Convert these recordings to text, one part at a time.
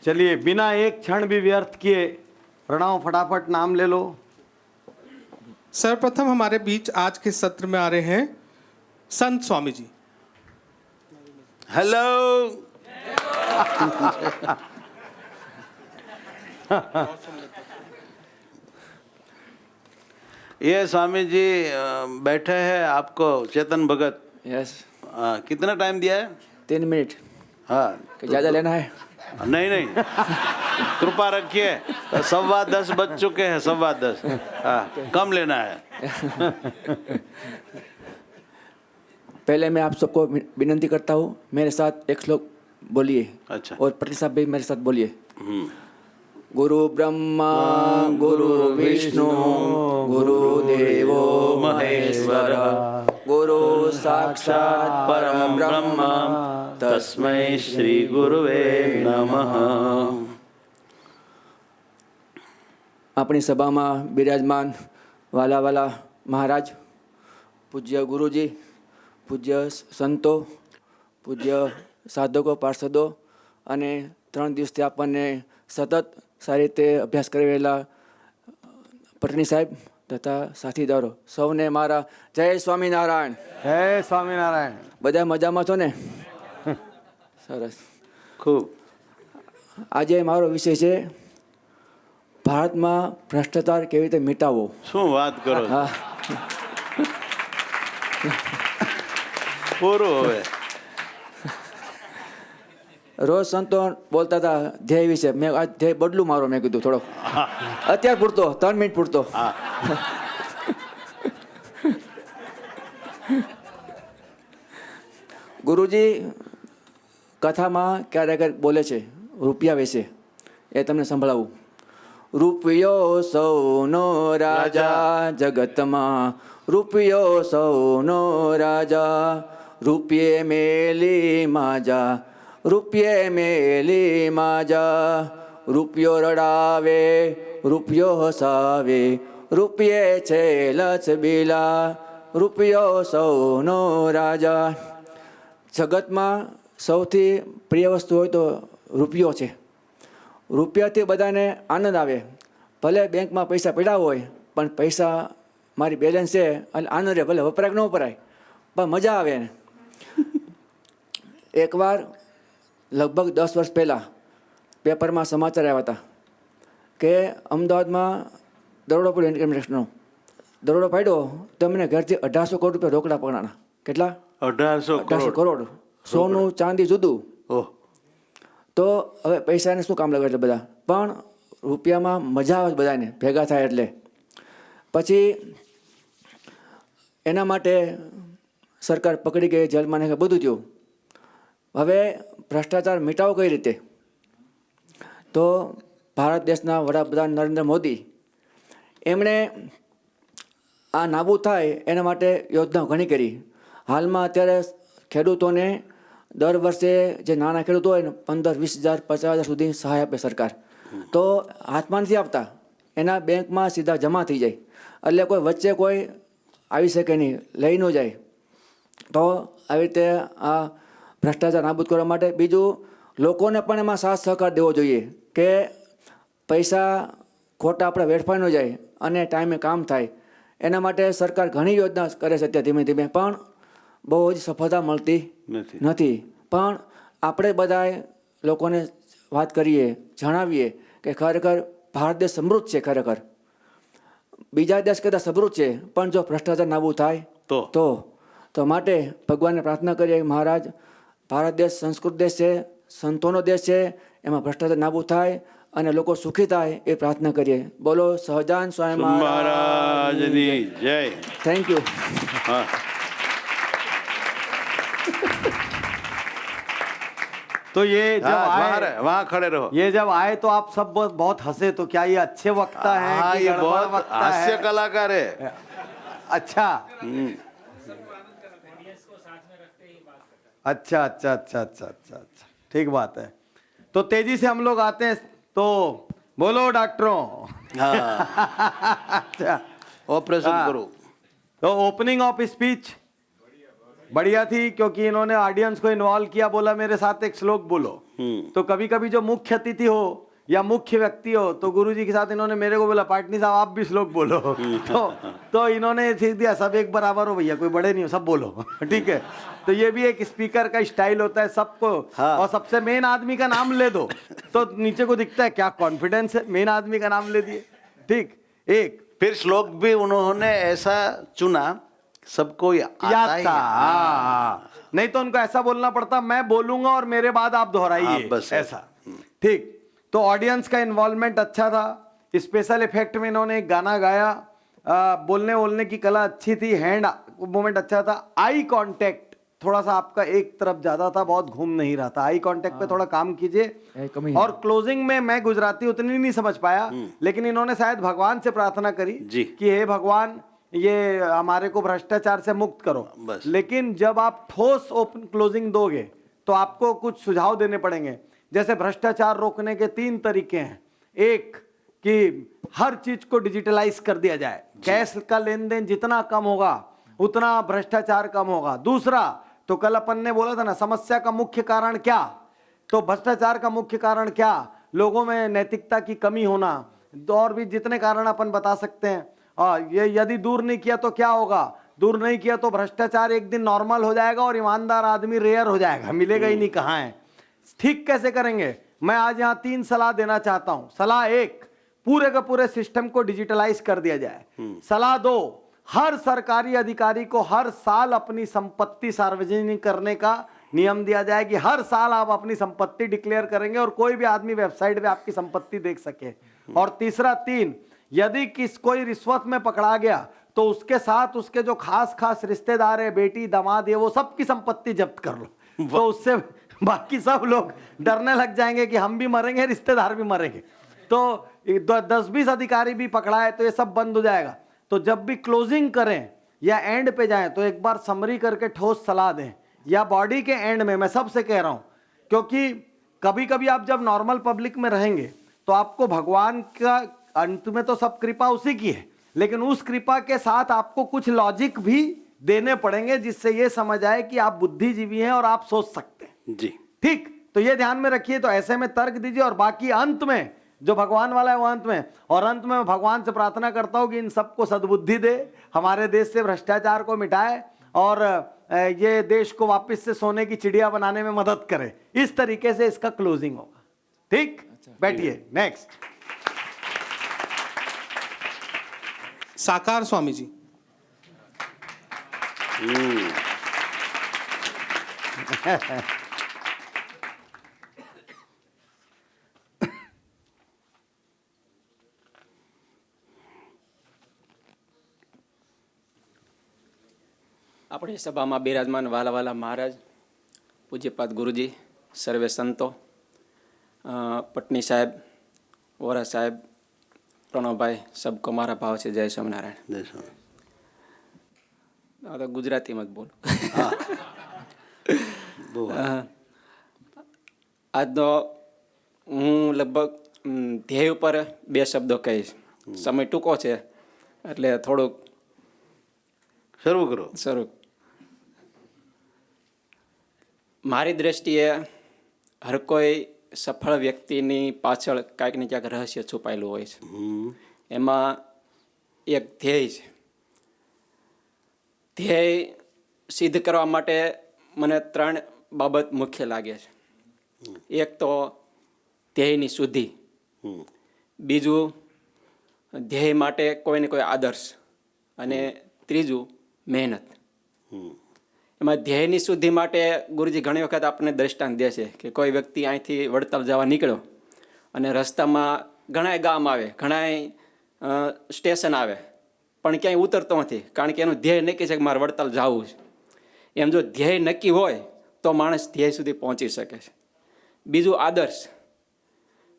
चलिए बिना एक क्षण भी व्यर्थ किए प्रणव फटाफट नाम ले लो। सर्वप्रथम हमारे बीच आज के सत्र में आ रहे हैं संत स्वामी जी। हेलो। ये स्वामी जी बैठे हैं, आपको चेतन भगत। यस। कितना टाइम दिया है? 3 मिनट। हाँ, ज़्यादा लेना है? नहीं नहीं, कृपा रखिए। 10:15 बज चुके हैं, 10:15। हाँ, कम लेना है। पहले मैं आप सबको विनती करता हूँ, मेरे साथ एक श्लोक बोलिए। अच्छा। और पति साहब भी मेरे साथ बोलिए। गुरु ब्रह्मा गुरु विष्णु गुरुदेवो महेश्वर गुरु साक्षात् परम ब्रह्म तस्मै श्री गुरुवे नमः। अपनी सभा में विराजमान वाला वाला महाराज, पूज्य गुरुजी, पूज्य संतो, पूज्य साधको पार्षदो અને 3 દિવસથી આપણને સતત સારી રીતે અભ્યાસ કરેલા પટણી સાહેબ તથા સાથીદારો સૌને મારા જય સ્વામિનારાયણ। जय स्वामीनारायण। બધા મજામાં છો ને? સરસ। खूब। આજે મારો વિષય છે ભારતમાં ભ્રષ્ટાચાર કેવી રીતે મિટાવવો। શું વાત કરો છો? હા, પૂરું હવે। રોજ સંતો બોલતા હતા ધ્યેય વિશે, મેં આ ધ્યેય બદલું મારો, મેં કીધું થોડો અત્યારે પૂરતો 3 મિનિટ પૂરતો। ગુરુજી કથામાં ક્યારેક બોલે છે રૂપિયા વિશે, એ તમને સંભળાવું। રૂપિયો સૌનો રાજા જગતમાં, રૂપિયો સૌનો રાજા, રૂપિયે મેલી માજા, રૂપિયે મેલી માજા, રૂપિયો રડાવે રૂપિયો હસાવે, રૂપિયે છે લચબીલા, રૂપિયો સૌનો રાજા। જગતમાં સૌથી પ્રિય વસ્તુ હોય તો રૂપિયો છે। રૂપિયાથી બધાને આનંદ આવે, ભલે બેંકમાં પૈસા પડ્યા હોય પણ પૈસા મારી બેલેન્સ છે એટલે આનંદ રહે, ભલે વપરાય કે ન વપરાય પણ મજા આવે એને। એકવાર લગભગ 10 વર્ષ પહેલાં પેપરમાં સમાચાર આવ્યા હતા કે અમદાવાદમાં દરોડો પડ્યો ઇન્કમ ટેક્સનો। દરોડો પાડ્યો તો એમને ઘરથી 1800 કરોડ રૂપિયા રોકડા પકડાણા। કેટલા? 1800 કરોડ। સોનું ચાંદી જુદું। ઓહ, તો હવે પૈસાને શું કામ લાગે એટલે બધા, પણ રૂપિયામાં મજા આવે બધાને ભેગા થાય એટલે। પછી એના માટે સરકાર પકડી ગઈ, જેલમાં નાખે, બધું થયું। હવે ભ્રષ્ટાચાર મિટાવો કઈ રીતે? તો ભારત દેશના વડાપ્રધાન નરેન્દ્ર મોદી એમણે આ નાબૂદ થાય એના માટે યોજનાઓ ઘણી કરી। હાલમાં અત્યારે ખેડૂતોને દર વર્ષે જે નાના ખેડૂતો હોય ને 15-20 હજાર 50 હજાર સુધી સહાય આપે સરકાર। તો હાથમાં નથી આપતા, એના બેંકમાં સીધા જમા થઈ જાય, એટલે કોઈ વચ્ચે કોઈ આવી શકે નહીં, લઈ ન જાય। તો આવી રીતે આ ભ્રષ્ટાચાર નાબૂદ કરવા માટે બીજું લોકોને પણ એમાં સાથ સહકાર દેવો જોઈએ કે પૈસા ખોટા આપણે વેડફાઈ ન જાય અને ટાઈમે કામ થાય। એના માટે સરકાર ઘણી યોજના કરે છે અત્યારે ધીમે ધીમે, પણ બહુ જ સફળતા મળતી નથી। પણ આપણે બધાએ લોકોને વાત કરીએ, જણાવીએ કે ખરેખર ભારત દેશ સમૃદ્ધ છે, ખરેખર બીજા દેશ કરતાં સમૃદ્ધ છે, પણ જો ભ્રષ્ટાચાર નાબૂદ થાય તો માટે ભગવાનને પ્રાર્થના કરીએ મહારાજ ભારત દેશ સંસ્કૃત દેશ છે, સંતોનો દેશ છે, એમાં ભ્રષ્ટાચાર નાબૂદ થાય અને લોકો સુખી થાય એ પ્રાર્થના કરીએ। બોલો સહજાન સ્વામી મહારાજની જય। Thank you. हाँ। तो ये जब आए, वहाँ खड़े रहो। ये जब आए तो आप सब बहुत हंसे, तो क्या ये अच्छे वक्ता है? हाँ, कि ये गड़बड़ बहुत वक्ता हास्य है? कलाकार है। अच्छा अच्छा अच्छा अच्छा अच्छा अच्छा अच्छा, ठीक बात है। तो तेजी से हम लोग आते हैं, तो बोलो डॉक्टरों। हाँ। अच्छा, ऑपरेशन हाँ। करो। तो ओपनिंग ऑफ स्पीच बढ़िया थी, क्योंकि इन्होंने ऑडियंस को इन्वॉल्व किया, बोला मेरे साथ एक श्लोक बोलो। तो कभी कभी जो मुख्य अतिथि हो या मुख्य व्यक्ति हो तो गुरुजी के साथ इन्होंने मेरे को बोला पाटनी साहब आप भी श्लोक बोलो तो इन्होंने सीख दिया सब एक बराबर हो भैया, कोई बड़े नहीं हो, सब बोलो ठीक है। तो ये भी एक स्पीकर का स्टाइल होता है सबको। हाँ। और सबसे मेन आदमी का नाम ले दो तो नीचे को दिखता है क्या कॉन्फिडेंस है, मेन आदमी का नाम ले दिए। ठीक, एक फिर श्लोक भी उन्होंने ऐसा चुना सबको आता याद ही था। है। हाँ। नहीं तो उनको ऐसा बोलना पड़ता मैं बोलूंगा और मेरे बाद आप हाँ, दोहराइए, बस ऐसा। ठीक, तो ऑडियंस का इन्वॉल्वमेंट अच्छा था। स्पेशल इफेक्ट में इन्होंने एक गाना गाया, बोलने की कला अच्छी थी, हैंड मूवमेंट अच्छा था। आई कांटेक्ट थोड़ा सा आपका एक तरफ ज्यादा था, बहुत घूम नहीं रहा था। आई कांटेक्ट पे थोड़ा काम कीजिए। कमी और क्लोजिंग में मैं गुजराती उतनी नहीं समझ पाया, लेकिन इन्होंने शायद भगवान से प्रार्थना करी जी। कि हे भगवान ये हमारे को भ्रष्टाचार से मुक्त करो। बस। लेकिन जब आप ठोस ओपन क्लोजिंग दोगे तो आपको कुछ सुझाव देने पड़ेंगे। जैसे भ्रष्टाचार रोकने के 3 तरीके हैं। एक कि हर चीज को डिजिटलाइज कर दिया जाए, कैश का लेन देन जितना कम होगा उतना भ्रष्टाचार कम होगा। दूसरा, तो कल अपन ने बोला था ना समस्या का मुख्य कारण क्या, तो भ्रष्टाचार का मुख्य कारण क्या, लोगों में नैतिकता की कमी होना, और भी जितने कारण अपन बता सकते हैं। ये यदि दूर नहीं किया तो क्या होगा, दूर नहीं किया तो भ्रष्टाचार एक दिन नॉर्मल हो जाएगा और ईमानदार आदमी रेयर हो जाएगा, मिलेगा ही नहीं। कहाँ है, ठीक कैसे करेंगे? मैं आज यहाँ 3 सलाह देना चाहता हूं। सलाह 1, पूरे का पूरे सिस्टम को डिजिटलाइज कर दिया जाए। सलाह 2, हर सरकारी अधिकारी को हर साल अपनी संपत्ति सार्वजनिक करने का नियम दिया जाए कि हर साल आप अपनी संपत्ति डिक्लेयर करेंगे और कोई भी आदमी वेबसाइट पे आपकी संपत्ति देख सके। और तीसरा 3, यदि कोई रिश्वत में पकड़ा गया तो उसके साथ उसके जो खास रिश्तेदार है, बेटी दामाद है, वो सबकी संपत्ति जब्त कर लो। तो उससे बाकी सब लोग डरने लग जाएंगे कि हम भी मरेंगे, रिश्तेदार भी मरेंगे। तो 10-20 अधिकारी भी पकड़ा है तो ये सब बंद हो जाएगा। तो जब भी क्लोजिंग करें या एंड पे जाएं तो एक बार समरी करके ठोस सलाह दें, या बॉडी के एंड में। मैं सबसे कह रहा हूं क्योंकि कभी कभी आप जब नॉर्मल पब्लिक में रहेंगे तो आपको भगवान का अंत में तो सब कृपा उसी की है, लेकिन उस कृपा के साथ आपको कुछ लॉजिक भी देने पड़ेंगे जिससे ये समझ आए कि आप बुद्धिजीवी हैं और आप सोच सकते हैं। जी ठीक, तो ये ध्यान में रखिए। तो ऐसे में तर्क दीजिए और बाकी अंत में जो भगवान वाला है वो अंत में। और अंत में मैं भगवान से प्रार्थना करता हूं कि इन सबको सद्बुद्धि दे, हमारे देश से भ्रष्टाचार को मिटाए और ये देश को वापस से सोने की चिड़िया बनाने में मदद करे। इस तरीके से इसका क्लोजिंग होगा। ठीक, बैठिए। नेक्स्ट साकार स्वामी जी। આપણી સભામાં બિરાજમાન વાલા વાલા મહારાજ, પૂજ્યપાદ ગુરુજી, સર્વે સંતો, પટની સાહેબ, વોરા સાહેબ, પ્રણવભાઈ, सबको મારા ભાવ છે જય સ્વામિનારાયણ। जय स्वामी। આ તો ગુજરાતીમાં જ બોલું। બોલ। આજનો હું લગભગ ધ્યેય ઉપર 2 શબ્દો કહીશ। સમય ટૂંકો છે એટલે થોડુંક શરૂ કરો। શરૂ। મારી દ્રષ્ટિએ હર કોઈ સફળ વ્યક્તિની પાછળ કાંઈક ને ક્યાંક રહસ્ય છુપાયેલું હોય છે। એમાં એક ધ્યેય છે। ધ્યેય સિદ્ધ કરવા માટે મને 3 બાબત મુખ્ય લાગે છે। એક તો ધ્યેયની શુદ્ધિ, બીજું ધ્યેય માટે કોઈને કોઈ આદર્શ, અને ત્રીજું મહેનત। એમાં ધ્યેયની શુદ્ધિ માટે ગુરુજી ઘણી વખત આપણને દ્રષ્ટાંત દે છે કે કોઈ વ્યક્તિ અહીંથી વડતાલ જવા નીકળ્યો અને રસ્તામાં ઘણાય ગામ આવે, ઘણાય સ્ટેશન આવે, પણ ક્યાંય ઉતરતો નથી, કારણ કે એનું ધ્યેય નક્કી છે કે મારે વડતાલ જવું છે। એમ જો ધ્યેય નક્કી હોય તો માણસ ધ્યેય સુધી પહોંચી શકે છે। બીજું આદર્શ,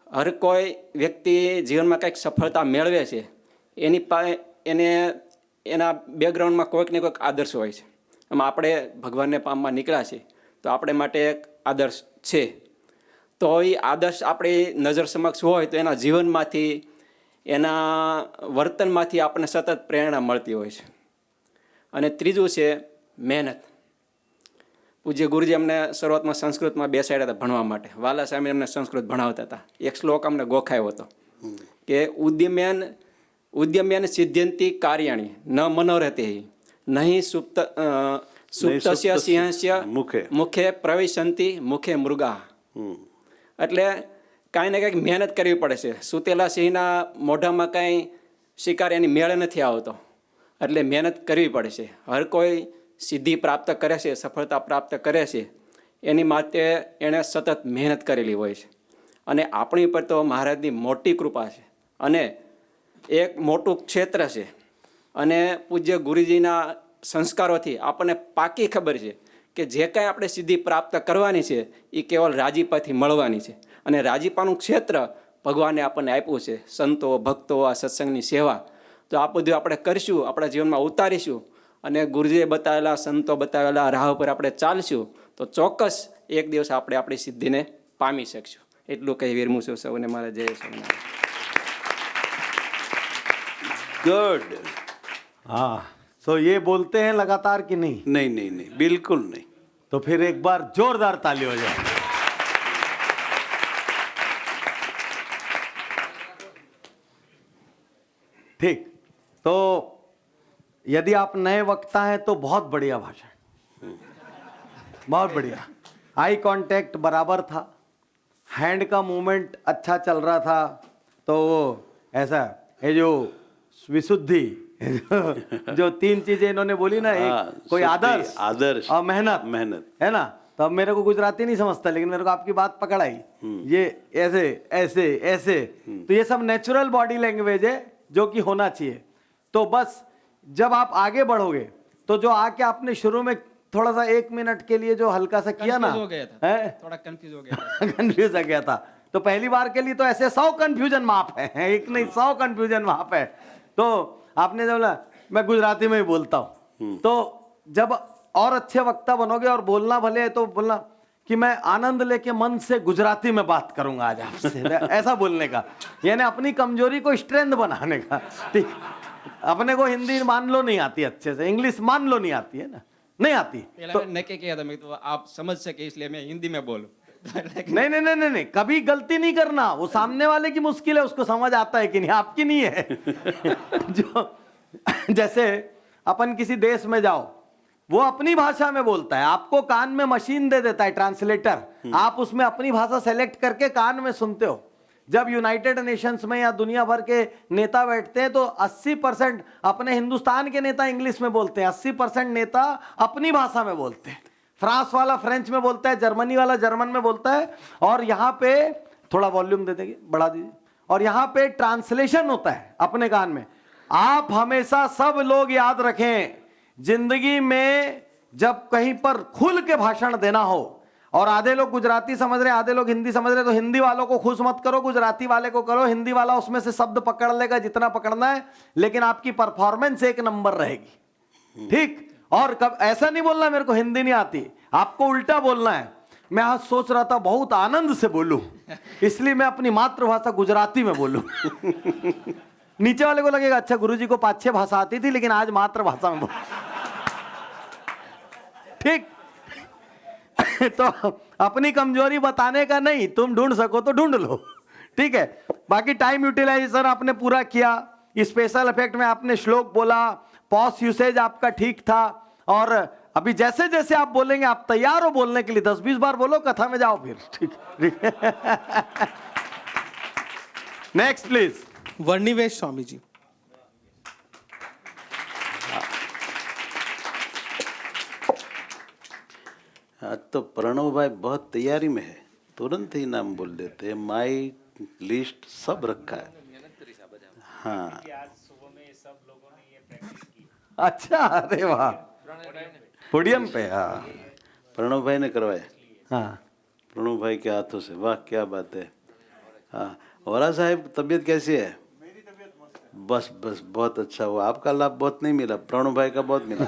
હર કોઈ વ્યક્તિ જીવનમાં કંઈક સફળતા મેળવે છે એની પાસે એને એના બેકગ્રાઉન્ડમાં કોઈક ને કોઈક આદર્શ હોય છે। એમાં આપણે ભગવાનને પામવા નીકળ્યા છીએ તો આપણે માટે એક આદર્શ છે। તો એ આદર્શ આપણી નજર સમક્ષ હોય તો એના જીવનમાંથી, એના વર્તનમાંથી આપણને સતત પ્રેરણા મળતી હોય છે। અને ત્રીજું છે મહેનત। પૂજ્ય ગુરુજી અમને શરૂઆતમાં સંસ્કૃતમાં બેસાડ્યા હતા ભણવા માટે. વાલા સ્વામી અમને સંસ્કૃત ભણાવતા હતા. એક શ્લોક અમને ગોખાયો હતો કે ઉદ્યમ્યાન સિદ્ધ્યંતિ કાર્યાણી ન મનોરથે નહીં સુપ્તસ્ય સિંહસ્ય મુખે પ્રવિશંતિ મુખે મૃગા. એટલે કાંઈ ને કાંઈક મહેનત કરવી પડે છે. સૂતેલા સિંહના મોઢામાં કાંઈ શિકાર એની મેળ નથી આવતો, એટલે મહેનત કરવી પડે છે. હર કોઈ સિદ્ધિ પ્રાપ્ત કરે છે, સફળતા પ્રાપ્ત કરે છે, એની માટે એણે સતત મહેનત કરેલી હોય છે. અને આપણી પર તો મહારાજની મોટી કૃપા છે અને એક મોટું ક્ષેત્ર છે. અને પૂજ્ય ગુરુજીના સંસ્કારોથી આપણને પાકી ખબર છે કે જે કાંઈ આપણે સિદ્ધિ પ્રાપ્ત કરવાની છે એ કેવલ રાજીપાથી મળવાની છે. અને રાજીપાનું ક્ષેત્ર ભગવાને આપણને આપ્યું છે. સંતો, ભક્તો, આ સત્સંગની સેવા, તો આ બધું આપણે કરીશું, આપણા જીવનમાં ઉતારીશું અને ગુરુજીએ બતાવેલા, સંતો બતાવેલા રાહ પર આપણે ચાલશું તો ચોક્કસ એક દિવસ આપણે આપણી સિદ્ધિને પામી શકશું. એટલું કહી વિરમું છું. સૌને મારા જય સ્વામિનારાયણ. गुड. हाँ, सो ये बोलते हैं लगातार कि नहीं? नहीं नहीं नहीं, बिल्कुल नहीं. तो फिर एक बार जोरदार ताली हो जाए. ठीक. तो यदि आप नए वक्ता हैं तो बहुत बढ़िया भाषण, बहुत बढ़िया. आई कांटेक्ट बराबर था, हैंड का मूवमेंट अच्छा चल रहा था. तो वो ऐसा ये जो विशुद्धि जो तीन चीजें इन्होंने बोली ना, एक कोई आदर्श और मेहनत है ना. तो अब मेरे को गुजराती नहीं समझता, लेकिन मेरे को आपकी बात पकड़ आई. ये ऐसे ऐसे ऐसे, तो ये सब नेचुरल बॉडी लैंग्वेज है जो कि होना चाहिए. तो बस जब आप आगे बढ़ोगे तो जो आके आपने शुरू में थोड़ा सा 1 मिनट के लिए जो हल्का सा किया ना, थोड़ा कंफ्यूज हो गया था. कंफ्यूज हो गया था. तो पहली बार के लिए तो ऐसे 100 कंफ्यूजन माफ है, एक नहीं 100 कंफ्यूजन माफ है. तो आपने जब बोला मैं गुजराती में ही बोलता हूँ, तो जब और अच्छे वक्ता बनोगे और बोलना भले तो बोलना कि मैं आनंद लेके मन से गुजराती में बात करूंगा आज आपसे, ऐसा बोलने का, यानी अपनी कमजोरी को स्ट्रेंथ बनाने का. ठीक. अपने को हिंदी मान लो नहीं आती अच्छे से, इंग्लिश मान लो नहीं आती है ना, नहीं आती तो नक्की किया था मैं, तो आप समझ सके इसलिए मैं हिंदी में बोलूं. नहीं नहीं नहीं नहीं, कभी गलती नहीं करना. वो सामने वाले की मुश्किल है, उसको समझ आता है कि नहीं, आपकी नहीं है. जो जैसे अपन किसी देश में जाओ, वो अपनी भाषा में बोलता है, आपको कान में मशीन दे देता है ट्रांसलेटर, आप उसमें अपनी भाषा सेलेक्ट करके कान में सुनते हो. जब यूनाइटेड नेशंस में या दुनिया भर के नेता बैठते हैं तो 80% अपने हिंदुस्तान के नेता इंग्लिश में बोलते हैं, 80% नेता अपनी भाषा में बोलते हैं. फ्रांस वाला फ्रेंच में बोलता है, जर्मनी वाला जर्मन में बोलता है, और यहाँ पे थोड़ा वॉल्यूम दे देंगे, बढ़ा दीजिए, और यहाँ पे ट्रांसलेशन होता है अपने कान में. आप हमेशा सब लोग याद रखें, जिंदगी में जब कहीं पर खुल के भाषण देना हो, और आधे लोग गुजराती समझ रहे, आधे लोग हिंदी समझ रहे, तो हिंदी वालों को खुश मत करो, गुजराती वाले को करो. हिंदी वाला उसमें से शब्द पकड़ लेगा जितना पकड़ना है, लेकिन आपकी परफॉर्मेंस 1 नंबर रहेगी. ठीक. और कब ऐसा नहीं बोलना मेरे को हिंदी नहीं आती, आपको उल्टा बोलना है. मैं आज सोच रहा था बहुत आनंद से बोलूं, इसलिए मैं अपनी मातृभाषा गुजराती में बोलूं. नीचे वाले को लगेगा अच्छा गुरुजी को 5-6 भाषा आती थी, लेकिन आज मातृभाषा में बोल. ठीक. तो अपनी कमजोरी बताने का नहीं, तुम ढूंढ सको तो ढूंढ लो. ठीक है. बाकी टाइम यूटिलाइजेशन आपने पूरा किया, स्पेशल इफेक्ट में आपने श्लोक बोला, पॉज यूसेज आपका ठीक था, और अभी जैसे जैसे आप बोलेंगे आप तैयार हो बोलने के लिए. 10-20 बार बोलो, कथा में जाओ फिर. ठीक. Next please. वर्णिवेश स्वामी जी. आज तो प्रणव भाई बहुत तैयारी में है, तुरंत ही नाम बोल देते हैं. माइक, लिस्ट सब रखा है. हाँ. अच्छा, अरे वाह, पोडियम पे. हाँ, प्रणव भाई ने करवाया. हाँ, प्रणव भाई के हाथों से. वाह क्या बात है. हाँ. वरा साहब तबीयत कैसी है? बस बस बहुत अच्छा हुआ. आपका लाभ बहुत नहीं मिला, प्रणव भाई का बहुत मिला.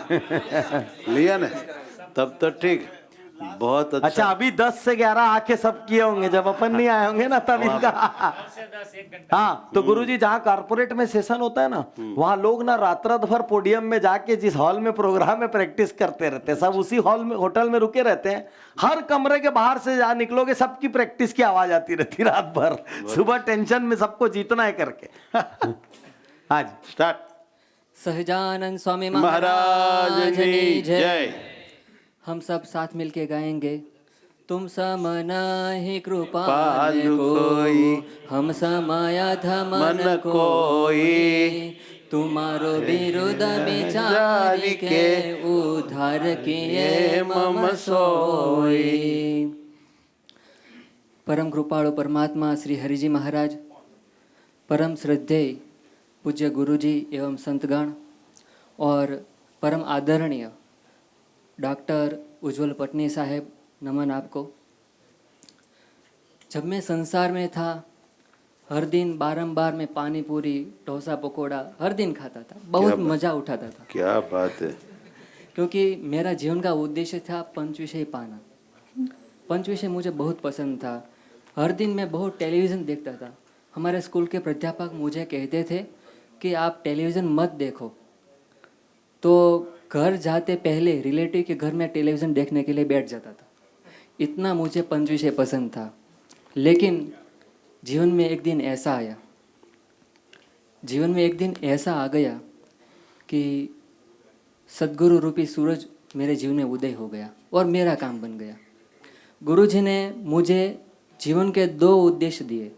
लिया ना, तब तो ठीक. बहुत अच्छा अच्छा। अभी 10 से 11 आके सब किए होंगे, जब अपन नहीं आए होंगे ना तब इनका। हाँ तो गुरुजी जहाँ कारपोरेट में सेशन होता है ना, वहाँ लोग ना रात रात भर पोडियम में जाके जिस हॉल में प्रोग्राम में प्रैक्टिस करते रहते हैं, सब उसी हॉल में होटल में रुके रहते हैं। हर कमरे के बाहर से जहाँ निकलोगे सबकी प्रैक्टिस की आवाज आती रहती रात भर, सुबह टेंशन में सबको जीतना है करके। हाँ जी स्टार्ट। सहजानंद स्वामी महाराज की जय। हम सब साथ मिलके गाएंगे। तुम सम नहीं कृपाल पालु कोई, कोई, हम समाया था मन मन कोई, कोई, तुम्हारो विरुद्ध विचार जारी के के उद्धार किए मम सोई। परम कृपाळु परमात्मा श्री हरिजी महाराज, परम श्रद्धेय पूज्य गुरुजी एवं संतगण और परम आदरणीय डॉक्टर उज्जवल पटनी साहेब, नमन आपको। जब मैं संसार में था हर दिन बारंबार मैं पानी पूरी डोसा पकोड़ा हर दिन खाता था, बहुत क्या बात। मज़ा उठाता था, क्या बात है। क्योंकि मेरा जीवन का उद्देश्य था पंचविषय पाना। पंचविषय मुझे बहुत पसंद था। हर दिन मैं बहुत टेलीविज़न देखता था। हमारे स्कूल के प्राध्यापक मुझे कहते थे कि आप टेलीविज़न मत देखो, तो घर जाते पहले रिलेटिव के घर में टेलीविज़न देखने के लिए बैठ जाता था। इतना मुझे पंचविषय पसंद था। लेकिन जीवन में एक दिन ऐसा आया, जीवन में एक दिन ऐसा आ गया कि सद्गुरु रूपी सूरज मेरे जीवन में उदय हो गया और मेरा काम बन गया। गुरुजी ने मुझे जीवन के 2 उद्देश्य दिए,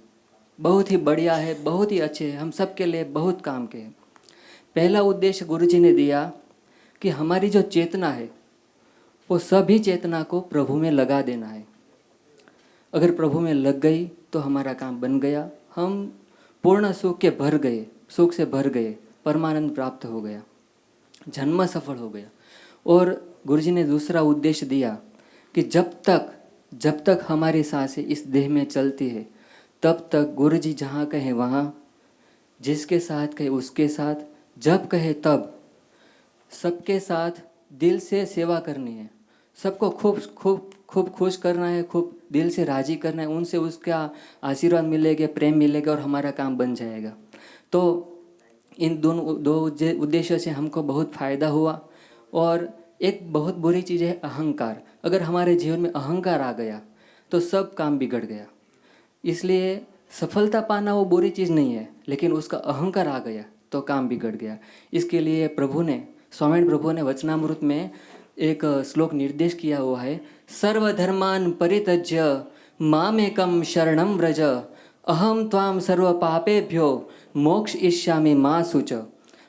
बहुत ही बढ़िया है, बहुत ही अच्छे हैं, हम सबके लिए बहुत काम के हैं। पहला उद्देश्य गुरुजी ने दिया कि हमारी जो चेतना है वो सभी चेतना को प्रभु में लगा देना है। अगर प्रभु में लग गई तो हमारा काम बन गया, हम पूर्ण सुख के भर गए, सुख से भर गए, परमानंद प्राप्त हो गया, जन्म सफल हो गया। और गुरुजी ने दूसरा उद्देश्य दिया कि जब तक हमारी सांसें इस देह में चलती है तब तक गुरुजी जहाँ कहे वहाँ, जिसके साथ कहे उसके साथ, जब कहे तब, सबके साथ दिल से सेवा करनी है, सबको खूब खुश करना है, खूब दिल से राजी करना है, उनसे उसका आशीर्वाद मिलेगा, प्रेम मिलेगा और हमारा काम बन जाएगा। तो इन दोनों 2 उद्देश्यों से हमको बहुत फ़ायदा हुआ। और एक बहुत बुरी चीज़ है अहंकार। अगर हमारे जीवन में अहंकार आ गया तो सब काम बिगड़ गया। इसलिए सफलता पाना वो बुरी चीज़ नहीं है, लेकिन उसका अहंकार आ गया तो काम बिगड़ गया। इसके लिए स्वामी प्रभु ने वचनामृत में एक श्लोक निर्देश किया हुआ है, सर्वधर्मान परित्यज्य मामेकं शरणं व्रज, अहम त्वाम सर्व पापेभ्यो मोक्ष इष्यामि मा शुच।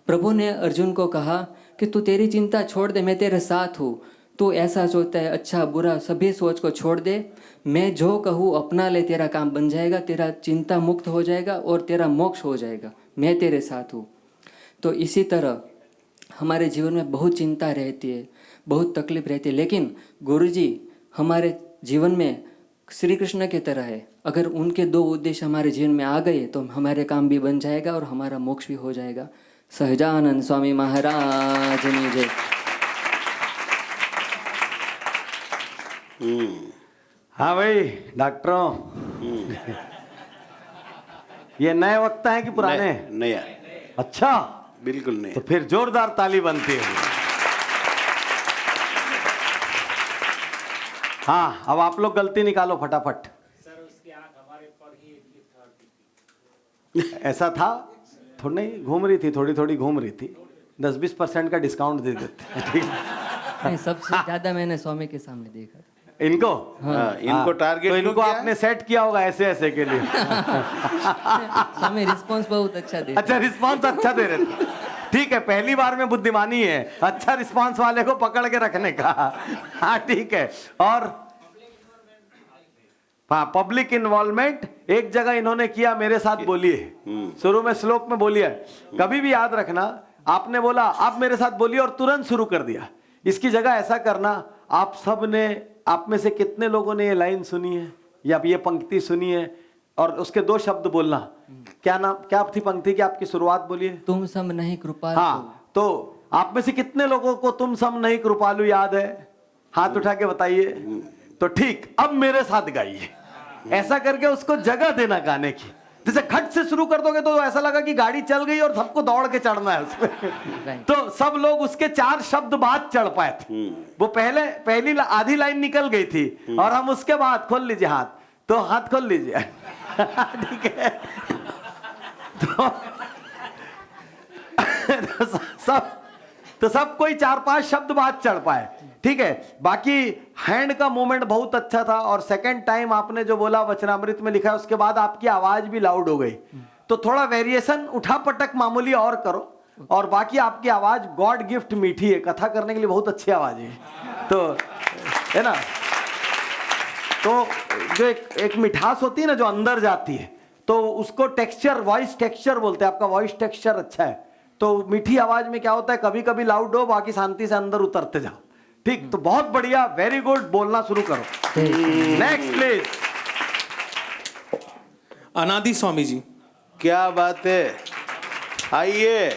प्रभु ने अर्जुन को कहा कि तू तेरी चिंता छोड़ दे, मैं तेरे साथ हूँ। तू ऐसा सोचता है, अच्छा बुरा सभी सोच को छोड़ दे, मैं जो कहूँ अपना ले, तेरा काम बन जाएगा, तेरा चिंता मुक्त हो जाएगा और तेरा मोक्ष हो जाएगा, मैं तेरे साथ हूँ। तो इसी तरह हमारे जीवन में बहुत चिंता रहती है, बहुत तकलीफ रहती है, लेकिन गुरुजी हमारे जीवन में श्री कृष्ण की तरह है। अगर उनके 2 उद्देश्य हमारे जीवन में आ गए तो हमारे काम भी बन जाएगा और हमारा मोक्ष भी हो जाएगा। सहजानंद स्वामी महाराज की जय। हाँ भाई डॉक्टरों, ये नए वक्ता है कि पुराने? नया। अच्छा, बिल्कुल नहीं। तो फिर जोरदार ताली बनती है। हाँ अब आप लोग गलती निकालो फटाफट। ऐसा था थोड़ी नहीं, घूम रही थी, थोड़ी घूम रही थी, 10-20% का डिस्काउंट दे देते। ठीक नहीं, सबसे ज़्यादा मैंने स्वामी के सामने देखा था। इनको? हाँ, इनको टारगेट तो इनको आपने सेट किया होगा ऐसे के लिए। स्वामी रिस्पांस बहुत अच्छा दे। अच्छा रिस्पांस अच्छा दे रहे थे, ठीक है, पहली बार में बुद्धिमानी है, अच्छा रिस्पांस वाले को पकड़ के रखने का। हाँ ठीक है। और हाँ पब्लिक इन्वॉल्वमेंट एक जगह इन्होंने किया, मेरे साथ बोलिए, शुरू में श्लोक में बोलिए, कभी भी याद रखना, आपने बोला आप मेरे साथ बोलिए और तुरंत शुरू कर दिया। इसकी जगह ऐसा करना, आप सब ने, आप में से कितने लोगों ने ये लाइन सुनी है या ये पंक्ति सुनी है, और उसके 2 शब्द बोलना। क्या थी पंक्ति की आपकी शुरुआत बोलिए? तुम सम नहीं कृपालु। हाँ, तो आप में से कितने लोगों को तुम सम नहीं कृपालु याद है? हाथ उठा के बताइए। तो ठीक, अब मेरे साथ गाइए। ऐसा करके उसको जगह देना गाने की। जैसे खट से शुरू कर दोगे तो ऐसा लगा कि गाड़ी चल गई और सबको दौड़ के चढ़ना है उसमें। तो सब लोग उसके 4 शब्द बाद चढ़ पाए थे। वो पहली आधी लाइन निकल गई थी और हम उसके बाद, खोल लीजिए हाथ, तो हाथ खोल लीजिए। ठीक है। तो सब कोई 4-5 शब्द बाद चढ़ पाए। ठीक है। बाकी हैंड का मूवमेंट बहुत अच्छा था। और सेकंड टाइम आपने जो बोला वचनामृत में लिखा है, उसके बाद आपकी आवाज भी लाउड हो गई। तो थोड़ा वेरिएशन, उठा पटक मामूली और करो। और बाकी आपकी आवाज गॉड गिफ्ट मीठी है, कथा करने के लिए बहुत अच्छी आवाज है। तो है ना, तो जो एक मिठास होती है ना, जो अंदर जाती है, तो उसको टेक्सचर, वॉइस टेक्सचर बोलते हैं। आपका वॉइस टेक्सचर अच्छा है। तो मीठी आवाज में क्या होता है, कभी कभी लाउड हो, बाकी शांति से अंदर उतरते जाओ। ठीक, तो बहुत बढ़िया, वेरी गुड, बोलना शुरू करो। Next please. अनादि स्वामी जी। क्या बात है, आइए।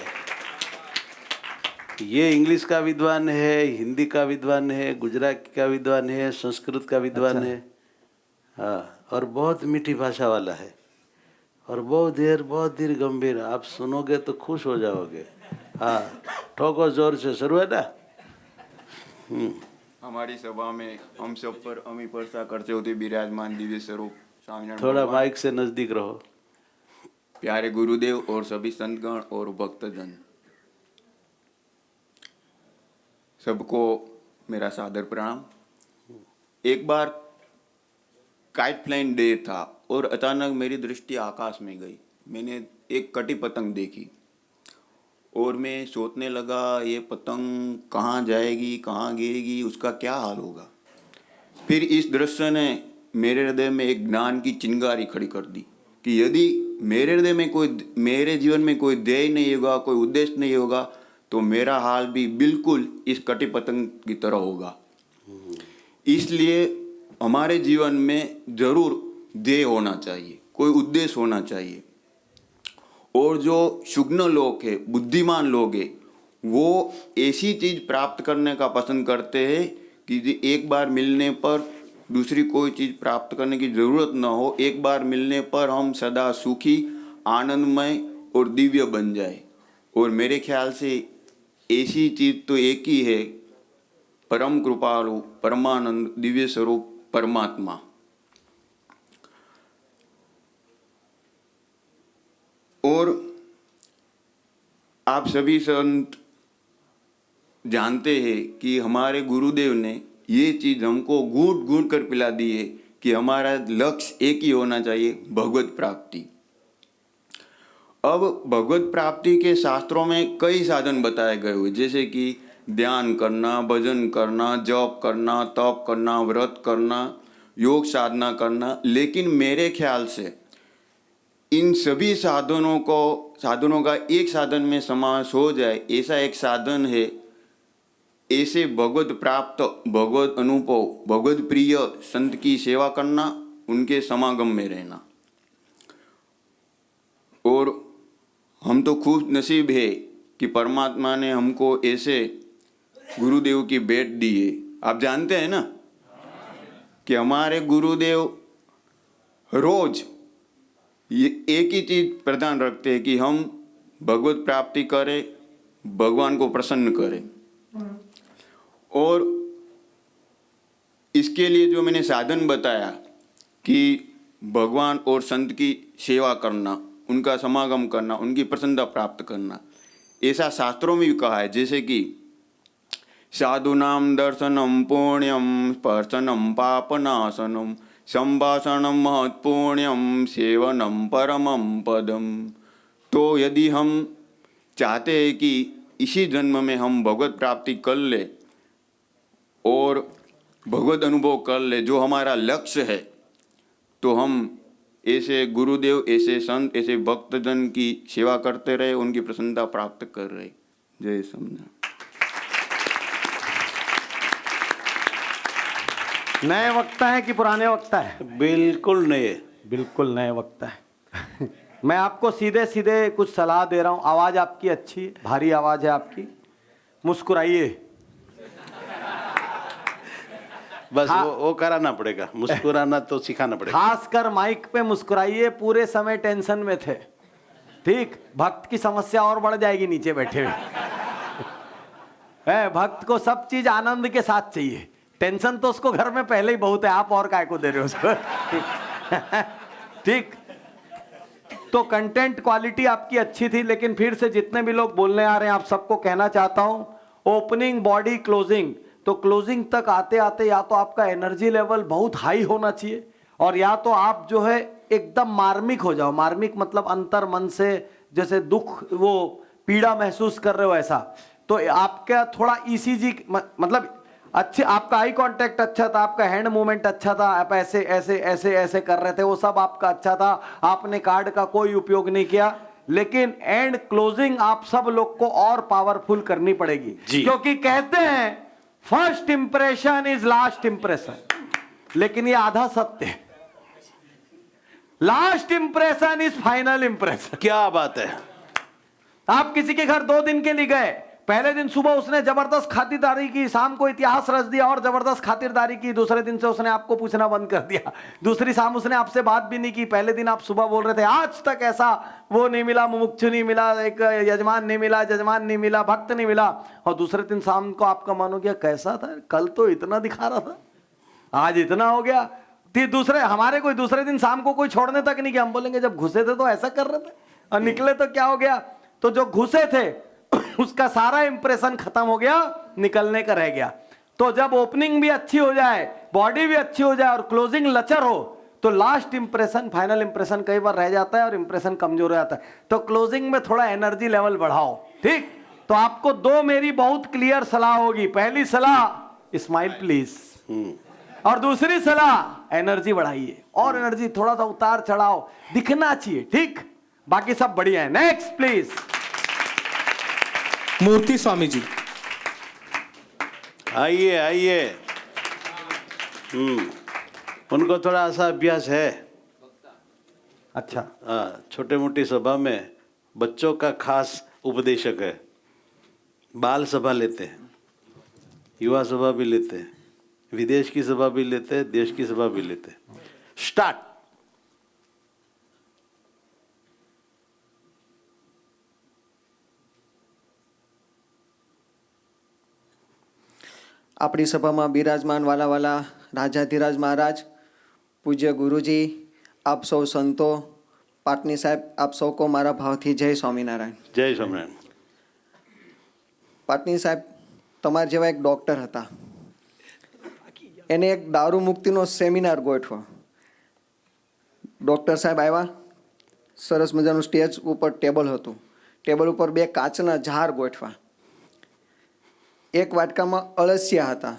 ये इंग्लिश का विद्वान है, हिंदी का विद्वान है, गुजराती का विद्वान है, संस्कृत का विद्वान है। हाँ, और बहुत मीठी भाषा वाला है और बहुत देर गंभीर। आप सुनोगे तो खुश हो जाओगे। हाँ, ठोको जोर से, शुरू है ना। हमारी सभा में हम सब पर अमी वर्षा करते होते विराजमान दिव्य स्वरूप स्वामीनारायण थोड़ा भगवान, माइक से नजदीक रहो। प्यारे गुरुदेव और सभी संतगण और भक्तजन, सबको मेरा सादर प्रणाम। एक बार काइट फ्लाइंग डे था और अचानक मेरी दृष्टि आकाश में गई। मैंने एक कटी पतंग देखी और मैं सोचने लगा, ये पतंग कहाँ जाएगी, कहाँ गिरेगी, उसका क्या हाल होगा। फिर इस दृश्य ने मेरे हृदय में एक ज्ञान की चिंगारी खड़ी कर दी कि यदि मेरे हृदय में मेरे जीवन में कोई ध्येय नहीं होगा, कोई उद्देश्य नहीं होगा, तो मेरा हाल भी बिल्कुल इस कटी पतंग की तरह होगा। इसलिए हमारे जीवन में जरूर ध्येय होना चाहिए, कोई उद्देश्य होना चाहिए। और जो सुज्ञ लोग हैं, बुद्धिमान लोग हैं, वो ऐसी चीज प्राप्त करने का पसंद करते हैं कि एक बार मिलने पर दूसरी कोई चीज प्राप्त करने की जरूरत न हो। एक बार मिलने पर हम सदा सुखी, आनंदमय और दिव्य बन जाए। और मेरे ख्याल से ऐसी चीज तो एक ही है, परम कृपालु, परमानंद, दिव्य स्वरूप परमात्मा। और आप सभी संत जानते हैं कि हमारे गुरुदेव ने ये चीज हमको घूंट घूंट कर पिला दी है कि हमारा लक्ष्य एक ही होना चाहिए, भगवत प्राप्ति। अब भगवत प्राप्ति के शास्त्रों में कई साधन बताए गए हुए, जैसे कि ध्यान करना, भजन करना, जप करना, तप करना, व्रत करना, योग साधना करना। लेकिन मेरे ख्याल से इन सभी साधनों का एक साधन में समावेश हो जाए, ऐसा एक साधन है, ऐसे भगवत प्राप्त, भगवत अनुभव, भगवत प्रिय संत की सेवा करना, उनके समागम में रहना। और हम तो खुश नसीब है कि परमात्मा ने हमको ऐसे गुरुदेव की भेंट दी है। आप जानते हैं ना कि हमारे गुरुदेव रोज ये एक ही चीज प्रदान रखते हैं कि हम भगवत प्राप्ति करें, भगवान को प्रसन्न करें। और इसके लिए जो मैंने साधन बताया कि भगवान और संत की सेवा करना, उनका समागम करना, उनकी प्रसन्नता प्राप्त करना, ऐसा शास्त्रों में भी कहा है। जैसे कि साधूनाम दर्शनम पुण्यम, स्पर्शनम पापनाशनम, संभाषणम महत्पुण्यम, सेवनम परमम पदम। तो यदि हम चाहते हैं कि इसी जन्म में हम भगवत प्राप्ति कर ले और भगवत अनुभव कर ले, जो हमारा लक्ष्य है, तो हम ऐसे गुरुदेव, ऐसे संत, ऐसे भक्तजन की सेवा करते रहे, उनकी प्रसन्नता प्राप्त कर रहे। जय समझा। नए वक्ता है कि पुराने वक्ता है? बिल्कुल नए, बिल्कुल नए वक्ता है। मैं आपको सीधे सीधे कुछ सलाह दे रहा हूँ। आवाज आपकी अच्छी है, भारी आवाज है आपकी, मुस्कुराइए। बस वो कराना पड़ेगा, मुस्कुराना तो सिखाना पड़ेगा। खासकर माइक पे मुस्कुराइए, पूरे समय टेंशन में थे, ठीक। भक्त की समस्या और बढ़ जाएगी नीचे बैठे हुए। भक्त को सब चीज आनंद के साथ चाहिए, टेंशन तो उसको घर में पहले ही बहुत है, आप और काय को दे रहे हो उसको। ठीक। तो कंटेंट क्वालिटी आपकी अच्छी थी, लेकिन फिर से जितने भी लोग बोलने आ रहे हैं आप सबको कहना चाहता हूं, ओपनिंग, बॉडी, क्लोजिंग, तो क्लोजिंग तक आते आते या तो आपका एनर्जी लेवल बहुत हाई होना चाहिए, और या तो आप जो है एकदम मार्मिक हो जाओ। मार्मिक मतलब अंतर मन से जैसे दुख, वो पीड़ा महसूस कर रहे हो ऐसा। तो आपका थोड़ा ईसीजी मतलब अच्छे, आपका आई कांटेक्ट अच्छा था, आपका हैंड मूवमेंट अच्छा था, आप ऐसे ऐसे ऐसे ऐसे कर रहे थे, वो सब आपका अच्छा था, आपने कार्ड का कोई उपयोग नहीं किया। लेकिन एंड क्लोजिंग आप सब लोग को और पावरफुल करनी पड़ेगी, क्योंकि कहते हैं first impression is last impression, लेकिन ये आधा सत्य है। Last impression is final impression. क्या बात है। आप किसी के घर 2 दिन के लिए गए, पहले दिन सुबह उसने जबरदस्त खातिरदारी की, शाम को इतिहास रच दिया और जबरदस्त खातिरदारी की, दूसरे दिन से उसने आपको पूछना बंद कर दिया, दूसरी शाम उसने आपसे बात भी नहीं की। पहले दिन आप सुबह बोल रहे थे आज तक ऐसा वो नहीं मिला, मुमुक्षु नहीं मिला, एक यजमान नहीं मिला, जजमान नहीं मिला, भक्त नहीं मिला, और दूसरे दिन शाम को आपका मन हो गया कैसा था, कल तो इतना दिखा रहा था, आज इतना हो गया। दूसरे हमारे कोई दूसरे दिन शाम को कोई छोड़ने तक नहीं गया, हम बोलेंगे जब घुसे थे तो ऐसा कर रहे थे, और निकले तो क्या हो गया। तो जो घुसे थे उसका सारा इंप्रेशन खत्म हो गया, निकलने का रह गया। तो जब ओपनिंग भी अच्छी हो जाए, बॉडी भी अच्छी हो जाए और क्लोजिंग लचर हो, तो लास्ट इंप्रेशन फाइनल इंप्रेशन कई बार रह जाता है और इंप्रेशन कमजोर हो जाता है। तो क्लोजिंग में थोड़ा एनर्जी लेवल बढ़ाओ, ठीक। तो आपको 2 मेरी बहुत क्लियर सलाह होगी। पहली सलाह स्माइल प्लीज, और दूसरी सलाह एनर्जी बढ़ाइए, और एनर्जी थोड़ा सा उतार चढ़ाओ दिखना चाहिए, ठीक। बाकी सब बढ़िया है। Next please. मूर्ति स्वामी जी, आइए आइए। उनको थोड़ा सा अभ्यास है। अच्छा, छोटे मोटी सभा में बच्चों का खास उपदेशक है, बाल सभा लेते हैं, युवा सभा भी लेते हैं, विदेश की सभा भी लेते हैं, देश की सभा भी लेते हैं। स्टार्ट। આપણી સભામાં બિરાજમાન વાલાવાલા રાજાધિરાજ મહારાજ, પૂજ્ય ગુરુજી, આપ સૌ સંતો, પાટની સાહેબ, આપ સૌ को મારા ભાવથી જય સ્વામિનારાયણ। જય સ્વામિનારાયણ। પાટની સાહેબ, તમારા જેવા એક ડૉક્ટર હતા, એને એક દારૂ મુક્તિનો સેમિનાર ગોઠવો। ડૉક્ટર સાહેબ આવ્યા, સરસ મજાનું સ્ટેજ ઉપર ટેબલ હતું, ટેબલ ઉપર 2 કાચના ઝાર ગોઠવા, એક વાટકામાં અળસિયા હતા,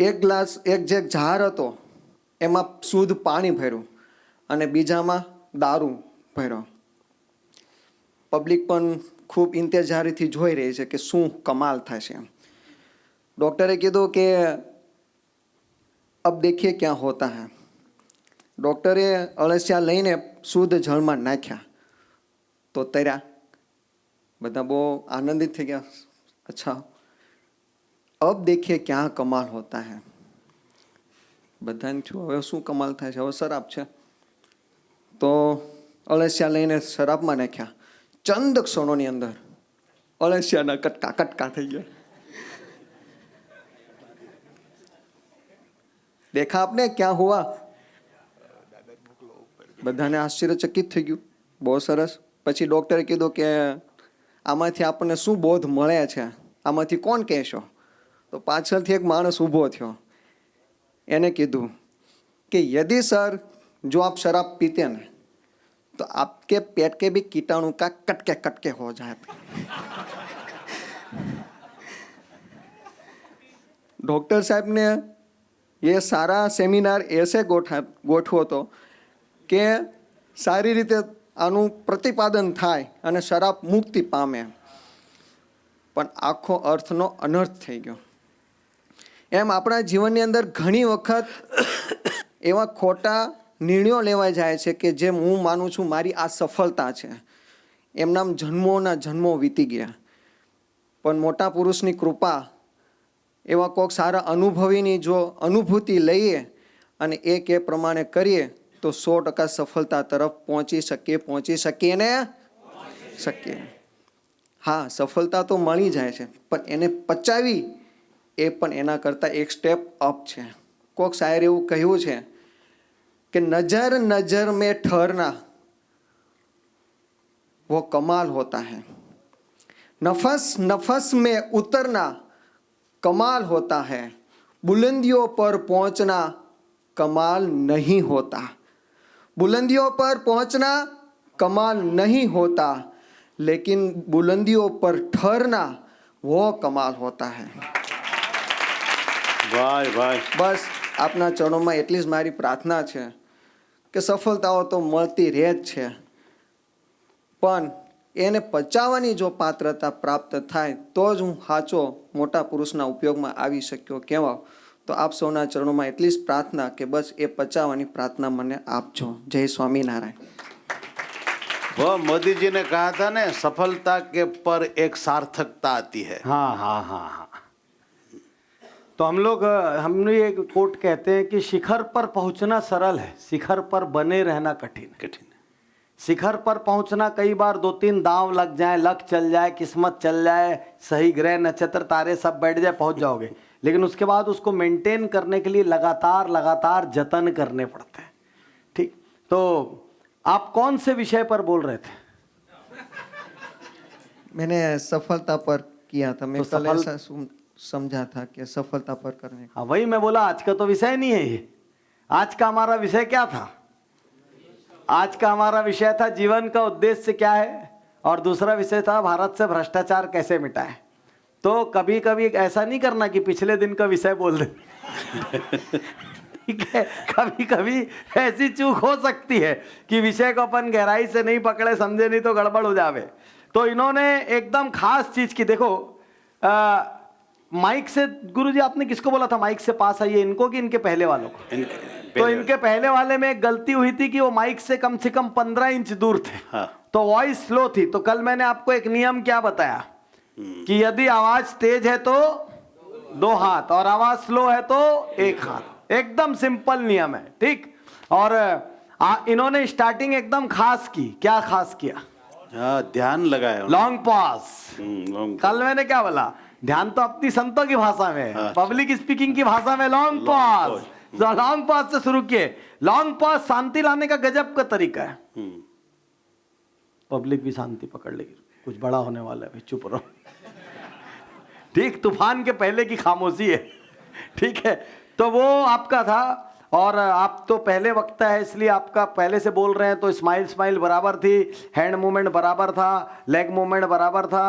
એક ગ્લાસ, એક જે ઝાર હતો એમાં શુદ્ધ પાણી ભર્યું અને બીજામાં દારૂ ભર્યો। પબ્લિક પણ ખૂબ ઇંતજારીથી જોઈ રહી છે કે શું કમાલ થશે। ડૉક્ટરે કીધું કે अब देखिए क्या होता है। ડૉક્ટરે અળસિયા લઈને શુદ્ધ જળમાં નાખ્યા તો તર્યા। બધા બહુ આનંદિત થઈ ગયા। अच्छा, अब देखिए क्या कमाल होता है। બધાને થયું હવે શું કમાલ થાય છે, હવે શરાબ છે તો અળસિયા લઈને શરાબમાં નાખ્યા। ચંદ ક્ષણોની અંદર અળસિયાના કટકા કટકા થઈ ગયા। देखा आपने क्या हुआ? બધાને આશ્ચર્યચકિત થઈ ગયું। બહુ સરસ। પછી ડૉક્ટરે કીધું કે આમાંથી આપણને શું બોધ મળે છે, આમાંથી કોણ કહેશો? તો પાછળથી એક માણસ ઊભો થયો, એને કીધું कि यदि सर जो आप शराब पीते हैं ना तो आपके पेट के भी कीटाणु का कटके कटके हो जाते। डॉक्टर साहब ने ये सारा सेमिनार ऐसे गोठવો तो કે સારી રીતે આનું પ્રતિપાદન થાય અને શરાબ મુક્તિ પામે, પણ આખો અર્થનો અનર્થ થઈ ગયો। એમ આપણા જીવનની અંદર ઘણી વખત એવા ખોટા નિર્ણયો લેવાઈ જાય છે કે જે હું માનું છું મારી આ સફળતા છે, એમનામ જન્મોના જન્મો વીતી ગયા, પણ મોટા પુરુષની કૃપા એવા કોઈક સારા અનુભવીની જો અનુભૂતિ લઈએ અને એ પ્રમાણે કરીએ તો 100% સફળતા તરફ પહોંચી શકીએ ને શકીએ. હા, સફળતા તો મળી જાય છે, પણ એને પચાવી એ પણ એના કરતાં એક સ્ટેપ અપ છે. કોઈક શાયરે એવું કહ્યું છે કે નજર નજર में ठहरना वो कमाल होता है, नफस नफस में उतरना कमाल होता है, बुलंदियों पर पहुंचना कमाल नहीं होता. बुलंदियों पर पहुंचना कमाल नहीं होता, लेकिन बुलंदियों पर ठहरना वो कमाल होता है. ભાઈ ભાઈ બસ આપના ચરણોમાં એટલી જ મારી પ્રાર્થના છે કે સફળતાઓ તો મળતી રહે જ છે, પણ એને પચાવવાની જો પાત્રતા પ્રાપ્ત થાય તો જ હું સાચો મોટા પુરુષના ઉપયોગમાં આવી શક્યો કહેવાય. તો આપ સૌના ચરણોમાં એટલી જ પ્રાર્થના કે બસ એ પચાવવાની પ્રાર્થના મને આપજો. જય સ્વામિનારાયણ. वो मोदी जी ने कहा था ना, सफलता के पर एक सार्थकता आती है. हाँ हाँ हाँ हाँ. तो हमने ये कोट कहते हैं कि शिखर पर पहुंचना सरल है, शिखर पर बने रहना कठिन है. कठिन है. शिखर पर पहुंचना कई बार 2-3 दांव लग जाए, लक चल जाए, किस्मत चल जाए, सही ग्रह नक्षत्र तारे सब बैठ जाए, पहुंच जाओगे. लेकिन उसके बाद उसको मेंटेन करने के लिए लगातार जतन करने पड़ते हैं. ठीक, तो आप कौन से विषय पर बोल रहे थे? मैंने सफलता पर किया था. मैं तो कल सफल- ऐसा समझा था कि सफलता पर करने का. हाँ, वही मैं बोला, आज का तो विषय नहीं है ये. आज का हमारा विषय क्या था? आज का हमारा विषय था जीवन का उद्देश्य क्या है, और दूसरा विषय था भारत से भ्रष्टाचार कैसे मिटाए. तो कभी कभी ऐसा नहीं करना कि पिछले दिन का विषय बोल दे. ठीक है, कभी कभी ऐसी चूक हो सकती है कि विषय को अपन गहराई से नहीं पकड़े, समझे नहीं तो गड़बड़ हो जावे. तो इन्होंने एकदम खास चीज की, देखो माइक से, गुरुजी आपने किसको बोला था माइक से पास आइए, इनको कि इनके पहले वालों को? तो इनके पहले वाले में एक गलती हुई थी कि वो माइक से कम 15 इंच दूर थे. हाँ. तो वॉइस स्लो थी. तो कल मैंने आपको एक नियम क्या बताया कि यदि आवाज तेज है तो 2 हाथ, और आवाज स्लो है तो 1 हाथ. एकदम सिंपल नियम है. ठीक, और इन्होंने स्टार्टिंग एकदम खास की. क्या खास किया? हाँ, ध्यान लगाया. Long pause. लॉन्ग. कल मैंने क्या बोला? ध्यान तो अपनी संतों की भाषा में, हाँ. पब्लिक स्पीकिंग की भाषा में लॉन्ग पॉज. लॉन्ग पॉज से शुरू किए. लॉन्ग पॉज शांति लाने का गजब का तरीका है. पब्लिक भी शांति पकड़ लेगी, कुछ बड़ा होने वाला है, चुप रहो. ठीक, तूफान के पहले की खामोशी है. ठीक है, तो वो आपका था. और आप तो पहले वक्ता है, इसलिए आपका पहले से बोल रहे हैं. तो स्माइल बराबर थी, हैंड मूवमेंट बराबर था, लेग मूवमेंट बराबर था,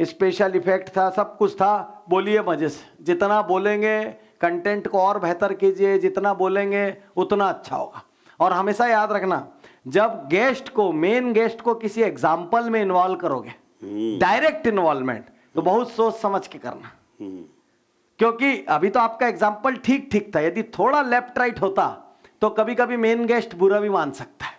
स्पेशल इफेक्ट था, सब कुछ था. बोलिए मजे से. जितना बोलेंगे कंटेंट को और बेहतर कीजिए, जितना बोलेंगे उतना अच्छा होगा. और हमेशा याद रखना, जब गेस्ट को, मेन गेस्ट को किसी एग्जाम्पल में इन्वॉल्व करोगे, डायरेक्ट इन्वॉल्वमेंट, तो बहुत सोच समझ के करना. क्योंकि अभी तो आपका एग्जाम्पल ठीक था, यदि थोड़ा लेफ्ट राइट होता तो कभी कभी मेन गेस्ट बुरा भी मान सकता है.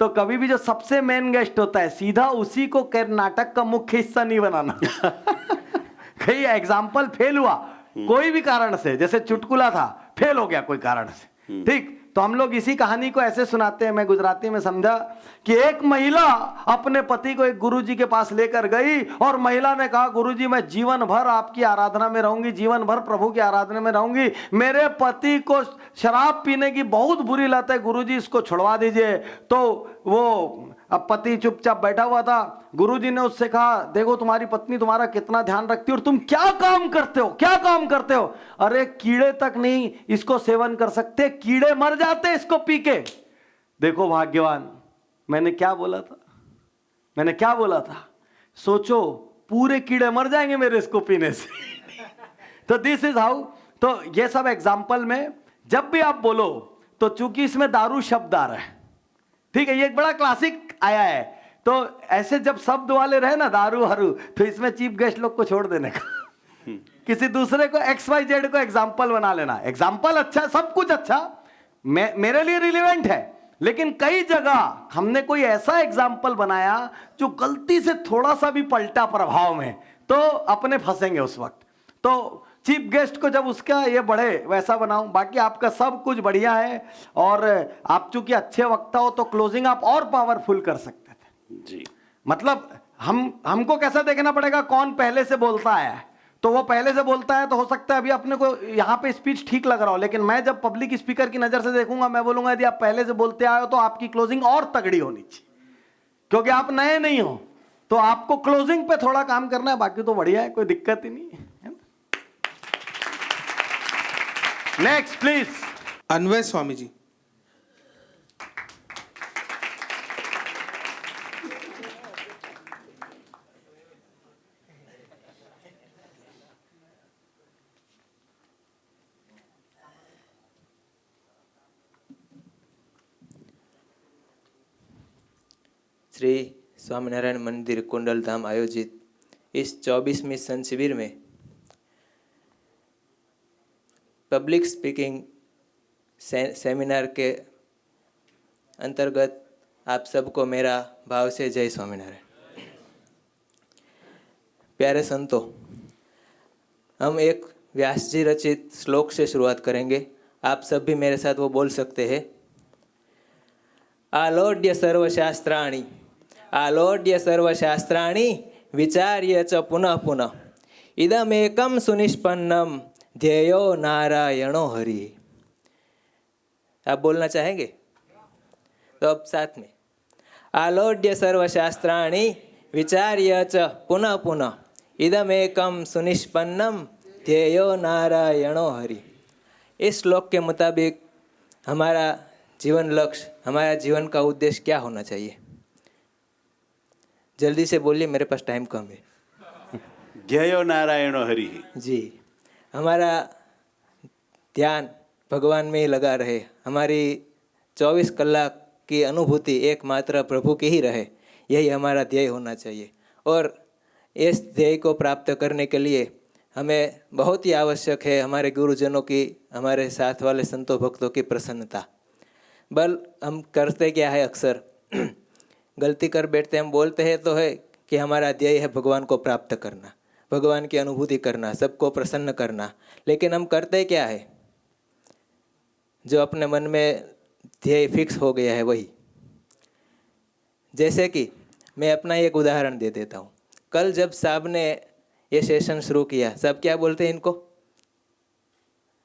तो कभी भी जो सबसे मेन गेस्ट होता है, सीधा उसी को नाटक का मुख्य हिस्सा नहीं बनाना. कहीं एग्जाम्पल फेल हुआ कोई भी कारण से, जैसे चुटकुला था, फेल हो गया कोई कारण से. ठीक, तो हम लोग इसी कहानी को ऐसे सुनाते हैं. मैं गुजराती में समझा कि एक महिला अपने पति को एक गुरुजी के पास लेकर गई, और महिला ने कहा, गुरुजी मैं जीवन भर आपकी आराधना में रहूंगी, जीवन भर प्रभु की आराधना में रहूंगी. मेरे पति को शराब पीने की बहुत बुरी लत है, गुरुजी इसको छुड़वा दीजिए. तो वो अब पति चुपचाप बैठा हुआ था. गुरुजी ने उससे कहा, देखो तुम्हारी पत्नी तुम्हारा कितना ध्यान रखती है, और तुम क्या काम करते हो? अरे कीड़े तक नहीं इसको सेवन कर सकते, कीड़े मर जाते इसको पी के. देखो भाग्यवान, मैंने क्या बोला था? सोचो, पूरे कीड़े मर जाएंगे मेरे इसको पीने से. तो दिस इज हाउ. तो ये सब एग्जाम्पल में जब भी आप बोलो, तो चूंकि इसमें दारू शब्द आ रहा है, ठीक है, ये एक बड़ा क्लासिक आया है. तो ऐसे जब शब्द वाले रहे ना, दारू हरू, तो इसमें चीफ गेस्ट लोग को छोड़ देने का. किसी दूसरे को XYZ को एग्जाम्पल बना लेना. एग्जाम्पल अच्छा, सब कुछ अच्छा, मेरे लिए रिलेवेंट है, लेकिन कई जगह हमने कोई ऐसा एग्जाम्पल बनाया जो गलती से थोड़ा सा भी पलटा प्रभाव में, तो अपने फंसेंगे उस वक्त. तो चीफ गेस्ट को जब उसका ये बढ़े वैसा बनाऊं। बाकी आपका सब कुछ बढ़िया है, और आप चूंकि अच्छे वक्ता हो तो क्लोजिंग आप और पावरफुल कर सकते थे। जी मतलब हमको कैसा देखना पड़ेगा, कौन पहले से बोलता आया है। तो वो पहले से बोलता है तो हो सकता है अभी अपने को यहाँ पे स्पीच ठीक लग रहा हो, लेकिन मैं जब पब्लिक स्पीकर की नजर से देखूंगा, मैं बोलूंगा यदि आप पहले से बोलते आए हो तो आपकी क्लोजिंग और तगड़ी होनी चाहिए, क्योंकि आप नए नहीं हो। तो आपको क्लोजिंग पे थोड़ा काम करना है, बाकी तो बढ़िया है, कोई दिक्कत ही नहीं है। Next please. अन्वय स्वामी जी। श्री स्वामीनारायण मंदिर कुंडल धाम आयोजित इस 24वीं संत शिविर में पब्लिक स्पीकिंग सेमिनार के अंतर्गत आप सबको मेरा भाव से जय स्वामीनारायण। प्यारे संतों, हम एक व्यास जी रचित श्लोक से शुरुआत करेंगे। आप सब भी मेरे साथ वो बोल सकते हैं। आलोड्य सर्वशास्त्राणि, आलोड्य सर्वशास्त्राणि विचार्य च पुनः पुनः इदमेकं सुनिष्पन्नम ध्येयो नारायणो हरि। आप बोलना चाहेंगे तो अब साथ में, आलोड्य सर्वशास्त्राणि विचार्य च पुनः पुनः इदमेकं सुनिष्पन्नम ध्येयो नारायणो हरि। इस श्लोक के मुताबिक हमारा जीवन लक्ष्य, हमारा जीवन का उद्देश्य क्या होना चाहिए? जल्दी से बोलिए, मेरे पास टाइम कम है। जयो नारायणो हरि जी, हमारा ध्यान भगवान में ही लगा रहे, हमारी 24 कलाक की अनुभूति एकमात्र प्रभु की ही रहे, यही हमारा ध्येय होना चाहिए। और इस ध्येय को प्राप्त करने के लिए हमें बहुत ही आवश्यक है हमारे गुरुजनों की, हमारे साथ वाले संतों भक्तों की प्रसन्नता। बल हम करते क्या है, अक्सर गलती कर बैठते, हम बोलते हैं तो है कि हमारा ध्येय है भगवान को प्राप्त करना, भगवान की अनुभूति करना, सबको प्रसन्न करना, लेकिन हम करते क्या है? जो अपने मन में ध्येय फिक्स हो गया है वही। जैसे कि मैं अपना एक उदाहरण दे देता हूँ। कल जब साहब ने ये सेशन शुरू किया, सब क्या बोलते हैं इनको?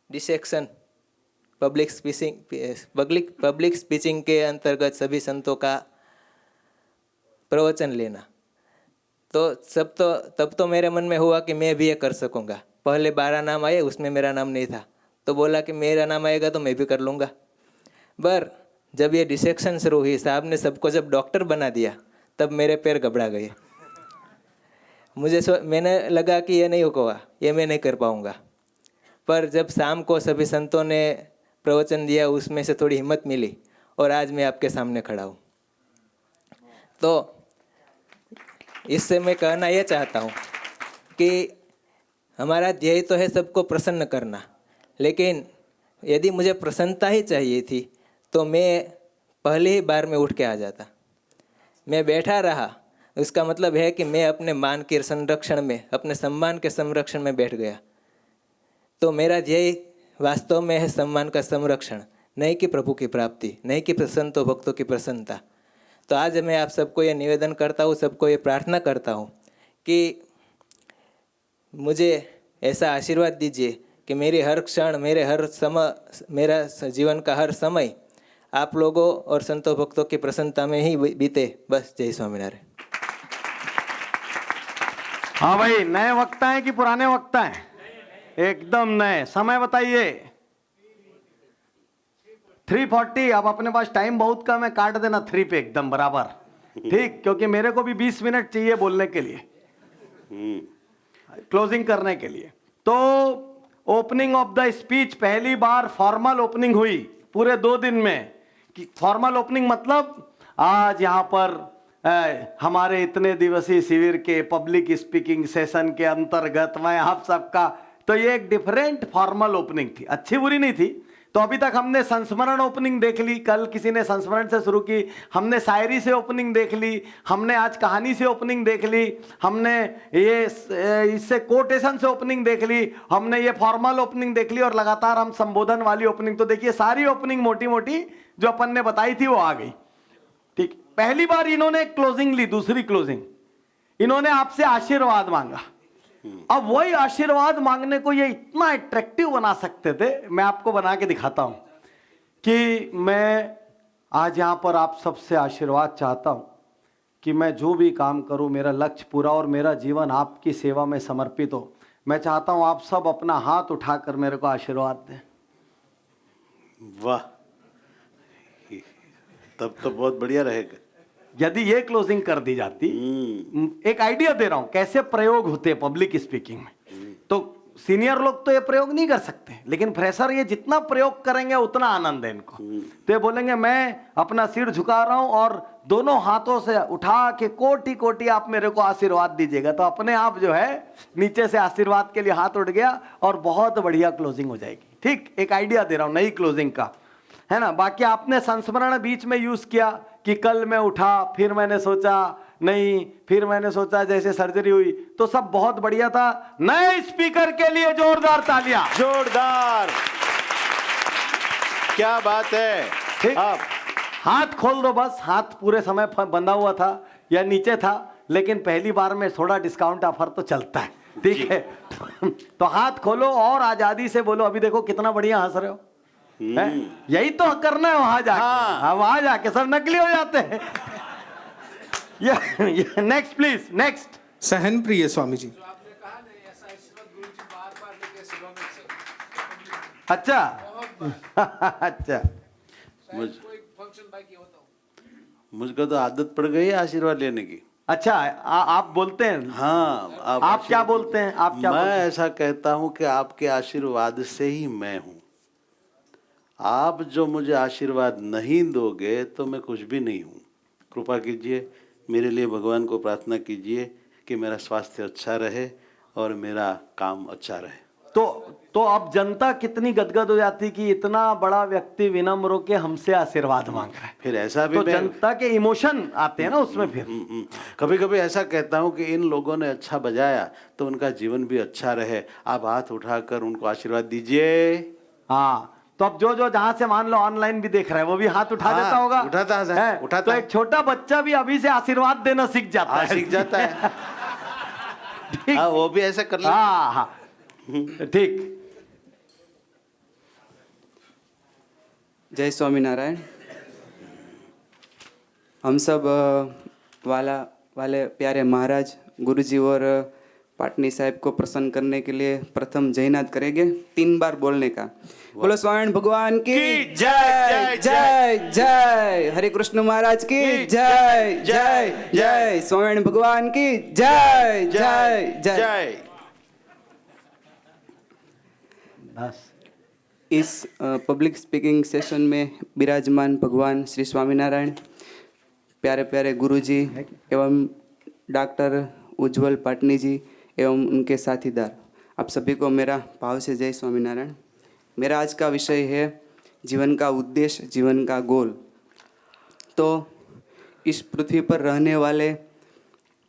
डिसेक्शन, पब्लिक स्पीचिंग के अंतर्गत सभी संतों का प्रवचन लेना। तो तब तो मेरे मन में हुआ कि मैं भी ये कर सकूँगा। पहले 12 नाम आए, उसमें मेरा नाम नहीं था, तो बोला कि मेरा नाम आएगा तो मैं भी कर लूँगा। पर जब ये डिसेक्शन शुरू हुई, साहब ने सबको जब डॉक्टर बना दिया, तब मेरे पैर घबरा गए। मैंने लगा कि ये नहीं होगा, ये मैं नहीं कर पाऊँगा। पर जब शाम को सभी संतों ने प्रवचन दिया, उसमें से थोड़ी हिम्मत मिली और आज मैं आपके सामने खड़ा हूँ। तो इससे मैं कहना ये चाहता हूँ कि हमारा ध्येय तो है सबको प्रसन्न करना, लेकिन यदि मुझे प्रसन्नता ही चाहिए थी तो मैं पहले ही बार में उठ के आ जाता। मैं बैठा रहा, उसका मतलब है कि मैं अपने मान के संरक्षण में, अपने सम्मान के संरक्षण में बैठ गया। तो मेरा ध्येय वास्तव में है सम्मान का संरक्षण, नहीं कि प्रभु की प्राप्ति, नहीं कि संतों भक्तों की प्रसन्नता। तो आज मैं आप सबको ये निवेदन करता हूँ, सबको ये प्रार्थना करता हूँ कि मुझे ऐसा आशीर्वाद दीजिए कि मेरी हर क्षण, मेरे हर समय, मेरा जीवन का हर समय आप लोगों और संतों भक्तों की प्रसन्नता में ही बीते। बस, जय स्वामीनारायण। हाँ भाई, नए वक्ता हैं कि पुराने वक्ता हैं? एकदम नए। समय बताइए। 3:40। अब अपने पास टाइम बहुत कम है, काट देना 3 पे एकदम बराबर, ठीक? क्योंकि मेरे को भी 20 मिनट चाहिए बोलने के लिए, क्लोजिंग करने के लिए। तो ओपनिंग ऑफ द स्पीच, पहली बार फॉर्मल ओपनिंग हुई पूरे 2 दिन में। कि फॉर्मल ओपनिंग मतलब आज यहाँ पर हमारे इतने दिवसीय शिविर के पब्लिक स्पीकिंग सेशन के अंतर्गत मैं आप सबका, तो ये एक डिफरेंट फॉर्मल ओपनिंग थी। अच्छी बुरी नहीं थी, तो अभी तक हमने संस्मरण ओपनिंग देख ली, कल किसी ने संस्मरण से शुरू की, हमने शायरी से ओपनिंग देख ली, हमने आज कहानी से ओपनिंग देख ली, हमने ये इससे कोटेशन से ओपनिंग देख ली, हमने ये फॉर्मल ओपनिंग देख ली, और लगातार हम संबोधन वाली ओपनिंग। तो देखिए सारी ओपनिंग मोटी मोटी जो अपन ने बताई थी वो आ गई। ठीक, पहली बार इन्होंने क्लोजिंग ली, दूसरी क्लोजिंग इन्होंने आपसे आशीर्वाद मांगा। अब वही आशीर्वाद मांगने को ये इतना अट्रैक्टिव बना सकते थे, मैं आपको बना के दिखाता हूं कि मैं आज यहां पर आप सबसे आशीर्वाद चाहता हूं कि मैं जो भी काम करूं मेरा लक्ष्य पूरा और मेरा जीवन आपकी सेवा में समर्पित हो। मैं चाहता हूं आप सब अपना हाथ उठाकर मेरे को आशीर्वाद दें। वाह, तब तो बहुत बढ़िया रहेगा। यदि ये क्लोजिंग कर दी जाती, एक आइडिया दे रहा हूं कैसे प्रयोग होते हैं पब्लिक स्पीकिंग में। तो सीनियर लोग तो ये प्रयोग नहीं कर सकते, लेकिन फ्रेशर ये जितना प्रयोग करेंगे उतना आनंद है इनको। तो ये बोलेंगे मैं अपना सिर झुका रहा हूं और दोनों हाथों से उठा के कोटि कोटि आप मेरे को आशीर्वाद दीजिएगा। तो अपने आप जो है नीचे से आशीर्वाद के लिए हाथ उठ गया और बहुत बढ़िया क्लोजिंग हो जाएगी। ठीक, एक आइडिया दे रहा हूं नई क्लोजिंग का, है ना। बाकी आपने संस्मरण बीच में यूज किया कि कल मैं उठा, फिर मैंने सोचा नहीं, फिर मैंने सोचा जैसे सर्जरी हुई, तो सब बहुत बढ़िया था। नए स्पीकर के लिए जोरदार तालियां। जोरदार, क्या बात है। ठीक, आप हाथ खोल दो बस। हाथ पूरे समय बंधा हुआ था या नीचे था, लेकिन पहली बार में थोड़ा डिस्काउंट ऑफर तो चलता है। ठीक है, तो हाथ खोलो और आजादी से बोलो। अभी देखो कितना बढ़िया हंस रहे हो, यही तो करना है वहां जाके। हाँ, वहां जाके सब नकली हो जाते हैं। Next please, next. सहन प्रिय स्वामी जी। अच्छा अच्छा, मुझको तो आदत पड़ गई है आशीर्वाद लेने की। अच्छा, आप बोलते हैं? हाँ, आप क्या बोलते हैं? आप क्या मैं बोलते हैं? ऐसा कहता हूं कि आपके आशीर्वाद से ही मैं हूं। आप जो मुझे आशीर्वाद नहीं दोगे तो मैं कुछ भी नहीं हूं। कृपा कीजिए, मेरे लिए भगवान को प्रार्थना कीजिए कि मेरा स्वास्थ्य अच्छा रहे और मेरा काम अच्छा रहे। तो अब जनता कितनी गदगद हो जाती कि इतना बड़ा व्यक्ति विनम्र होकर हमसे आशीर्वाद मांग रहा है। फिर ऐसा भी तो जनता के इमोशन आते हैं ना उसमें। फिर कभी कभी ऐसा कहता हूं कि इन लोगों ने अच्छा बजाया तो उनका जीवन भी अच्छा रहे। आप हाथ उठाकर उनको आशीर्वाद दीजिए। हाँ, तो अब जो जहां से मान लो ऑनलाइन भी देख रहा है वो भी हाथ उठा देता होगा। उठाता तो एक छोटा बच्चा भी अभी से आशीर्वाद देना सीख जाता है। सीख जाता है। हाँ, वो भी ऐसा कर लेता। हाँ हाँ, ठीक। जय स्वामीनारायण। हम सब वाले प्यारे महाराज गुरुजी और पाटनी साहब को प्रसन्न करने के लिए प्रथम जयनाद करेंगे 3 बार बोलने का। बोलो स्वामी भगवान की जय जय जय, हरे कृष्ण महाराज की जय जय जय, स्वामी भगवान की जय जय जय। बस इस पब्लिक स्पीकिंग सेशन में विराजमान भगवान श्री स्वामीनारायण, प्यारे प्यारे गुरुजी एवं डॉक्टर उज्जवल पाटनी जी एवं उनके साथीदार, आप सभी को मेरा भाव से जय स्वामीनारायण। मेरा आज का विषय है जीवन का उद्देश्य, जीवन का गोल। तो इस पृथ्वी पर रहने वाले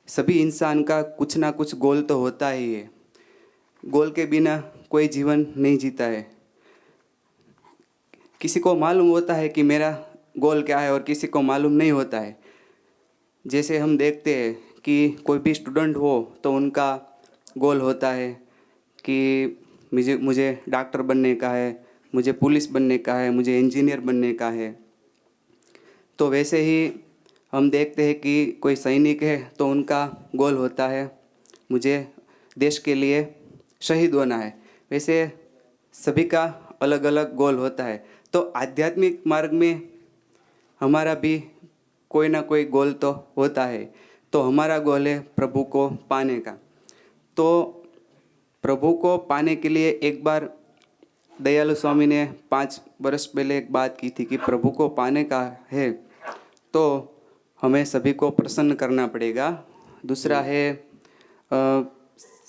सभी इंसान का कुछ ना कुछ गोल तो होता ही है। गोल के बिना कोई जीवन नहीं जीता है। किसी को मालूम होता है कि मेरा गोल क्या है और किसी को मालूम नहीं होता है। जैसे हम देखते हैं कि कोई भी स्टूडेंट हो तो उनका गोल होता है कि मुझे डॉक्टर बनने का है, मुझे पुलिस बनने का है, मुझे इंजीनियर बनने का है। तो वैसे ही हम देखते हैं कि कोई सैनिक है तो उनका गोल होता है मुझे देश के लिए शहीद होना है। वैसे सभी का अलग अलग गोल होता है। तो आध्यात्मिक मार्ग में हमारा भी कोई ना कोई गोल तो होता है। तो हमारा गोल है प्रभु को पाने का। तो प्रभु को पाने के लिए एक बार दयालु स्वामी ने 5 वर्ष पहले एक बात की थी कि प्रभु को पाने का है तो हमें सभी को प्रसन्न करना पड़ेगा। दूसरा है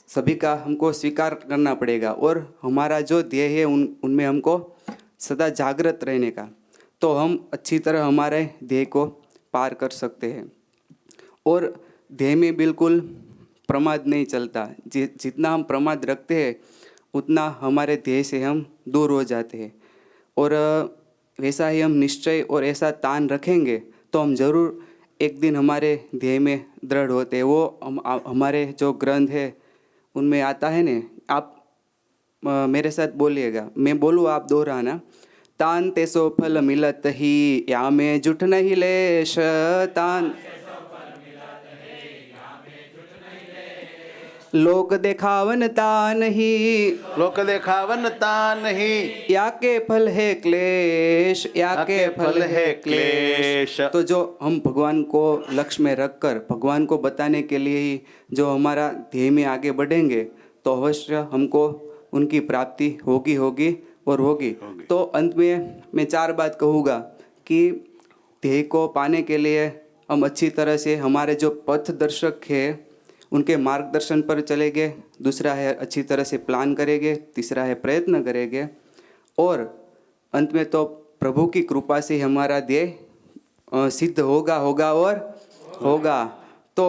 सभी का हमको स्वीकार करना पड़ेगा और हमारा जो ध्येय है उनमें हमको सदा जागृत रहने का, तो हम अच्छी तरह हमारे ध्येय को पार कर सकते हैं। और ध्येय में बिल्कुल प्रमाद नहीं चलता। जितना हम प्रमाद रखते हैं उतना हमारे ध्येय से हम दूर हो जाते हैं। और वैसा ही हम निश्चय और ऐसा तान रखेंगे तो हम जरूर एक दिन हमारे ध्येय में दृढ़ होते हैं। वो हमारे जो ग्रंथ है उनमें आता है ने, आप मेरे साथ बोलिएगा, मैं बोलूँ आप दोहराना। तान ते सो फल मिलत ही या में जुट नहीं लेश, तान लोक देखावन तान ही, लोक देखावन तान ही, या के फल है क्लेश, या के फल है क्लेश। तो जो हम भगवान को लक्ष्य में रखकर भगवान को बताने के लिए ही जो हमारा ध्येय में आगे बढ़ेंगे तो अवश्य हमको उनकी प्राप्ति होगी और होगी। तो अंत में मैं 4 बात कहूँगा कि ध्येय को पाने के लिए हम अच्छी तरह से हमारे जो पथ दर्शक है उनके मार्गदर्शन पर चलेंगे। दूसरा है अच्छी तरह से प्लान करेंगे। तीसरा है प्रयत्न करेंगे। और अंत में तो प्रभु की कृपा से हमारा ध्येय सिद्ध होगा और होगा। तो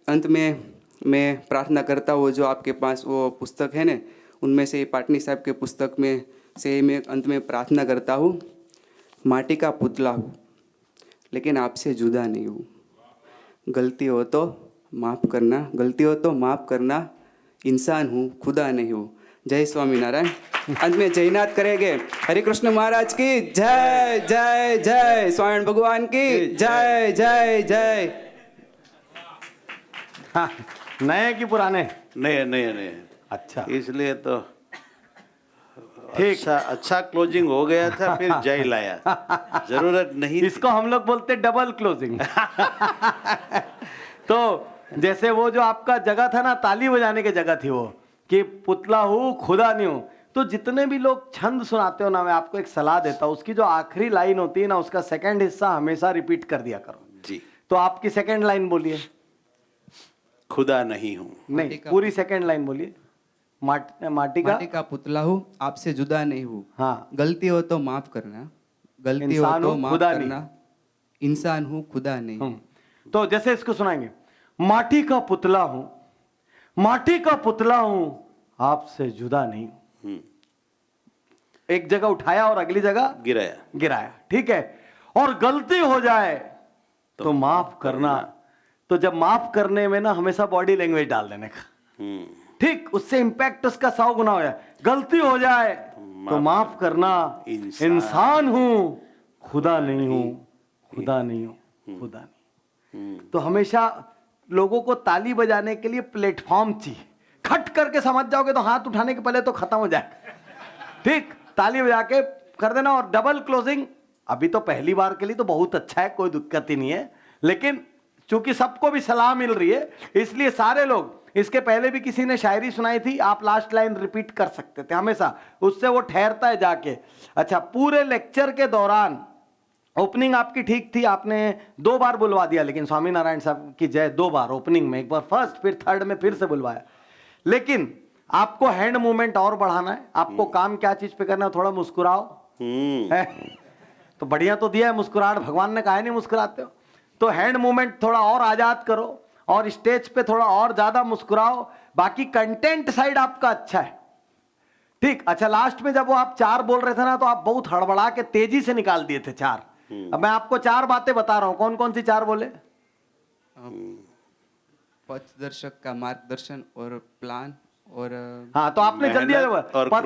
अंत में मैं प्रार्थना करता हूँ, जो आपके पास वो पुस्तक है ना, उनमें से पाटनी साहब के पुस्तक में से मैं अंत में प्रार्थना करता हूँ, माटी का पुतला हूँ लेकिन आपसे जुदा नहीं हूँ। गलती हो तो माफ़ करना, गलती हो तो माफ़ करना, इंसान हूँ खुदा नहीं हूँ। जय स्वामीनारायण। अंत में जयनाथ करेंगे। हरे कृष्ण महाराज की जय जय जय, स्वामी भगवान की जय जय जय। हाँ, नए कि पुराने? नए। अच्छा, इसलिए तो अच्छा क्लोजिंग हो गया था, फिर जय लाया। जरूरत नहीं थी। इसको हम लोग बोलते डबल क्लोजिंग। तो जैसे वो जो आपका जगह था ना, ताली बजाने की जगह थी वो, कि पुतला हूँ खुदा नहीं हूँ। तो जितने भी लोग छंद सुनाते हो ना, मैं आपको एक सलाह देता हूँ, उसकी जो आखिरी लाइन होती है ना, उसका सेकंड हिस्सा हमेशा रिपीट कर दिया करो जी। तो आपकी सेकंड लाइन बोलिए। खुदा नहीं हूँ। नहीं, पूरी सेकंड लाइन बोलिए। माटी का पुतला हूँ, आपसे जुदा नहीं हूँ। हाँ, गलती हो तो माफ करना, गलती हो इंसान तो हूँ, माफ खुदा करना, इंसान हूँ खुदा नहीं। तो जैसे इसको सुनाएंगे, माटी का पुतला हूं, माटी का पुतला हूं, आपसे जुदा नहीं हूं। एक जगह उठाया और अगली जगह गिराया। ठीक है। और गलती हो जाए तो माफ करना। तो जब माफ करने में ना हमेशा बॉडी लैंग्वेज डाल देने का, ठीक, उससे इंपैक्ट उसका 100 गुना हो जाए। गलती हो जाए तो माफ करना, इंसान हूं खुदा नहीं हूं, खुदा नहीं हूं, खुदा नहीं। तो हमेशा लोगों को ताली बजाने के लिए प्लेटफॉर्म चाहिए। खट करके समझ जाओगे तो हाथ उठाने के पहले तो खत्म हो जाए। ठीक, ताली बजा के कर देना। और डबल क्लोजिंग अभी तो पहली बार के लिए तो बहुत अच्छा है, कोई दिक्कत ही नहीं है। लेकिन चूंकि सबको भी सलाह मिल रही है, इसलिए सारे लोग, इसके पहले भी किसी ने शायरी सुनाई थी, आप लास्ट लाइन रिपीट कर सकते थे हमेशा, उससे वो ठहरता है जाके। अच्छा, पूरे लेक्चर के दौरान ओपनिंग आपकी ठीक थी, आपने 2 बार बुलवा दिया, लेकिन स्वामीनारायण साहब की जय 2 बार ओपनिंग में, एक बार फर्स्ट फिर थर्ड में फिर से बुलवाया। लेकिन आपको हैंड मूवमेंट और बढ़ाना है। आपको काम क्या चीज पे करना है, थोड़ा मुस्कुराओ। तो बढ़िया तो दिया है मुस्कुराहट, भगवान ने कहा नहीं मुस्कुराते हो। तो हैंड मूवमेंट थोड़ा और आजाद करो और स्टेज पे थोड़ा और ज्यादा मुस्कुराओ। बाकी कंटेंट साइड आपका अच्छा है। ठीक। अच्छा, लास्ट में जब वो आप 4 बोल रहे थे ना, तो आप बहुत हड़बड़ा के तेजी से निकाल दिए थे 4। अब मैं आपको 4 बातें बता रहा हूं, कौन कौन सी 4 बोले? पथ दर्शक का मार्गदर्शन और प्लान और हाँ, तो आपने जल्दी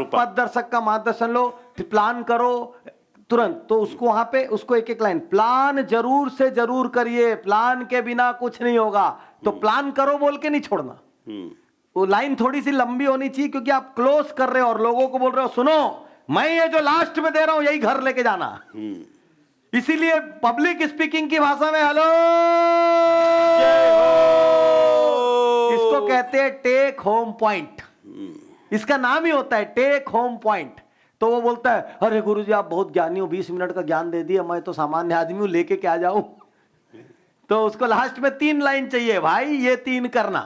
पथ दर्शक का मार्गदर्शन लो, प्लान करो तुरंत। तो उसको वहां पे उसको एक लाइन, प्लान जरूर से जरूर करिए, प्लान के बिना कुछ नहीं होगा। तो प्लान करो बोल के नहीं छोड़ना। वो लाइन थोड़ी सी लंबी होनी चाहिए, क्योंकि आप क्लोज कर रहे हो और लोगों को बोल रहे हो, सुनो मैं ये जो लास्ट में दे रहा हूं यही घर लेके जाना। इसीलिए पब्लिक स्पीकिंग की भाषा में हेलो, इसको कहते हैं टेक होम पॉइंट। इसका नाम ही होता है टेक होम पॉइंट। तो वो बोलता है, अरे गुरुजी आप बहुत ज्ञानी हो, 20 मिनट का ज्ञान दे दिया, मैं तो सामान्य आदमी हूं, लेके क्या जाऊं। तो उसको लास्ट में 3 लाइन चाहिए, भाई ये 3 करना।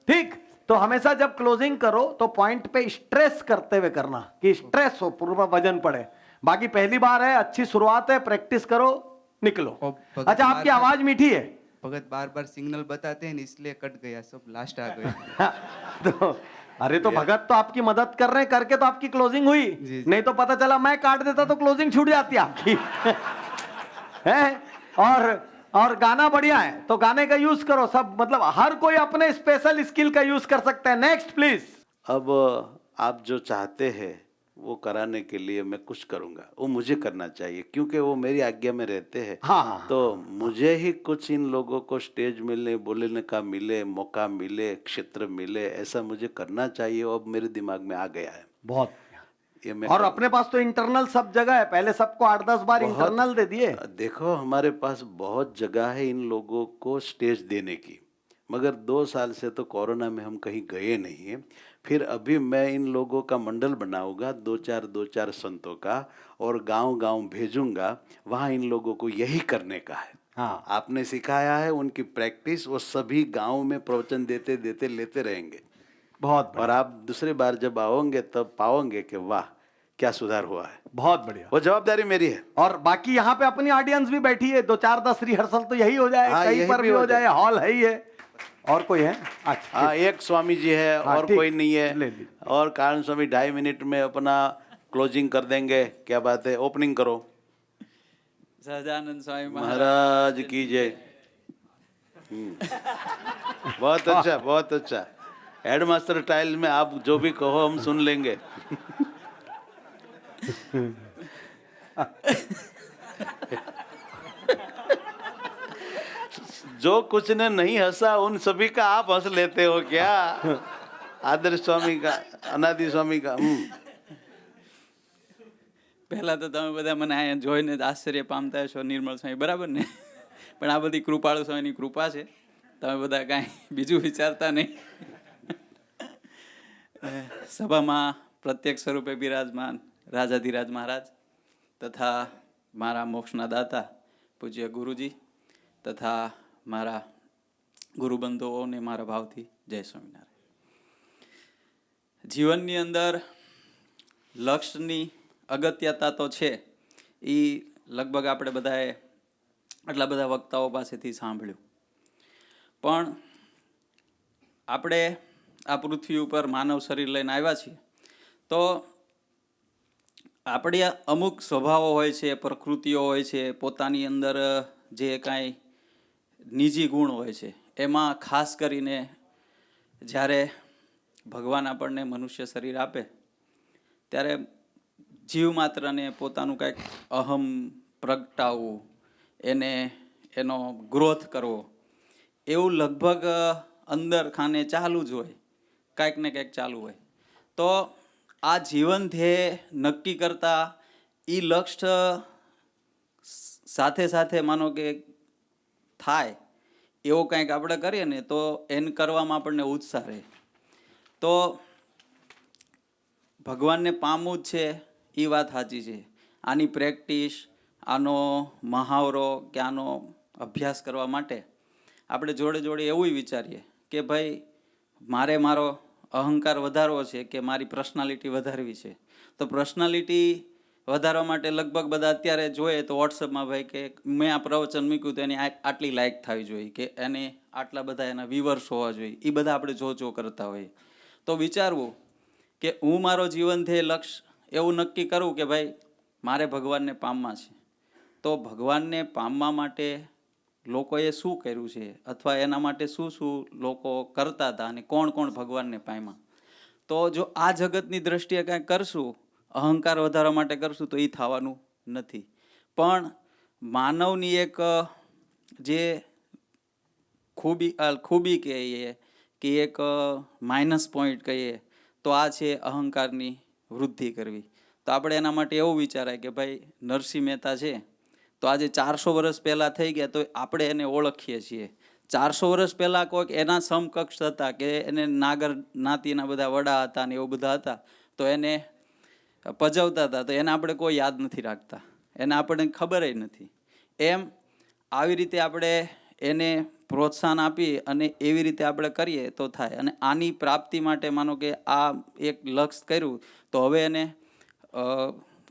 ठीक। तो हमेशा जब क्लोजिंग करो तो पॉइंट पे स्ट्रेस करते हुए करना, कि स्ट्रेस हो, पूरा वजन पड़े। बाकी पहली बार है, अच्छी शुरुआत है, प्रैक्टिस करो, निकलो। और भगत अच्छा, आपकी बार- आवाज मीठी है। भगत बार बार सिग्नल बताते हैं ना, इसलिए कट गया सब, लास्ट आ गए। तो अरे तो भगत तो आपकी मदद कर रहे हैं, करके तो आपकी क्लोजिंग हुई। जी। नहीं तो पता चला मैं काट देता तो क्लोजिंग छूट जाती आपकी। है? और गाना बढ़िया है तो गाने का यूज करो सब, मतलब हर कोई अपने स्पेशल स्किल का यूज कर सकता है। Next please. अब आप जो चाहते हैं वो कराने के लिए मैं कुछ करूंगा, वो मुझे करना चाहिए क्योंकि वो मेरी आज्ञा में रहते हैं। हाँ। तो मुझे ही कुछ इन लोगों को स्टेज मिलने, बोलने का मिले, मौका मिले, क्षेत्र मिले, ऐसा मुझे करना चाहिए। अब मेरे दिमाग में आ गया है बहुत ये मैं और अपने पास तो इंटरनल सब जगह है, पहले सबको 8-10 बार बहुत- इंटरनल दे दिए। देखो हमारे पास बहुत जगह है इन लोगों को स्टेज देने की, मगर 2 साल से तो कोरोना में हम कहीं गए नहीं हैं। फिर अभी मैं इन लोगों का मंडल बनाऊंगा, 2-4 संतों का, और गांव-गांव भेजूंगा। वहाँ इन लोगों को यही करने का है। हाँ। आपने सिखाया है, उनकी प्रैक्टिस वो सभी गांव में प्रवचन देते देते लेते रहेंगे। बहुत और आप दूसरी बार जब आओगे तब पाओगे कि वाह क्या सुधार हुआ है। बहुत बढ़िया। वो जवाबदारी मेरी है। और बाकी यहाँ पे अपनी ऑडियंस भी बैठी है, 2-4-10 रिहर्सल तो यही हो जाए, हाँ, कहीं यही पर भी भी हो हो जाए, हॉल है ही है। और कोई है? अच्छा, हाँ, एक स्वामी जी है हाँ, और ठीक। कोई नहीं है। ले लीजिए। और कारण स्वामी 2.5 मिनट में अपना क्लोजिंग कर देंगे। क्या बात है, ओपनिंग करो। सहजानंद स्वामी महाराज की जय। बहुत अच्छा, बहुत अच्छा। हेडमास्टर स्टाइल में आप जो भी कहो हम सुन लेंगे। जो कुछ ने नहीं हंसा उन सभी का आप हंस लेते हो क्या? आदर्श स्वामी का, अनादि स्वामी का। પહેલા તો તમે બધા મને અહીંયા જોઈને જ આશ્ચર્ય પામતા હશો, નિર્મળ સ્વામી બરાબર ને? પણ આ બધી કૃપાળુ સ્વામીની કૃપા છે, તમે બધા કાંઈ બીજું વિચારતા નહીં. સભામાં પ્રત્યક્ષ સ્વરૂપે બિરાજમાન રાજાધિરાજ મહારાજ તથા મારા મોક્ષના દાતા પૂજ્ય ગુરુજી તથા મારા ગુરુબંધુઓને મારા ભાવથી જય સ્વામિનારાયણ. જીવનની અંદર લક્ષ્યની અગત્યતા તો છે, એ લગભગ આપણે બધાએ આટલા બધા વક્તાઓ પાસેથી સાંભળ્યું. પણ આપણે આ પૃથ્વી ઉપર માનવ શરીર લઈને આવ્યા છીએ તો આપણે અમુક સ્વભાવો હોય છે, પ્રકૃતિઓ હોય છે, પોતાની અંદર જે કાંઈ નિજી ગુણ હોય છે, એમાં ખાસ કરીને જ્યારે ભગવાન આપણને મનુષ્ય શરીર આપે ત્યારે જીવ માત્રને પોતાનું કંઈક અહમ પ્રગટાવવું, એનો ગ્રોથ કરવો, એવું લગભગ અંદર ખાને ચાલુ જ હોય, કાંઈક ને કંઈક ચાલુ હોય. તો આ જીવન ધ્યેય નક્કી કરતા એ લક્ષ્ય સાથે સાથે માનો કે થાય એવો કંઈક આપણે કરીએ ને તો એને કરવામાં આપણને ઉત્સાહ રહે. તો ભગવાનને પામવું જ છે એ વાત સાચી છે. આની પ્રેક્ટિસ, આનો મહાવરો કે આનો અભ્યાસ કરવા માટે આપણે જોડે જોડે એવું વિચારીએ કે ભાઈ મારે મારો અહંકાર વધારવો છે કે મારી પર્સનાલિટી વધારવી છે. તો પર્સનાલિટી વધારવા માટે લગભગ બધા અત્યારે જોઈએ તો વોટ્સઅપમાં ભાઈ કે મેં આ પ્રવચન મૂક્યું તો એની આટલી લાઇક થવી જોઈએ કે એને આટલા બધા એના વ્યુઅર્સ હોવા જોઈએ, એ બધા આપણે જો કરતા હોઈએ. તો વિચારવું કે હું મારો જીવન ધ્યેય લક્ષ્ય એવું નક્કી કરું કે ભાઈ મારે ભગવાનને પામવા છે. તો ભગવાનને પામવા માટે લોકોએ શું કર્યું છે અથવા એના માટે શું શું લોકો કરતા હતા અને કોણ કોણ ભગવાનને પામ્યા. તો જો આ જગતની દ્રષ્ટિએ કાંઈ કરશું, અહંકાર વધારવા માટે કરશું તો એ થવાનું નથી. પણ માનવની એક જે ખૂબી કહીએ કે એક માઇનસ પોઈન્ટ કહીએ તો આ છે અહંકારની વૃદ્ધિ કરવી. તો આપણે એના માટે એવું વિચારાય કે ભાઈ નરસિંહ મહેતા છે તો આજે 400 વર્ષ પહેલાં થઈ ગયા તો આપણે એને ઓળખીએ છીએ. 400 વર્ષ પહેલાં કોઈક એના સમકક્ષ હતા કે એને નાગર નાતીના બધા વડા હતા ને એવું બધા હતા તો એને પજવતા હતા, તો એને આપણે કોઈ યાદ નથી રાખતા, એને આપણને ખબર જ નથી. એમ આવી રીતે આપણે એને પ્રોત્સાહન આપી અને એવી રીતે આપણે કરીએ તો થાય. અને આની પ્રાપ્તિ માટે માનો કે આ એક લક્ષ્ય કર્યું તો હવે એને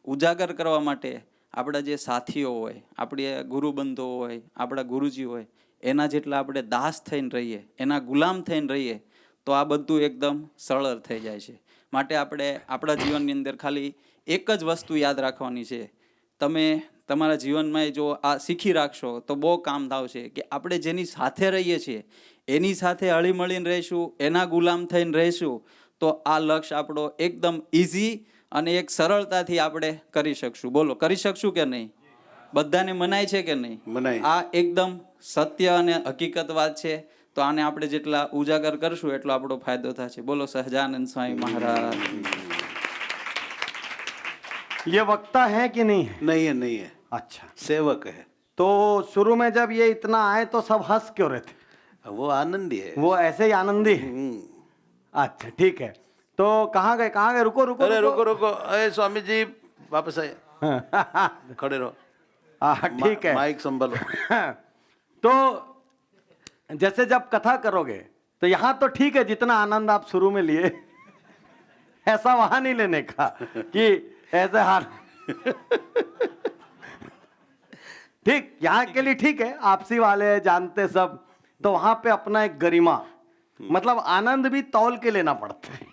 ઉજાગર કરવા માટે આપણા જે સાથીઓ હોય, આપણી ગુરુબંધો હોય, આપણા ગુરુજી હોય, એના જેટલા આપણે દાસ થઈને રહીએ, એના ગુલામ થઈને રહીએ, તો આ બધું એકદમ સરળ થઈ જાય છે. માટે આપણે આપણા જીવનની અંદર ખાલી એક જ વસ્તુ યાદ રાખવાની છે. તમે તમારા જીવનમાં જો આ શીખી રાખશો તો બહુ કામ થાવશે કે આપણે જેની સાથે રહીએ છીએ એની સાથે હળીમળીને રહીશું, એના ગુલામ થઈને રહીશું, તો આ લક્ષ્ય આપણો એકદમ ઇઝી અને એક સરળતાથી આપણે કરી શકશું. બોલો, કરી શકશું કે નહીં? બધાને મનાય છે કે નહીં? મનાય. આ એકદમ સત્ય અને હકીકત વાત છે. તો આને આપણે જેટલા ઉજાગર કરશું એટલો આપણો ફાયદો થશે. બોલો સહજાનંદ સ્વામી महाराज. ये वक्ता है कि नहीं है? नहीं है, नहीं है, अच्छा, सेवक है. तो शुरू में जब ये इतना आए तो सब हंस क्यों रहे थे? वो आनंदी है. वो ऐसे ही आनंदी है? अच्छा, ठीक है. तो कहाँ गए, कहाँ गए? रुको रुको अरे रुको रुको, अरे स्वामी जी वापस आए, खड़े रहो. हाँ, ठीक है. माइक संभालो. तो जैसे जब कथा करोगे तो यहाँ तो ठीक है, जितना आनंद आप शुरू में लिए ऐसा वहां नहीं लेने का कि ऐसे हार. ठीक, यहाँ के लिए ठीक है, आपसी वाले जानते सब. तो वहां पे अपना एक गरिमा, मतलब आनंद भी तौल के लेना पड़ता है.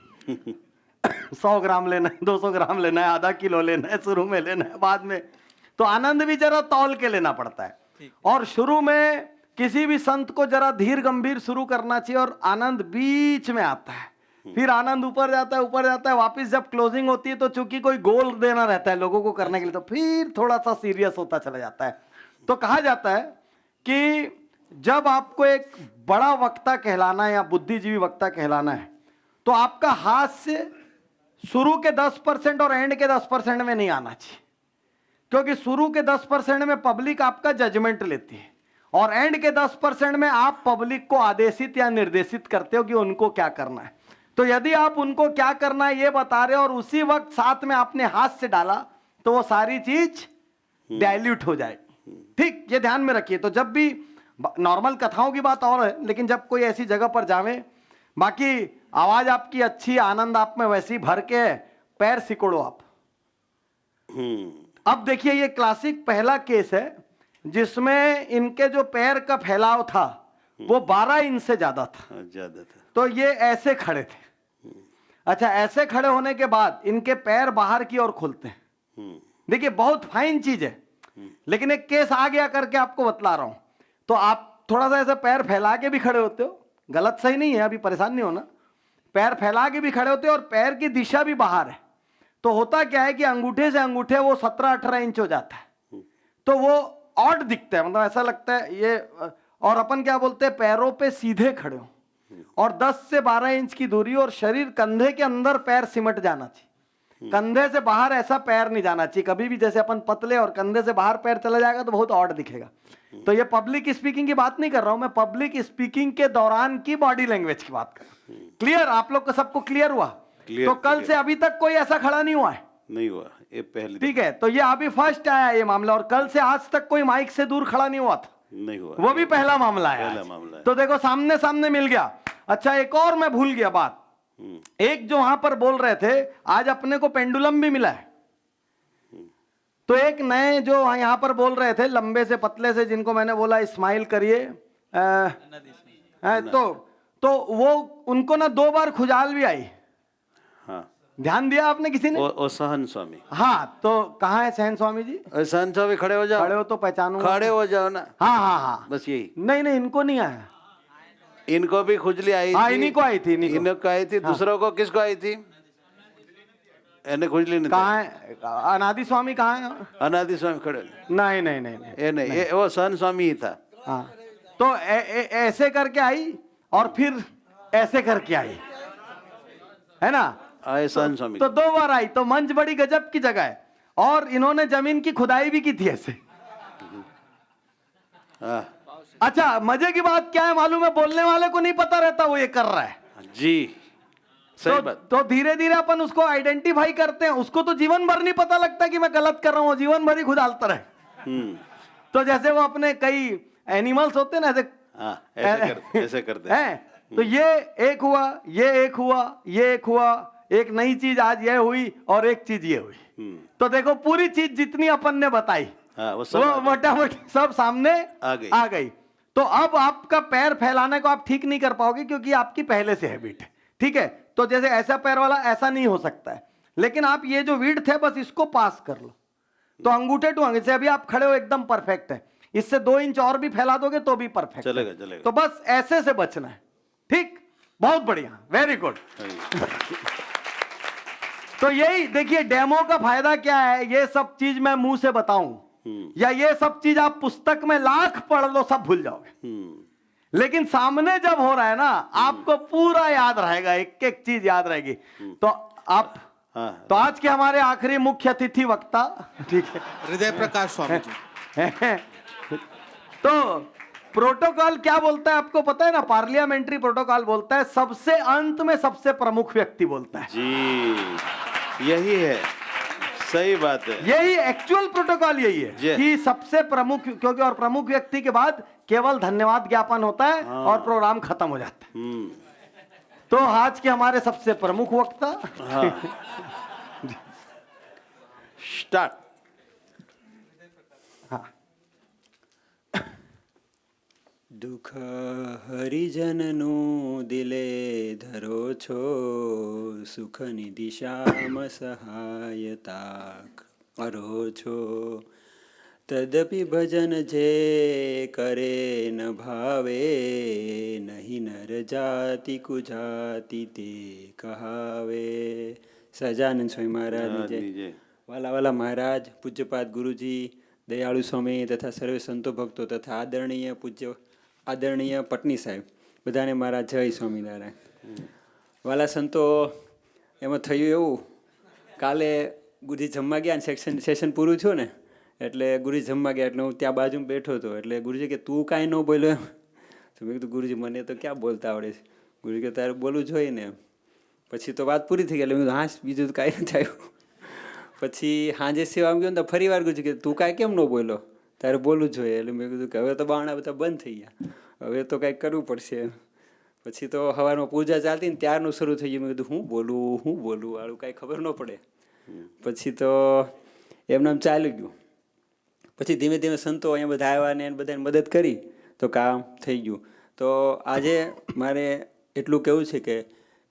100 ग्राम लेना है, 200 ग्राम लेना है, आधा किलो लेना है, शुरू में लेना है, बाद में. तो आनंद भी जरा तौल के लेना पड़ता है. और शुरू में किसी भी संत को जरा धीर गंभीर शुरू करना चाहिए, और आनंद बीच में आता है, फिर आनंद ऊपर जाता है, ऊपर जाता है, वापस जब क्लोजिंग होती है तो चूंकि कोई गोल देना रहता है लोगों को करने के लिए, तो फिर थोड़ा सा सीरियस होता चला जाता है. तो कहा जाता है कि जब आपको एक बड़ा वक्ता कहलाना है या बुद्धिजीवी वक्ता कहलाना है, तो आपका हास्य शुरू के 10% और एंड के 10% में नहीं आना चाहिए. क्योंकि शुरू के 10% में पब्लिक आपका जजमेंट लेती है, और एंड के 10% में आप पब्लिक को आदेशित या निर्देशित करते हो कि उनको क्या करना है. तो यदि आप उनको क्या करना है ये बता रहे हो और उसी वक्त साथ में आपने हाथ से डाला, तो वो सारी चीज डाइल्यूट हो जाए. ठीक, ये ध्यान में रखिए. तो जब भी नॉर्मल कथाओं की बात और है, लेकिन जब कोई ऐसी जगह पर जावे, बाकी आवाज आपकी अच्छी, आनंद आप में वैसी भर के, पैर सिकोड़ो आप. अब देखिए, ये क्लासिक पहला केस है जिसमें इनके जो पैर का फैलाव था वो 12 इंच से ज्यादा था. ज्यादा था. तो ये ऐसे खड़े थे. अच्छा, ऐसे खड़े होने के बाद इनके पैर बाहर की ओर खुलते हैं. देखिए, बहुत फाइन चीज है, लेकिन एक केस आ गया करके आपको बतला रहा हूं. तो आप थोड़ा सा ऐसे पैर फैला के भी खड़े होते हो, गलत सही नहीं है, अभी परेशान नहीं होना. पैर फैला के भी खड़े होते हो और पैर की दिशा भी बाहर है. तो होता क्या है कि अंगूठे से अंगूठे वो 17-18 इंच हो जाता है. तो वो ऑड दिखता है, मतलब ऐसा लगता है ये. और अपन क्या बोलते हैं, पैरों पे सीधे खड़े हो और 10 से 12 इंच की दूरी, और शरीर कंधे के अंदर पैर सिमट जाना चाहिए. कंधे से बाहर ऐसा पैर नहीं जाना चाहिए कभी भी. जैसे अपन पतले और कंधे से बाहर पैर चला जाएगा तो बहुत ऑड दिखेगा. तो ये पब्लिक स्पीकिंग की बात नहीं कर रहा हूं मैं, पब्लिक स्पीकिंग के दौरान की बॉडी लैंग्वेज की बात कर रहा हूं. क्लियर? आप लोग को सबको क्लियर हुआ? तो कल से अभी तक कोई ऐसा खड़ा नहीं हुआ है? नहीं हुआ, ये पहले. ठीक है, तो ये अभी फर्स्ट आया ये मामला, और कल से आज तक कोई माइक से दूर खड़ा नहीं हुआ था. नहीं हुआ, वो भी पहला मामला है. पहला मामला है. तो देखो, सामने सामने मिल गया. अच्छा, एक और मैं भूल गया बात. एक जो वहां पर बोल रहे थे, आज अपने को पेंडुलम भी मिला है. तो एक नए जो यहाँ पर बोल रहे थे, लंबे से पतले से, जिनको मैंने बोला स्माइल करिए, तो वो उनको ना 2 बार खुजाल भी आई. हाँ, ध्यान दिया आपने किसी ने? और सहन स्वामी. हाँ, तो कहाँ है सहन स्वामी जी? सहन स्वामी खड़े हो जाओ. खड़े हो तो पहचानूंगा. खड़े हो जाओ ना. हाँ हाँ हाँ, बस यही. नहीं नहीं, इनको नहीं आया. इनको भी खुजली आई हाँ, थी. इन्हीं को आई थी. इनको आई थी. दूसरों को किसको आई थी? इन्हें खुजली नहीं. कहाँ है अनादि स्वामी? कहाँ है अनादि स्वामी? खड़े. नहीं नहीं नहीं नहीं, ये नहीं, ये वो सहन स्वामी ही था. हाँ, तो ऐसे करके आई और फिर ऐसे करके आई, है ना? आए सहन स्वामी. तो 2 बार आई. तो मंच बड़ी गजब की जगह है, और इन्होंने जमीन की खुदाई भी की थी ऐसे. हाँ अच्छा, मजे की बात क्या है मालूम है? बोलने वाले को नहीं पता रहता वो ये कर रहा है जी. सही बात. तो धीरे धीरे अपन उसको आइडेंटिफाई करते हैं. उसको तो जीवन भर नहीं पता लगता कि मैं गलत कर रहा हूँ, जीवन भर ही खुदालता रहे. तो जैसे वो अपने कई एनिमल्स होते हैं ना, ऐसे करते हैं. तो ये एक हुआ, ये एक हुआ, ये एक हुआ, एक नई चीज आज ये हुई, और एक चीज ये हुई. तो देखो पूरी चीज जितनी अपन ने बताई हाँ, वो सब वो मोटा मोटी सब सामने आ गई। तो अब आपका पैर फैलाने को आप ठीक नहीं कर पाओगे क्योंकि आपकी पहले से हैबिट है, ठीक है। तो जैसे ऐसा पैर वाला ऐसा नहीं हो सकता है, लेकिन आप ये जो विड्थ है बस इसको पास कर लो, तो अंगूठे टू अंगूठे से अभी आप खड़े हो एकदम परफेक्ट है, इससे 2 इंच और भी फैला दोगे तो भी परफेक्ट चलेगा, है। चलेगा। तो बस ऐसे से बचना है, ठीक, बहुत बढ़िया, वेरी गुड। तो यही देखिए डेमो का फायदा क्या है, ये सब चीज मैं मुंह से बताऊं या ये सब चीज आप पुस्तक में लाख पढ़ लो सब भूल जाओगे, लेकिन सामने जब हो रहा है ना आपको पूरा याद रहेगा, एक एक चीज याद रहेगी। तो आप तो आज के हमारे आखिरी मुख्य अतिथि वक्ता, ठीक है, हृदय प्रकाश स्वामी जी। तो प्रोटोकॉल क्या बोलता है आपको पता है ना, पार्लियामेंट्री प्रोटोकॉल बोलता है सबसे अंत में सबसे प्रमुख व्यक्ति बोलता है जी, यही है, सही बात है, यही एक्चुअल प्रोटोकॉल यही है कि सबसे प्रमुख, क्योंकि और प्रमुख व्यक्ति के बाद केवल धन्यवाद ज्ञापन होता है और प्रोग्राम खत्म हो जाता है। तो आज के हमारे सबसे प्रमुख वक्ता स्टार्ट। દુઃખ હરિજનનું દિલે ધરો છો, સુખની દિશામાં સહાયતા કરો છો, તદપિ ભજન જે કરે ન ભાવે, નહીં નર જાતિ કુજાતિ તે કહાવે. સહજાનંદ સ્વામી મહારાજની જય. વાલા વાલા મહારાજ, પૂજ્યપાદ ગુરુજી, દયાળુ સ્વામી તથા સર્વે સંતો ભક્તો તથા આદરણીય પટની સાહેબ, બધાને મારા જય સ્વામિનારાયણ. વાલા સંતો, એમાં થયું એવું, કાલે ગુરુજી જમવા ગયા ને સેશન પૂરું થયું ને એટલે ગુરુજી જમવા ગયા એટલે હું ત્યાં બાજુમાં બેઠો હતો, એટલે ગુરુજી કે તું કાંઈ ન બોલ્યો એમ. તો મેં કીધું ગુરુજી મને તો ક્યાં બોલતા આવડે છે. ગુરુજી કે તારે બોલવું જોઈએ ને એમ. પછી તો વાત પૂરી થઈ ગઈ એટલે મેં કીધું હા બીજું તો કાંઈ નથી આવ્યું. પછી સાંજે સેવામાં ગયો ને તો ફરી વાર ગુરુજી કે તું કાંઈ કેમ ન બોલ્યો, તારે બોલવું જોઈએ. એટલે મેં કીધું કે હવે તો બાવણા બધા બંધ થઈ ગયા, હવે તો કાંઈક કરવું પડશે. પછી તો સવારમાં પૂજા ચાલતી ને ત્યારનું શરૂ થઈ ગયું. મેં કીધું હું બોલું વાળું કાંઈ ખબર ન પડે. પછી તો એમને આમ ચાલ્યું ગયું. પછી ધીમે ધીમે સંતો અહીંયા બધા આવ્યા ને બધાને મદદ કરી તો કામ થઈ ગયું. તો આજે મારે એટલું કહેવું છે કે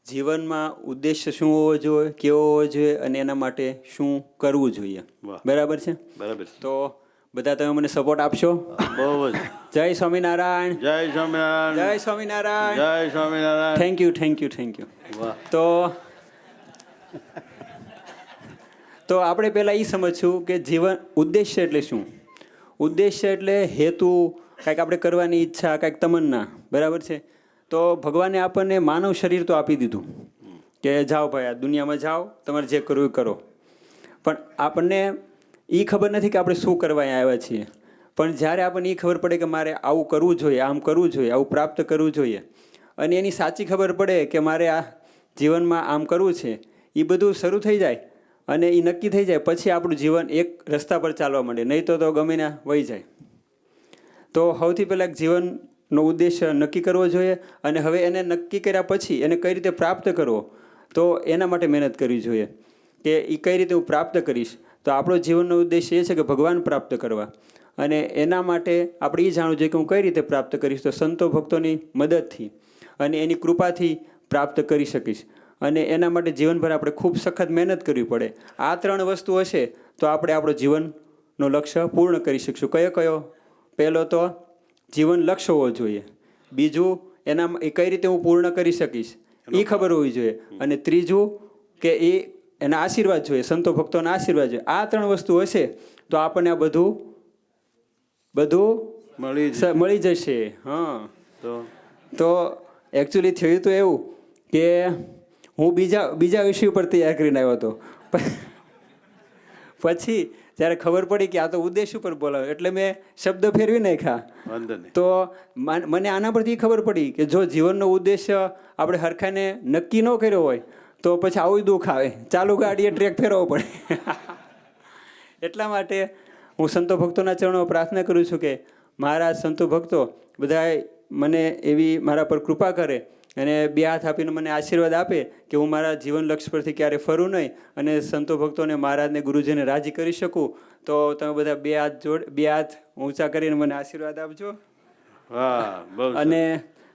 જીવનમાં ઉદ્દેશ્ય શું હોવો જોઈએ, કેવો હોવો જોઈએ અને એના માટે શું કરવું જોઈએ. બરાબર છે? બરાબર. તો બધા તમે મને સપોર્ટ આપશો? બહુ જ. જય સ્વામિનારાયણ. જય સ્વામિનારાયણ. જય સ્વામિનારાયણ. જય સ્વામિનારાયણ. Thank you. તો આપણે પહેલાં એ સમજશું કે જીવન ઉદ્દેશ્ય એટલે શું. ઉદ્દેશ્ય એટલે હેતુ, કાંઈક આપણે કરવાની ઈચ્છા, કાંઈક તમન્ના. બરાબર છે? તો ભગવાને આપણને માનવ શરીર તો આપી દીધું કે જાઓ ભાઈ આ દુનિયામાં જાઓ, તમારે જે કરવું એ કરો. પણ આપણને એ ખબર નથી કે આપણે શું કરવા આવ્યા છીએ. પણ જ્યારે આપણને એ ખબર પડે કે મારે આવું કરવું જોઈએ, આમ કરવું જોઈએ, આવું પ્રાપ્ત કરવું જોઈએ, અને એની સાચી ખબર પડે કે મારે આ જીવનમાં આમ કરવું છે, એ બધું શરૂ થઈ જાય અને એ નક્કી થઈ જાય પછી આપણું જીવન એક રસ્તા પર ચાલવા માંડે, નહીં તો ગમે ના વહી જાય. તો સૌથી પહેલાં જીવનનો ઉદ્દેશ્ય નક્કી કરવો જોઈએ અને હવે એને નક્કી કર્યા પછી એને કઈ રીતે પ્રાપ્ત કરવો, તો એના માટે મહેનત કરવી જોઈએ કે એ કઈ રીતે હું પ્રાપ્ત કરીશ. તો આપણો જીવનનો ઉદ્દેશ્ય એ છે કે ભગવાન પ્રાપ્ત કરવા, અને એના માટે આપણે એ જાણવું જોઈએ કે હું કઈ રીતે પ્રાપ્ત કરીશ. તો સંતો ભક્તોની મદદથી અને એની કૃપાથી પ્રાપ્ત કરી શકીશ. અને એના માટે જીવનભર આપણે ખૂબ સખત મહેનત કરવી પડે. આ 3 વસ્તુ હશે તો આપણે આપણો જીવનનો લક્ષ્ય પૂર્ણ કરી શકીશું. કયો? પહેલો તો જીવન લક્ષ્ય હોવો જોઈએ. બીજું એના એ કઈ રીતે હું પૂર્ણ કરી શકીશ એ ખબર હોવી જોઈએ. અને ત્રીજું કે એના આશીર્વાદ જોઈએ, સંતો ભક્તોના આશીર્વાદ જોઈએ. આ 3 વસ્તુ હશે તો આપણને આ બધું મળી જશે. હા. તો એકચ્યુઅલી થયું તો એવું કે હું બીજા વિષય ઉપર તૈયાર કરીને આવ્યો હતો. પછી જ્યારે ખબર પડી કે આ તો ઉદ્દેશ ઉપર બોલાવે એટલે મેં શબ્દ ફેરવી નાખ્યા. તો મને આના પરથી ખબર પડી કે જો જીવનનો ઉદ્દેશ્ય આપણે હરખાને નક્કી ન કર્યો હોય તો પછી આવું દુઃખ આવે, ચાલુ ગાડીએ ટ્રેક ફેરવવો પડે. એટલા માટે હું સંતો ભક્તોના ચરણોમાં પ્રાર્થના કરું છું કે મારા સંતો ભક્તો બધાએ મને એવી મારા પર કૃપા કરે અને 2 હાથ આપીને મને આશીર્વાદ આપે કે હું મારા જીવન લક્ષ્ય પરથી ક્યારે ફરું નહીં અને સંતો ભક્તોને મહારાજને ગુરુજીને રાજી કરી શકું, તો તમે બધા 2 હાથ ઊંચા કરીને મને આશીર્વાદ આપજો. વાહ, બહુ સરસ. અને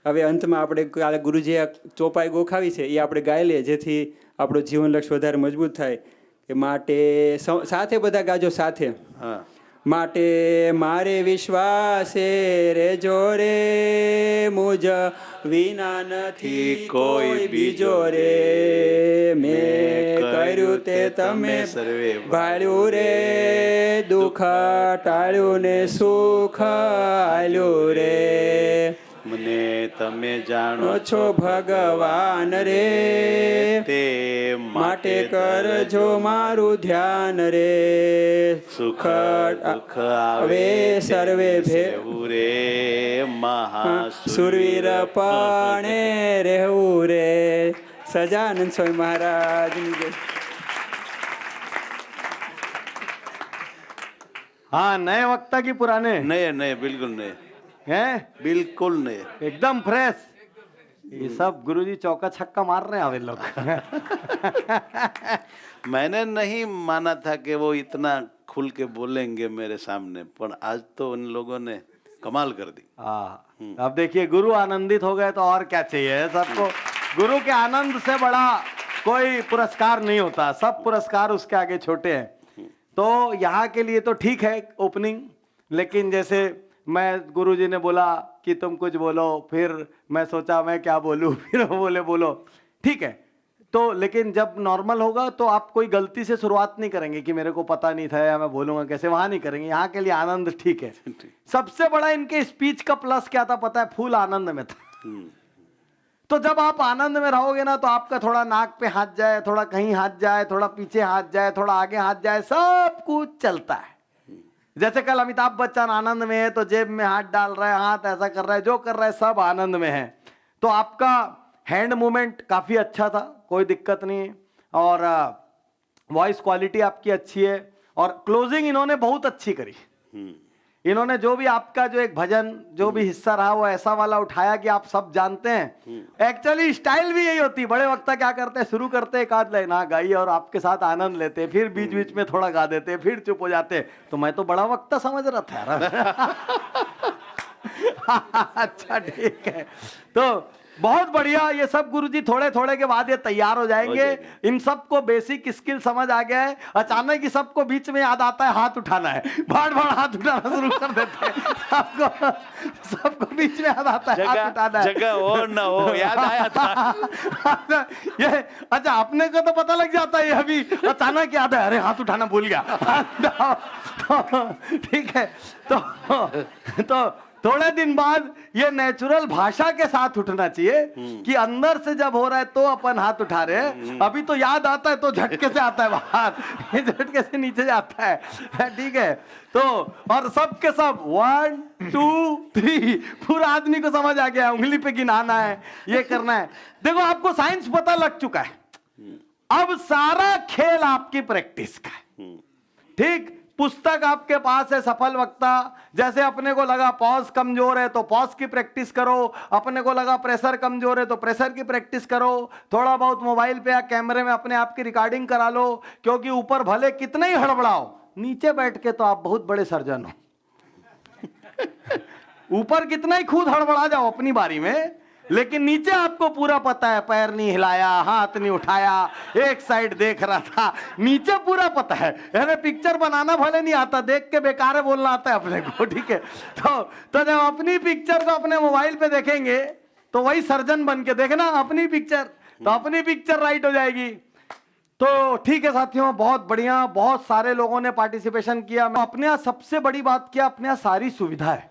હવે અંતમાં આપણે કાલે ગુરુજીએ ચોપાઈ ગોખાવી છે એ આપણે ગાઈ લઈએ, જેથી આપણું જીવન લક્ષ્ય વધારે મજબૂત થાય. કે માટે સાથે બધા ગાજો સાથે. હા. માટે મારે વિશ્વાસે રેજો રે, મુજ વિના નથી કોઈ બીજો રે. મેં કર્યું તે તમે સર્વે ભાળ્યું રે, દુઃખ ટાળ્યું ને સુખ આલ્યું રે. મને તમે જાણો છો ભગવાન રે, તે માટે કરજો મારું ધ્યાન રે. સુખ દુઃખ આવે સર્વે ભેવું રે, સુરવીર પાણે રહેવું રે. સજાનંદ સ્વામી મહારાજની જય. हाँ, नए वक्ता की पुराने नए नए बिल्कुल नए हैं, बिल्कुल नए एकदम फ्रेश. ये सब गुरुजी चौका छक्का मार रहे हैं अभी लोग. मैंने नहीं माना था कि वो इतना खुल के बोलेंगे मेरे सामने, पर आज तो उन लोगों ने कमाल कर दी. हाँ, अब देखिए गुरु आनंदित हो गए तो और क्या चाहिए सबको. गुरु के आनंद से बड़ा कोई पुरस्कार नहीं होता, सब पुरस्कार उसके आगे छोटे हैं. तो यहाँ के लिए तो ठीक है ओपनिंग, लेकिन जैसे मैं गुरुजी ने बोला कि तुम कुछ बोलो, फिर मैं सोचा मैं क्या बोलूँ, फिर वो बोले बोलो, ठीक है. तो लेकिन जब नॉर्मल होगा तो आप कोई गलती से शुरुआत नहीं करेंगे कि मेरे को पता नहीं था या मैं बोलूंगा कैसे, वहां नहीं करेंगे. यहाँ के लिए आनंद ठीक है. सबसे बड़ा इनके स्पीच का प्लस क्या था पता है? फुल आनंद में था. तो जब आप आनंद में रहोगे ना, तो आपका थोड़ा नाक पे हाथ जाए, थोड़ा कहीं हाथ जाए, थोड़ा पीछे हाथ जाए, थोड़ा आगे हाथ जाए, सब कुछ चलता है. जैसे कल अमिताभ बच्चन आनंद में है तो जेब में हाथ डाल रहा है, हाथ ऐसा कर रहा है, जो कर रहा है सब आनंद में है. तो आपका हैंड मूवमेंट काफी अच्छा था, कोई दिक्कत नहीं है. और वॉइस क्वालिटी आपकी अच्छी है. और क्लोजिंग इन्होंने बहुत अच्छी करी. इन्होंने जो भी आपका जो एक भजन जो भी हिस्सा रहा वो ऐसा वाला उठाया कि आप सब जानते हैं. एक्चुअली स्टाइल भी यही होती है. बड़े वक्ता क्या करते हैं, शुरू करते हैं एक आध लाइन हाँ गाइए और आपके साथ आनंद लेते हैं, फिर बीच बीच में थोड़ा गा देते हैं, फिर चुप हो जाते हैं. तो मैं तो बड़ा वक्ता समझ रहा था यार. अच्छा ठीक है. तो बहुत बढ़िया. ये सब गुरुजी थोड़े थोड़े के बाद ये तैयार हो जाएंगे. इन सबको बेसिक स्किल समझ आ गया है. अचानक ही सबको बीच में याद आता है हाथ उठाना है, भाड़ भाड़ हाथ उठाना शुरू कर देते हैं. सबको बीच में याद आता है हाथ उठाना है. जगह हो न हो याद आया था. ये अच्छा अपने को तो पता लग जाता है, ये अभी अचानक याद है, अरे हाथ उठाना भूल गया. ठीक है. तो थोड़े दिन बाद ये नेचुरल भाषा के साथ उठना चाहिए कि अंदर से जब हो रहा है तो अपन हाथ उठा रहे हैं. अभी तो याद आता है तो झटके से आता है बाहर, ये झटके से नीचे जाता है. ठीक है. तो और सब के सब 1 2 3 पूरा आदमी को समझ आ गया, उंगली पे गिनाना है, ये करना है. देखो आपको साइंस पता लग चुका है, अब सारा खेल आपकी प्रैक्टिस का है. ठीक. पुस्तक आपके पास है सफल वक्ता. जैसे अपने को लगा पॉज कमजोर है तो पॉज की प्रैक्टिस करो, अपने को लगा प्रेशर कमजोर है तो प्रेशर की प्रैक्टिस करो, थोड़ा बहुत मोबाइल पे या कैमरे में अपने आप की रिकॉर्डिंग करा लो. क्योंकि ऊपर भले कितना ही हड़बड़ाओ, नीचे बैठ के तो आप बहुत बड़े सर्जन हो. ऊपर कितना ही खुद हड़बड़ा जाओ अपनी बारी में, लेकिन नीचे आपको पूरा पता है. पैर नहीं हिलाया, हाथ नहीं उठाया, एक साइड देख रहा था, नीचे पूरा पता है. यानी पिक्चर बनाना भले नहीं आता, देख के बेकार है बोलना आता है अपने को. ठीक है. तो जब अपनी पिक्चर को अपने मोबाइल पे देखेंगे तो वही सर्जन बन के देखना अपनी पिक्चर, तो अपनी पिक्चर राइट हो जाएगी. तो ठीक है साथियों, बहुत बढ़िया. बहुत सारे लोगों ने पार्टिसिपेशन किया. अपने यहाँ सबसे बड़ी बात क्या, अपने यहाँ सारी सुविधा है.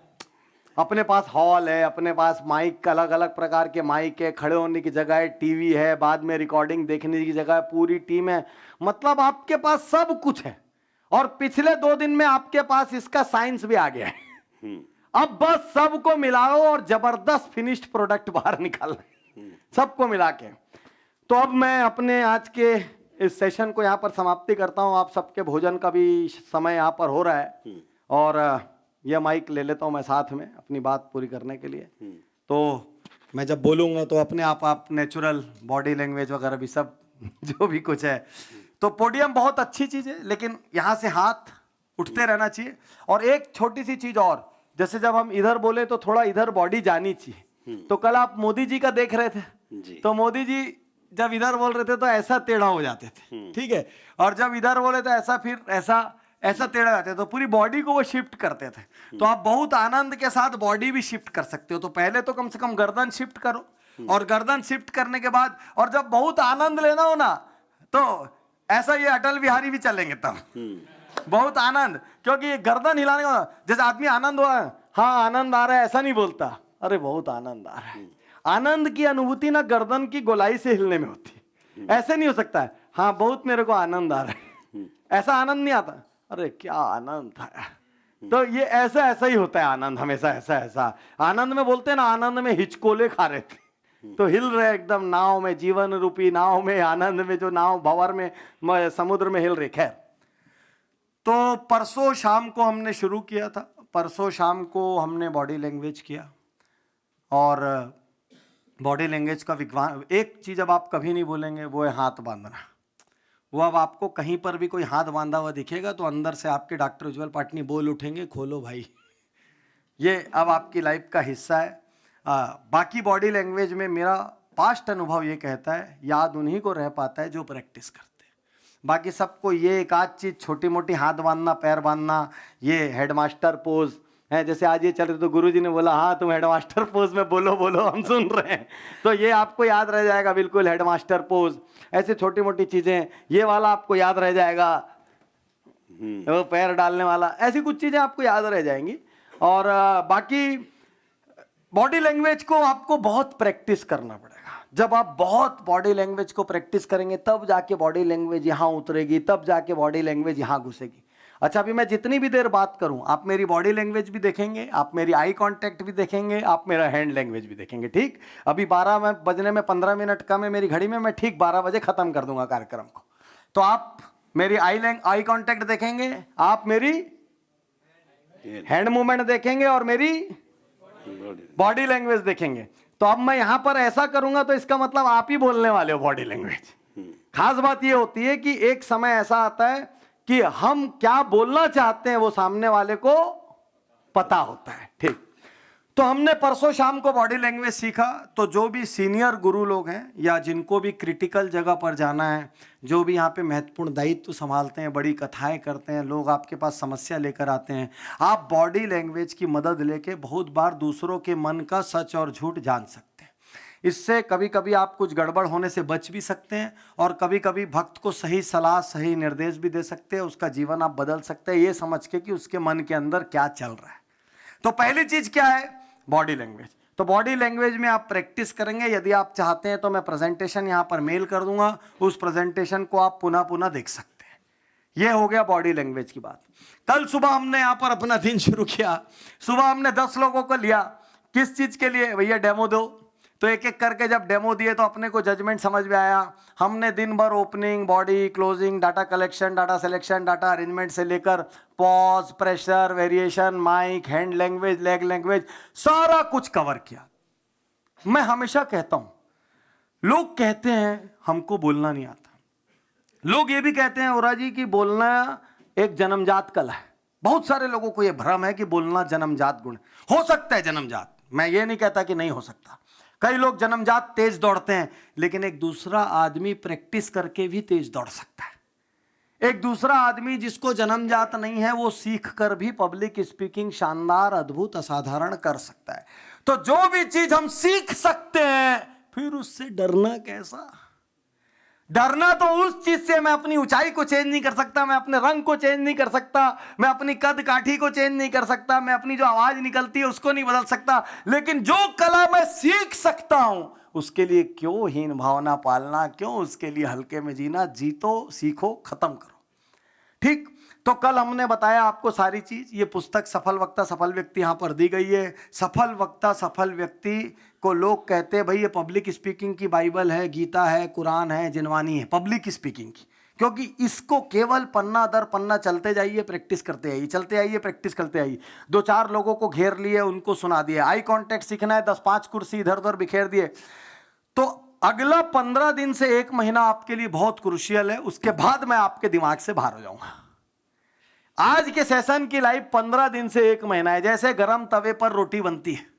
अपने पास हॉल है, अपने पास माइक, अलग अलग प्रकार के माइक है, खड़े होने की जगह है, टीवी है, बाद में रिकॉर्डिंग देखने की जगह है, पूरी टीम है. मतलब आपके पास सब कुछ है. और पिछले 2 दिन में आपके पास इसका साइंस भी आ गया है. अब बस सबको मिलाओ और जबरदस्त फिनिश्ड प्रोडक्ट बाहर निकालना, सबको मिला के. तो अब मैं अपने आज के इस सेशन को यहाँ पर समाप्ति करता हूँ. आप सबके भोजन का भी समय यहाँ पर हो रहा है और यह माइक ले लेता हूँ मैं साथ में अपनी बात पूरी करने के लिए. तो मैं जब बोलूँगा तो अपने आप नेचुरल बॉडी लैंग्वेज वगैरह भी सब जो भी कुछ है। तो पोडियम बहुत अच्छी चीज़ है, लेकिन यहाँ से हाथ उठते रहना चाहिए। और एक छोटी सी चीज़ और, जैसे जब हम इधर बोले तो थोड़ा इधर बॉडी जानी चाहिए। तो कल आप मोदी जी का देख रहे थे, तो मोदी जी जब इधर बोल रहे थे तो ऐसा टेढ़ा हो जाते थे, ठीक है, और जब इधर बोले तो ऐसा, फिर ऐसा टेढ़ा जाते थे, तो पूरी बॉडी को वो शिफ्ट करते थे। तो आप बहुत आनंद के साथ बॉडी भी शिफ्ट कर सकते हो। तो पहले तो कम से कम गर्दन शिफ्ट करो, और गर्दन शिफ्ट करने के बाद, और जब बहुत आनंद लेना हो ना, तो ऐसा ये अटल बिहारी भी चलेंगे तब, बहुत आनंद, क्योंकि ये गर्दन हिलाने का, जैसे आदमी आनंद हुआ, हाँ आनंद आ रहा है, ऐसा नहीं बोलता, अरे बहुत आनंद आ रहा है। आनंद की अनुभूति ना गर्दन की गोलाई से हिलने में होती है, ऐसे नहीं हो सकता है, हाँ बहुत मेरे को आनंद आ रहा है, ऐसा आनंद नहीं आता, अरे क्या आनंद था। तो ये ऐसा ही होता है आनंद, हमेशा ऐसा आनंद में बोलते हैं ना, आनंद में हिचकोले खा रहे थे, तो हिल रहे एकदम नाव में, जीवन रूपी नाव में, आनंद में, जो नाव भंवर में समुद्र में हिल रही। खैर, तो परसों शाम को हमने शुरू किया था, परसों शाम को हमने बॉडी लैंग्वेज किया, और बॉडी लैंग्वेज का विज्ञान, एक चीज़ अब आप कभी नहीं बोलेंगे, वो है हाथ बांधना। वो अब आपको कहीं पर भी कोई हाथ बांधा हुआ दिखेगा तो अंदर से आपके डॉक्टर उज्जवल पाटनी बोल उठेंगे, खोलो भाई, ये अब आपकी लाइफ का हिस्सा है। बाकी बॉडी लैंग्वेज में मेरा पास्ट अनुभव ये कहता है, याद उन्हीं को रह पाता है जो प्रैक्टिस करते हैं। बाकी सबको ये एक आध चीज़, छोटी मोटी हाथ बांधना, पैर बांधना, ये हेडमास्टर पोज है, जैसे आज ये चल रहे तो गुरुजी ने बोला हाँ तुम हेडमास्टर पोज में बोलो हम सुन रहे हैं, तो ये आपको याद रह जाएगा बिल्कुल, हेडमास्टर पोज। ऐसे छोटी मोटी चीज़ें, ये वाला आपको याद रह जाएगा, वो पैर डालने वाला, ऐसी कुछ चीज़ें आपको याद रह जाएंगी। और बाकी बॉडी लैंग्वेज को आपको बहुत प्रैक्टिस करना पड़ेगा। जब आप बहुत बॉडी लैंग्वेज को प्रैक्टिस करेंगे तब जाके बॉडी लैंग्वेज यहाँ उतरेगी, तब जाके बॉडी लैंग्वेज यहाँ घुसेगी। अच्छा, अभी मैं जितनी भी देर बात करूं, आप मेरी बॉडी लैंग्वेज भी देखेंगे, आप मेरी आई कांटेक्ट भी देखेंगे, आप मेरा हैंड लैंग्वेज भी देखेंगे, ठीक। अभी 12 बजने में 15 मिनट कम है मेरी घड़ी में, मैं ठीक 12 बजे खत्म कर दूंगा कार्यक्रम को। तो आप मेरी आई कांटेक्ट देखेंगे, आप मेरी हैंड मूवमेंट देखेंगे, और मेरी बॉडी लैंग्वेज देखेंगे। तो अब मैं यहां पर ऐसा करूंगा तो इसका मतलब आप ही बोलने वाले हो बॉडी लैंग्वेज। खास बात ये होती है कि एक समय ऐसा आता है कि हम क्या बोलना चाहते हैं वो सामने वाले को पता होता है, ठीक। तो हमने परसों शाम को बॉडी लैंग्वेज सीखा। तो जो भी सीनियर गुरु लोग हैं या जिनको भी क्रिटिकल जगह पर जाना है, जो भी यहाँ पे महत्वपूर्ण दायित्व संभालते हैं, बड़ी कथाएं करते हैं, लोग आपके पास समस्या लेकर आते हैं, आप बॉडी लैंग्वेज की मदद लेके बहुत बार दूसरों के मन का सच और झूठ जान सकते हैं। इससे कभी कभी आप कुछ गड़बड़ होने से बच भी सकते हैं, और कभी कभी भक्त को सही सलाह, सही निर्देश भी दे सकते हैं, उसका जीवन आप बदल सकते हैं ये समझ के कि उसके मन के अंदर क्या चल रहा है। तो पहली चीज क्या है? Body language. तो बॉडी लैंग्वेज में आप प्रैक्टिस करेंगे। यदि आप चाहते हैं तो मैं प्रेजेंटेशन यहाँ पर मेल कर दूंगा, उस प्रेजेंटेशन को आप पुनः पुनः देख सकते हैं। ये हो गया बॉडी लैंग्वेज की बात। कल सुबह हमने यहाँ पर अपना दिन शुरू किया। सुबह हमने 10 लोगों को लिया। किस चीज के लिए? भैया डेमो दो। तो एक एक करके जब डेमो दिए तो अपने को जजमेंट समझ में आया। हमने दिन भर opening, body, closing, data collection, data selection, data arrangement से लेकर pause, pressure, variation, mic, hand language, leg language, सारा कुछ कवर किया। मैं हमेशा कहता हूं, लोग कहते हैं हमको बोलना नहीं आता। लोग ये भी कहते हैं ओरा जी कि बोलना एक जन्मजात कला है। बहुत सारे लोगों को यह भ्रम है कि बोलना जन्मजात गुण हो सकता है। जन्मजात, मैं ये नहीं कहता कि नहीं हो सकता। कई लोग जन्मजात तेज दौड़ते हैं, लेकिन एक दूसरा आदमी प्रैक्टिस करके भी तेज दौड़ सकता है। एक दूसरा आदमी जिसको जन्मजात नहीं है, वो सीख कर भी पब्लिक स्पीकिंग शानदार, अद्भुत, असाधारण कर सकता है। तो जो भी चीज हम सीख सकते हैं, फिर उससे डरना कैसा? डरना तो उस चीज से, मैं अपनी ऊंचाई को चेंज नहीं कर सकता, मैं अपने रंग को चेंज नहीं कर सकता, मैं अपनी कद काठी को चेंज नहीं कर सकता, मैं अपनी जो आवाज निकलती है उसको नहीं बदल सकता। लेकिन जो कला मैं सीख सकता हूं, उसके लिए क्यों हीन भावना पालना, क्यों उसके लिए हल्के में जीना? जीतो, सीखो, खत्म करो। ठीक। तो कल हमने बताया आपको सारी चीज। ये पुस्तक सफल वक्ता सफल व्यक्ति यहां पर दी गई है। सफल वक्ता सफल व्यक्ति को लोग कहते हैं भाई ये पब्लिक स्पीकिंग की बाइबल है, गीता है, कुरान है, जिनवानी है, पब्लिक स्पीकिंग की। क्योंकि इसको केवल पन्ना दर पन्ना चलते जाइए, प्रैक्टिस करते आइए, चलते आइए, प्रैक्टिस करते आइए। 2-4 लोगों को घेर लिए, उनको सुना दिए। आई कांटेक्ट सीखना है, 10-5 कुर्सी इधर उधर बिखेर दिए। तो अगला 15 दिन से 1 महीना आपके लिए बहुत क्रूशियल है। उसके बाद मैं आपके दिमाग से बाहर हो जाऊंगा। आज के सेशन की लाइफ 15 दिन से 1 महीना है। जैसे गरम तवे पर रोटी बनती है,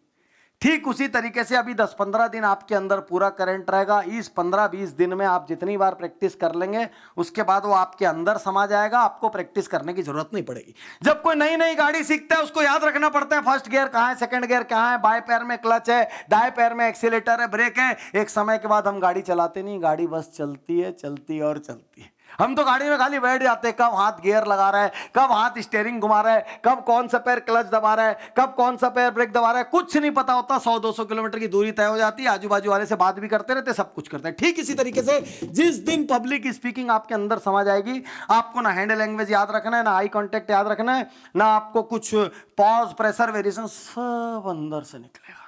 ठीक उसी तरीके से अभी 10-15 दिन आपके अंदर पूरा करंट रहेगा। इस 15-20 दिन में आप जितनी बार प्रैक्टिस कर लेंगे, उसके बाद वो आपके अंदर समा जाएगा। आपको प्रैक्टिस करने की जरूरत नहीं पड़ेगी। जब कोई नई नई गाड़ी सीखता है, उसको याद रखना पड़ता है फर्स्ट गियर कहाँ है, सेकंड गियर कहाँ है, बाएं पैर में क्लच है, दाएं पैर में एक्सीलेटर है, ब्रेक है। एक समय के बाद हम गाड़ी चलाते नहीं, गाड़ी बस चलती है, चलती है और चलती है। हम तो गाड़ी में खाली बैठ जाते हैं, कब हाथ गियर लगा रहा है, कब हाथ स्टीयरिंग घुमा रहा है, कब कौन सा पैर क्लच दबा रहा है, कब कौन सा पैर ब्रेक दबा रहा है, कुछ नहीं पता होता। 100-200 किलोमीटर की दूरी तय हो जाती है, आजू बाजू वाले से बात भी करते रहते, सब कुछ करते हैं। ठीक इसी तरीके से जिस दिन पब्लिक स्पीकिंग आपके अंदर समा जाएगी, आपको ना हैंड लैंग्वेज याद रखना है, ना आई कॉन्टेक्ट याद रखना है, ना आपको कुछ पॉज, प्रेशर, वेरिएशन, सब अंदर से निकलेगा,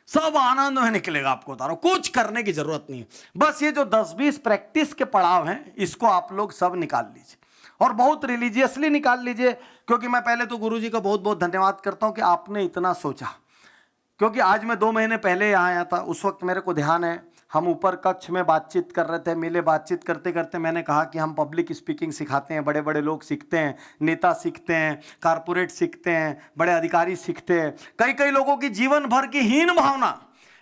सब आनंद में निकलेगा। आपको बता रहा हूं, कुछ करने की जरूरत नहीं है। बस ये जो 10-20 प्रैक्टिस के पड़ाव हैं, इसको आप लोग सब निकाल लीजिए और बहुत रिलीजियसली निकाल लीजिए। क्योंकि मैं पहले तो गुरुजी का बहुत बहुत धन्यवाद करता हूं कि आपने इतना सोचा। क्योंकि आज मैं 2 महीने पहले यहाँ आया था, उस वक्त मेरे को ध्यान है, हम ऊपर कक्ष में बातचीत कर रहे थे, मिले, बातचीत करते करते मैंने कहा कि हम पब्लिक स्पीकिंग सिखाते हैं, बड़े बड़े लोग सीखते हैं, नेता सीखते हैं, कारपोरेट सीखते हैं, बड़े अधिकारी सीखते हैं। कई कई लोगों की जीवन भर की हीन भावना,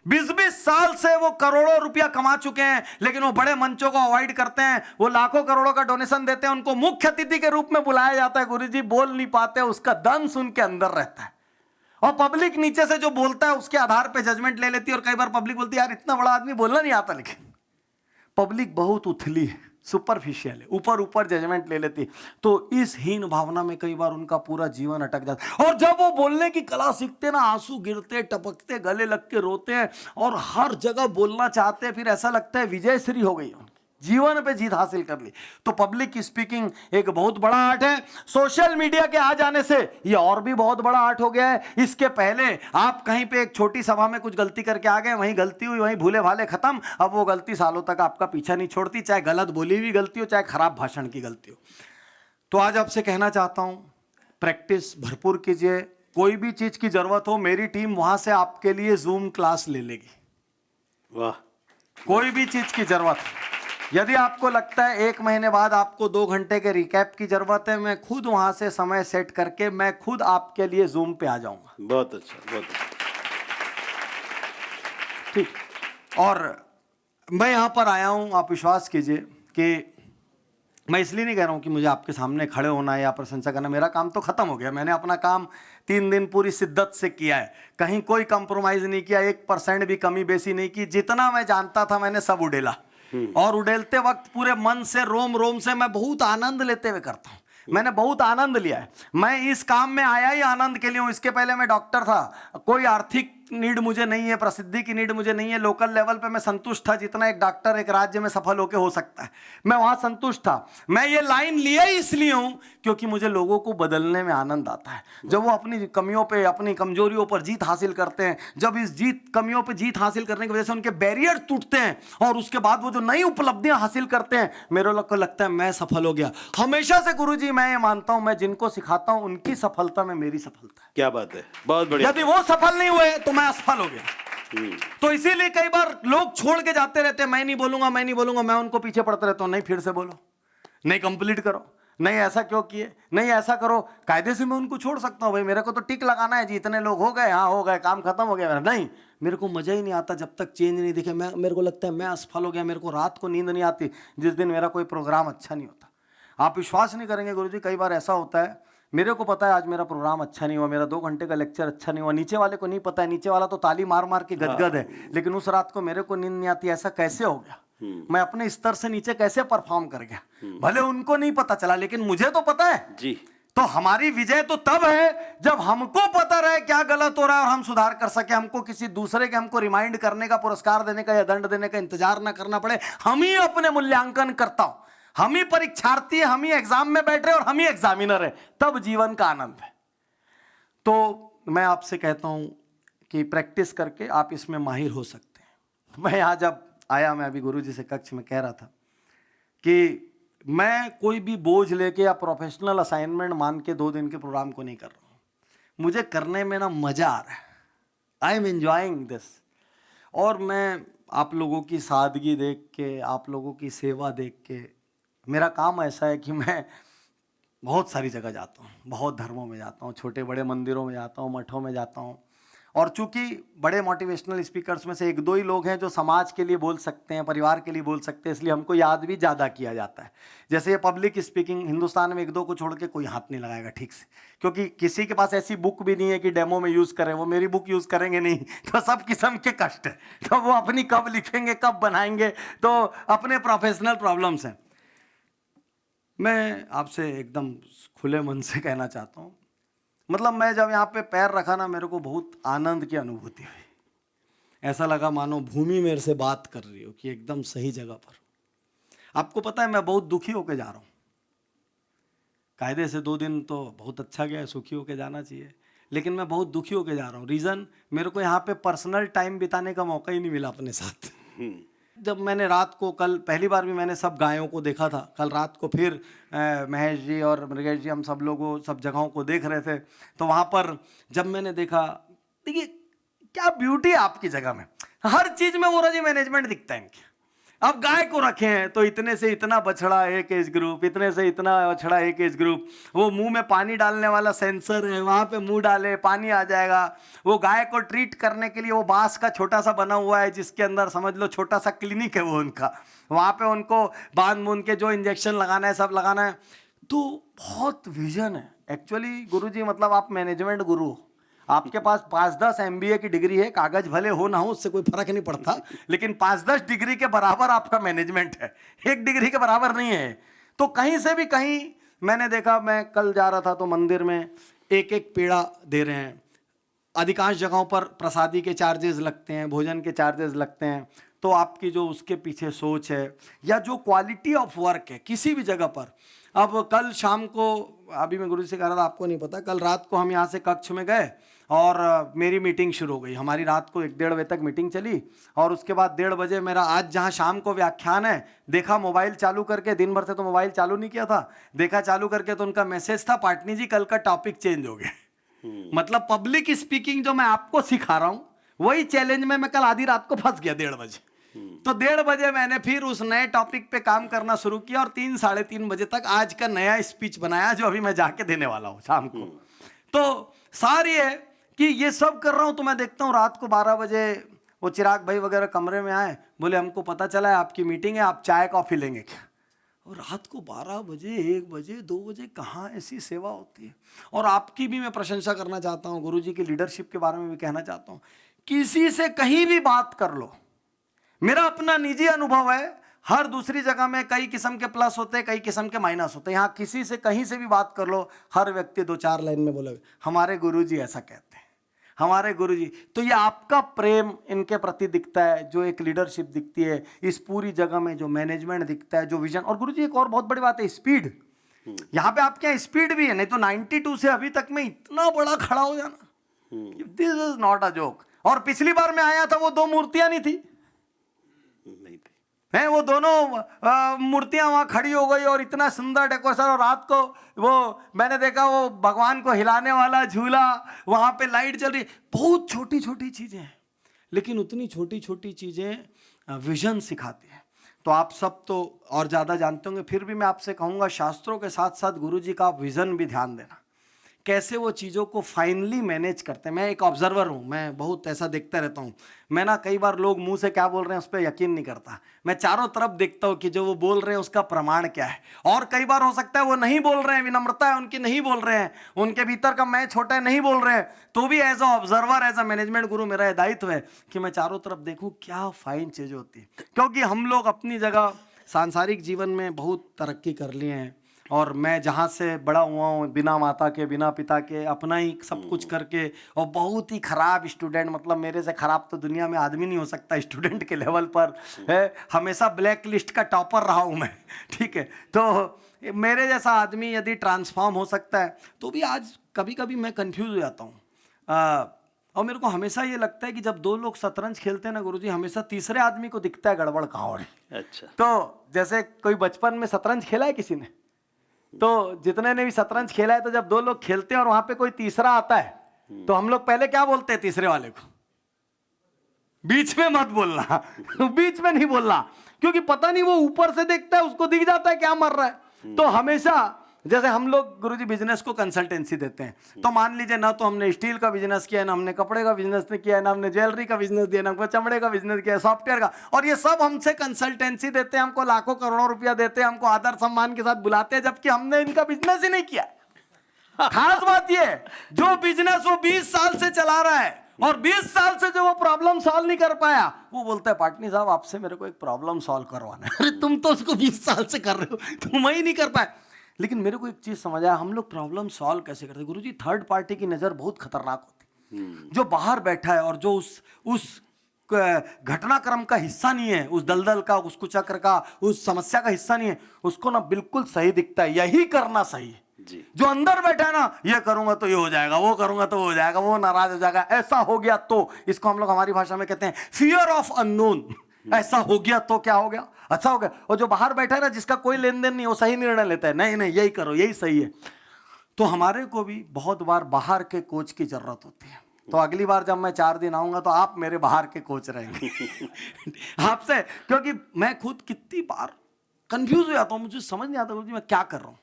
20-20 साल से वो करोड़ों रुपया कमा चुके हैं, लेकिन वो बड़े मंचों को अवॉइड करते हैं। वो लाखों करोड़ों का डोनेशन देते हैं, उनको मुख्य अतिथि के रूप में बुलाया जाता है, गुरुजी बोल नहीं पाते, उसका दंश उनके अंदर रहता है। और पब्लिक नीचे से जो बोलता है उसके आधार पे जजमेंट ले लेती है। और कई बार पब्लिक बोलती है यार इतना बड़ा आदमी बोलना नहीं आता, लेकिन पब्लिक बहुत उथली है, सुपरफिशियल है, ऊपर ऊपर जजमेंट ले लेती है। तो इस हीन भावना में कई बार उनका पूरा जीवन अटक जाता है। और जब वो बोलने की कला सीखते ना, आंसू गिरते, टपकते, गले लग के रोते हैं और हर जगह बोलना चाहते हैं, फिर ऐसा लगता है विजय श्री हो गई, जीवन पे जीत हासिल कर ली। तो पब्लिक स्पीकिंग एक बहुत बड़ा आर्ट है। सोशल मीडिया के आ जाने से ये और भी बहुत बड़ा आर्ट हो गया है। इसके पहले आप कहीं पे एक छोटी सभा में कुछ गलती करके आ गए, वहीं गलती हुई, वहीं भूले भाले खत्म। अब वो गलती सालों तक आपका पीछा नहीं छोड़ती, चाहे गलत बोली हुई गलती हो, चाहे खराब भाषण की गलती हो। तो आज आपसे कहना चाहता हूं, प्रैक्टिस भरपूर कीजिए। कोई भी चीज की जरूरत हो, मेरी टीम वहां से आपके लिए जूम क्लास ले लेगी। वाह। कोई भी चीज की जरूरत, यदि आपको लगता है 1 महीने बाद आपको 2 घंटे के रिकैप की जरूरत है, मैं खुद वहां से समय सेट करके मैं खुद आपके लिए जूम पे आ जाऊंगा। बहुत अच्छा, बहुत अच्छा। ठीक। और मैं यहां पर आया हूं, आप विश्वास कीजिए कि मैं इसलिए नहीं कह रहा हूं कि मुझे आपके सामने खड़े होना है या प्रशंसा करना। मेरा काम तो खत्म हो गया, मैंने अपना काम 3 दिन पूरी शिद्दत से किया है, कहीं कोई कंप्रोमाइज नहीं किया, 1% भी कमी बेसी नहीं की। जितना मैं जानता था मैंने सब उड़ेला, और उड़ेलते वक्त पूरे मन से, रोम रोम से मैं बहुत आनंद लेते हुए करता हूं। मैंने बहुत आनंद लिया है। मैं इस काम में आया ही आनंद के लिए हूं। इसके पहले मैं डॉक्टर था, कोई आर्थिक नीड मुझे नहीं है, प्रसिद्धि की नीड मुझे नहीं है। लोकल लेवल पे मैं संतुष्ट था, जितना एक डॉक्टर एक राज्य में सफल होकर हो सकता है, मैं वहां संतुष्ट था। मैं ये लाइन लिया ही इसलिए हूं क्योंकि मुझे लोगों को बदलने में आनंद आता है। जब वो अपनी कमियों पे, अपनी कमजोरियों पर जीत हासिल करते हैं, जब इस कमियों पर जीत हासिल करने की वजह से उनके बैरियर टूटते हैं और उसके बाद वो जो नई उपलब्धियां हासिल करते हैं, मेरे लोग को लगता है मैं सफल हो गया। हमेशा से गुरुजी मैं ये मानता हूं, मैं जिनको सिखाता हूं उनकी सफलता में मेरी सफलता है। क्या बात है, बहुत बढ़िया। यदि वो सफल नहीं हुए तो मैं असफल हो गया। तो इसीलिए कई बार लोग छोड़ के जाते रहते हैं, मैं नहीं बोलूंगा, मैं नहीं बोलूंगा। मैं उनको पीछे पड़ते रहता हूं, नहीं फिर से बोलो, नहीं कंप्लीट करो, नहीं ऐसा क्यों किए, नहीं ऐसा करो। कायदे से मैं उनको छोड़ सकता हूं, भाई मेरे को तो टिक लगाना है जी, इतने लोग हो गए, हाँ हो गए, काम खत्म हो गया। नहीं, मेरे को मजा ही नहीं आता जब तक चेंज नहीं दिखे। मेरे को लगता है मैं असफल हो गया। मेरे को रात को नींद नहीं आती जिस दिन मेरा कोई प्रोग्राम अच्छा नहीं होता। आप विश्वास नहीं करेंगे गुरुजी, कई बार ऐसा होता है, मेरे को पता है आज मेरा प्रोग्राम अच्छा नहीं हुआ, मेरा 2 घंटे का लेक्चर अच्छा नहीं हुआ, नीचे वाले को नहीं पता है, नीचे वाला तो ताली मार मार के गदगद है, लेकिन उस रात को मेरे को नींद नहीं आती। ऐसा कैसे हो गया? मैं अपने स्तर से नीचे कैसे परफॉर्म कर गया? भले उनको नहीं पता चला, लेकिन मुझे तो पता है जी। तो हमारी विजय तो तब है जब हमको पता रहे क्या गलत हो रहा है और हम सुधार कर सके। हमको किसी दूसरे के हमको रिमाइंड करने का, पुरस्कार देने का या दंड देने का इंतजार ना करना पड़े। हम ही अपने मूल्यांकन करता हूं, हम ही परीक्षार्थी है, हम ही एग्जाम में बैठ रहे और हम ही एग्जामिनर है, तब जीवन का आनंद है। तो मैं आपसे कहता हूं कि प्रैक्टिस करके आप इसमें माहिर हो सकते हैं। मैं यहां जब आया, मैं अभी गुरुजी से कक्ष में कह रहा था कि मैं कोई भी बोझ लेके या प्रोफेशनल असाइनमेंट मान के 2 दिन के प्रोग्राम को नहीं कर रहा हूँ। मुझे करने में ना मज़ा आ रहा है, आई एम एंजॉइंग दिस। और मैं आप लोगों की सादगी देख के, आप लोगों की सेवा देख के, मेरा काम ऐसा है कि मैं बहुत सारी जगह जाता हूँ, बहुत धर्मों में जाता हूँ, छोटे बड़े मंदिरों में जाता हूँ, मठों में जाता हूँ। और चूंकि बड़े मोटिवेशनल स्पीकर्स में से 1-2 ही लोग हैं जो समाज के लिए बोल सकते हैं, परिवार के लिए बोल सकते हैं, इसलिए हमको याद भी ज़्यादा किया जाता है। जैसे ये पब्लिक स्पीकिंग, हिंदुस्तान में 1-2 को छोड़ के कोई हाथ नहीं लगाएगा ठीक से, क्योंकि किसी के पास ऐसी बुक भी नहीं है कि डेमो में यूज़ करें। वो मेरी बुक यूज़ करेंगे नहीं, तो सब किस्म के कष्ट है, तो वो अपनी कब लिखेंगे, कब बनाएंगे, तो अपने प्रोफेशनल प्रॉब्लम्स हैं। मैं आपसे एकदम खुले मन से कहना चाहता हूँ, मतलब मैं जब यहाँ पे पैर रखा ना, मेरे को बहुत आनंद की अनुभूति हुई। ऐसा लगा मानो भूमि मेरे से बात कर रही हो कि एकदम सही जगह पर। आपको पता है मैं बहुत दुखी होके जा रहा हूँ। कायदे से 2 दिन तो बहुत अच्छा गया, सुखी होके जाना चाहिए, लेकिन मैं बहुत दुखी होके जा रहा हूँ। रीज़न, मेरे को यहाँ पे पर्सनल टाइम बिताने का मौका ही नहीं मिला अपने साथ। जब मैंने रात को, कल पहली बार भी मैंने सब गायों को देखा था, कल रात को फिर महेश जी और मृगेश जी हम सब लोगों सब जगहों को देख रहे थे, तो वहाँ पर जब मैंने देखा, देखिए क्या ब्यूटी है आपकी जगह में, हर चीज़ में वो जी मैनेजमेंट दिखता है इनके। अब गाय को रखे हैं तो इतने से इतना बछड़ा एक एज ग्रुप, इतने से इतना बछड़ा एक एज ग्रुप, वो मुंह में पानी डालने वाला सेंसर है, वहाँ पे मुंह डाले पानी आ जाएगा। वो गाय को ट्रीट करने के लिए वो बांस का छोटा सा बना हुआ है, जिसके अंदर समझ लो छोटा सा क्लिनिक है वो उनका, वहाँ पे उनको बांध बूंद के जो इंजेक्शन लगाना है सब लगाना है। तो बहुत विजन है एक्चुअली। गुरुजी मतलब आप मैनेजमेंट गुरु हो, आपके पास 5-10 MBA की डिग्री है, कागज भले हो ना हो उससे कोई फर्क नहीं पड़ता, लेकिन 5-10 डिग्री के बराबर आपका मैनेजमेंट है, 1 डिग्री के बराबर नहीं है। तो कहीं से भी कहीं मैंने देखा, मैं कल जा रहा था तो मंदिर में एक पेड़ा दे रहे हैं। अधिकांश जगहों पर प्रसादी के चार्जेस लगते हैं, भोजन के चार्जेस लगते हैं। तो आपकी जो उसके पीछे सोच है या जो क्वालिटी ऑफ वर्क है किसी भी जगह पर। अब कल शाम को, अभी मैं गुरु से कह रहा था, आपको नहीं पता, कल रात को हम यहाँ से कक्ष में गए और मेरी मीटिंग शुरू हो गई। हमारी रात को 1-1:30 बजे तक मीटिंग चली और उसके बाद 1:30 बजे मेरा, आज जहाँ शाम को व्याख्यान है, देखा मोबाइल चालू करके, दिन भर से तो मोबाइल चालू नहीं किया था, देखा चालू करके तो उनका मैसेज था, पाटनी जी कल का टॉपिक चेंज हो गया। मतलब पब्लिक स्पीकिंग जो मैं आपको सिखा रहा हूँ वही चैलेंज में मैं कल आधी रात को फंस गया 1:30 बजे। तो 1:30 बजे मैंने फिर उस नए टॉपिक पे काम करना शुरू किया और 3-3:30 बजे तक आज का नया स्पीच बनाया जो अभी मैं जाके देने वाला हूँ शाम को। तो सारी है कि ये सब कर रहा हूँ, तो मैं देखता हूँ रात को 12 बजे वो चिराग भाई वगैरह कमरे में आए, बोले हमको पता चला है आपकी मीटिंग है, आप चाय कॉफ़ी लेंगे क्या? और रात को 12 बजे, 1 बजे, 2 बजे कहाँ ऐसी सेवा होती है। और आपकी भी मैं प्रशंसा करना चाहता हूँ, गुरुजी की लीडरशिप के बारे में भी कहना चाहता हूँ। किसी से कहीं भी बात कर लो, मेरा अपना निजी अनुभव है, हर दूसरी जगह में कई किस्म के प्लस होते हैं, कई किस्म के माइनस होते हैं। यहाँ किसी से कहीं से भी बात कर लो, हर व्यक्ति 2-4 लाइन में बोले हमारे गुरुजी ऐसा कहते हैं, हमारे गुरुजी। तो ये आपका प्रेम इनके प्रति दिखता है, जो एक लीडरशिप दिखती है इस पूरी जगह में, जो मैनेजमेंट दिखता है, जो विजन। और गुरुजी एक और बहुत बड़ी बात है, स्पीड। यहाँ पे आपके यहाँ स्पीड भी है, नहीं तो 92 से अभी तक में इतना बड़ा खड़ा हो जाना, this is not a joke. और पिछली बार मैं आया था वो 2 मूर्तियां नहीं थी, हैं वो दोनों मूर्तियां वहाँ खड़ी हो गई और इतना सुंदर डेकोरेशन। और रात को वो मैंने देखा वो भगवान को हिलाने वाला झूला, वहाँ पे लाइट जल रही, बहुत छोटी छोटी चीज़ें हैं, लेकिन उतनी छोटी छोटी चीज़ें विजन सिखाती हैं। तो आप सब तो और ज़्यादा जानते होंगे, फिर भी मैं आपसे कहूँगा शास्त्रों के साथ साथ गुरुजी का आप विज़न भी ध्यान देना, कैसे वो चीज़ों को फाइनली मैनेज करते हैं। मैं एक ऑब्जर्वर हूँ, मैं बहुत ऐसा देखता रहता हूँ। मैं ना कई बार लोग मुंह से क्या बोल रहे हैं उस पर यकीन नहीं करता, मैं चारों तरफ देखता हूँ कि जो वो बोल रहे हैं उसका प्रमाण क्या है। और कई बार हो सकता है वो नहीं बोल रहे हैं, विनम्रता है उनकी, नहीं बोल रहे हैं, उनके भीतर का मैं छोटा है, नहीं बोल रहे हैं, तो भी as a observer, as a management guru मेरा ये दायित्व है कि मैं चारों तरफ देखूँ क्या फाइन चीज़ें होती है। क्योंकि हम लोग अपनी जगह सांसारिक जीवन में बहुत तरक्की कर लिए हैं, और मैं जहाँ से बड़ा हुआ हूँ बिना माता के, बिना पिता के, अपना ही सब कुछ करके, और बहुत ही ख़राब स्टूडेंट, मतलब मेरे से ख़राब तो दुनिया में आदमी नहीं हो सकता स्टूडेंट के लेवल पर है, हमेशा ब्लैक लिस्ट का टॉपर रहा हूँ मैं, ठीक है। तो मेरे जैसा आदमी यदि ट्रांसफॉर्म हो सकता है, तो भी आज कभी कभी मैं कंफ्यूज हो जाता हूँ। और मेरे को हमेशा ये लगता है कि जब दो लोग शतरंज खेलते हैं ना गुरुजी, हमेशा तीसरे आदमी को दिखता है गड़बड़ कहाँ हो रही है। अच्छा। तो जैसे कोई बचपन में शतरंज खेला है किसी ने, तो जितने ने भी शतरंज खेला है, तो जब दो लोग खेलते हैं और वहां पे कोई तीसरा आता है, तो हम लोग पहले क्या बोलते हैं तीसरे वाले को, बीच में मत बोलना बीच में नहीं बोलना, क्योंकि पता नहीं वो ऊपर से देखता है, उसको दिख जाता है क्या मर रहा है। तो हमेशा जैसे हम लोग गुरुजी बिजनेस को कंसल्टेंसी देते हैं, तो मान लीजिए ना तो हमने स्टील का बिजनेस किया है, ना हमने कपड़े का बिजनेस किया है, ना हमने ज्वेलरी का बिजनेस दिया, ना हमको चमड़े का बिजनेस किया है, सॉफ्टवेयर का, और ये सब हमसे कंसल्टेंसी देते हैं, हमको लाखों करोड़ों रुपया देते हैं, हमको आदर सम्मान के साथ बुलाते हैं, जबकि हमने इनका बिजनेस ही नहीं किया। खास बात ये, जो बिजनेस वो 20 साल से चला रहा है और 20 साल से जो वो प्रॉब्लम सॉल्व नहीं कर पाया, वो बोलता है पाटनी साहब आपसे मेरे को एक प्रॉब्लम सॉल्व करवाना है। अरे तुम तो उसको 20 साल से कर रहे हो, तुम ही नहीं कर पाए। लेकिन मेरे को एक चीज समझ आया, हम लोग प्रॉब्लम सॉल्व कैसे करते हैं गुरुजी? थर्ड पार्टी की नजर बहुत खतरनाक होती, जो बाहर बैठा है और जो उस घटनाक्रम का हिस्सा नहीं है, उस दलदल का, उस कुचक्र का, उस समस्या का हिस्सा नहीं है, उसको ना बिल्कुल सही दिखता है, यही करना सही है। जो अंदर बैठा है ना, ये करूंगा तो ये हो जाएगा, वो करूंगा तो हो जाएगा, वो नाराज हो जाएगा, ऐसा हो गया तो, इसको हम लोग हमारी भाषा में कहते हैं फियर ऑफ अननोन। ऐसा हो गया तो क्या हो गया, अच्छा हो गया। और जो बाहर बैठा है ना, जिसका कोई लेन देन नहीं, वो सही निर्णय लेता है, नहीं नहीं यही करो, यही सही है। तो हमारे को भी बहुत बार बाहर के कोच की जरूरत होती है। तो अगली बार जब मैं 4 दिन आऊंगा तो आप मेरे बाहर के कोच रहेंगे आपसे, क्योंकि मैं खुद कितनी बार कंफ्यूज हो जाता हूँ, मुझे समझ नहीं आता मैं क्या कर रहा हूँ।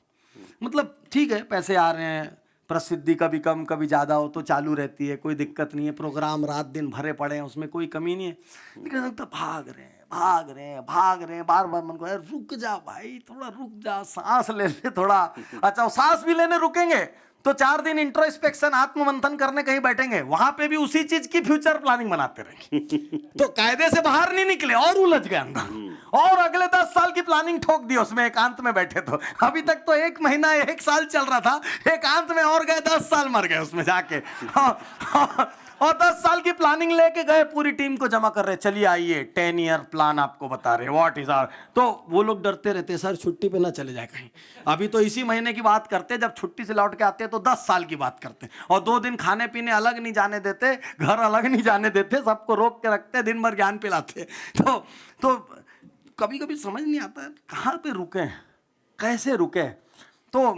मतलब ठीक है, पैसे आ रहे हैं, प्रसिद्धि कभी कम कभी ज़्यादा हो तो चालू रहती है, कोई दिक्कत नहीं है, प्रोग्राम रात दिन भरे पड़े हैं, उसमें कोई कमी नहीं है। लेकिन लगता भाग रहे हैं, बार बार मन को रुक जा भाई, थोड़ा रुक जा, सांस ले ले थोड़ा। अच्छा, सांस भी लेने रुकेंगे तो 4 दिन इंट्रोस्पेक्शन, आत्ममंथन करने कहीं बैठेंगे, वहां पे भी उसी चीज की फ्यूचर प्लानिंग बनाते रहेंगे तो कायदे से बाहर नहीं निकले और उलझ गए अंदर, और अगले 10 साल की प्लानिंग ठोक दी उसमें एकांत में बैठे। तो अभी तक तो 1 महीना 1 साल चल रहा था, एकांत में और गए 10 साल मर गए उसमें जाके और 10 साल की प्लानिंग लेके गए, पूरी टीम को जमा कर रहे, चलिए आइए 10 ईयर प्लान आपको बता रहे, व्हाट इज आवर। तो वो लोग डरते रहते हैं, सर छुट्टी पे ना चले जाए कहीं। अभी तो इसी महीने की बात करते हैं, जब छुट्टी से लौट के आते हैं तो 10 साल की बात करते हैं, और 2 दिन खाने पीने अलग नहीं जाने देते, घर अलग नहीं जाने देते, सबको रोक के रखते, दिन भर ज्ञान पिलाते। तो कभी कभी समझ नहीं आता है कहाँ पे रुके, कैसे रुके। तो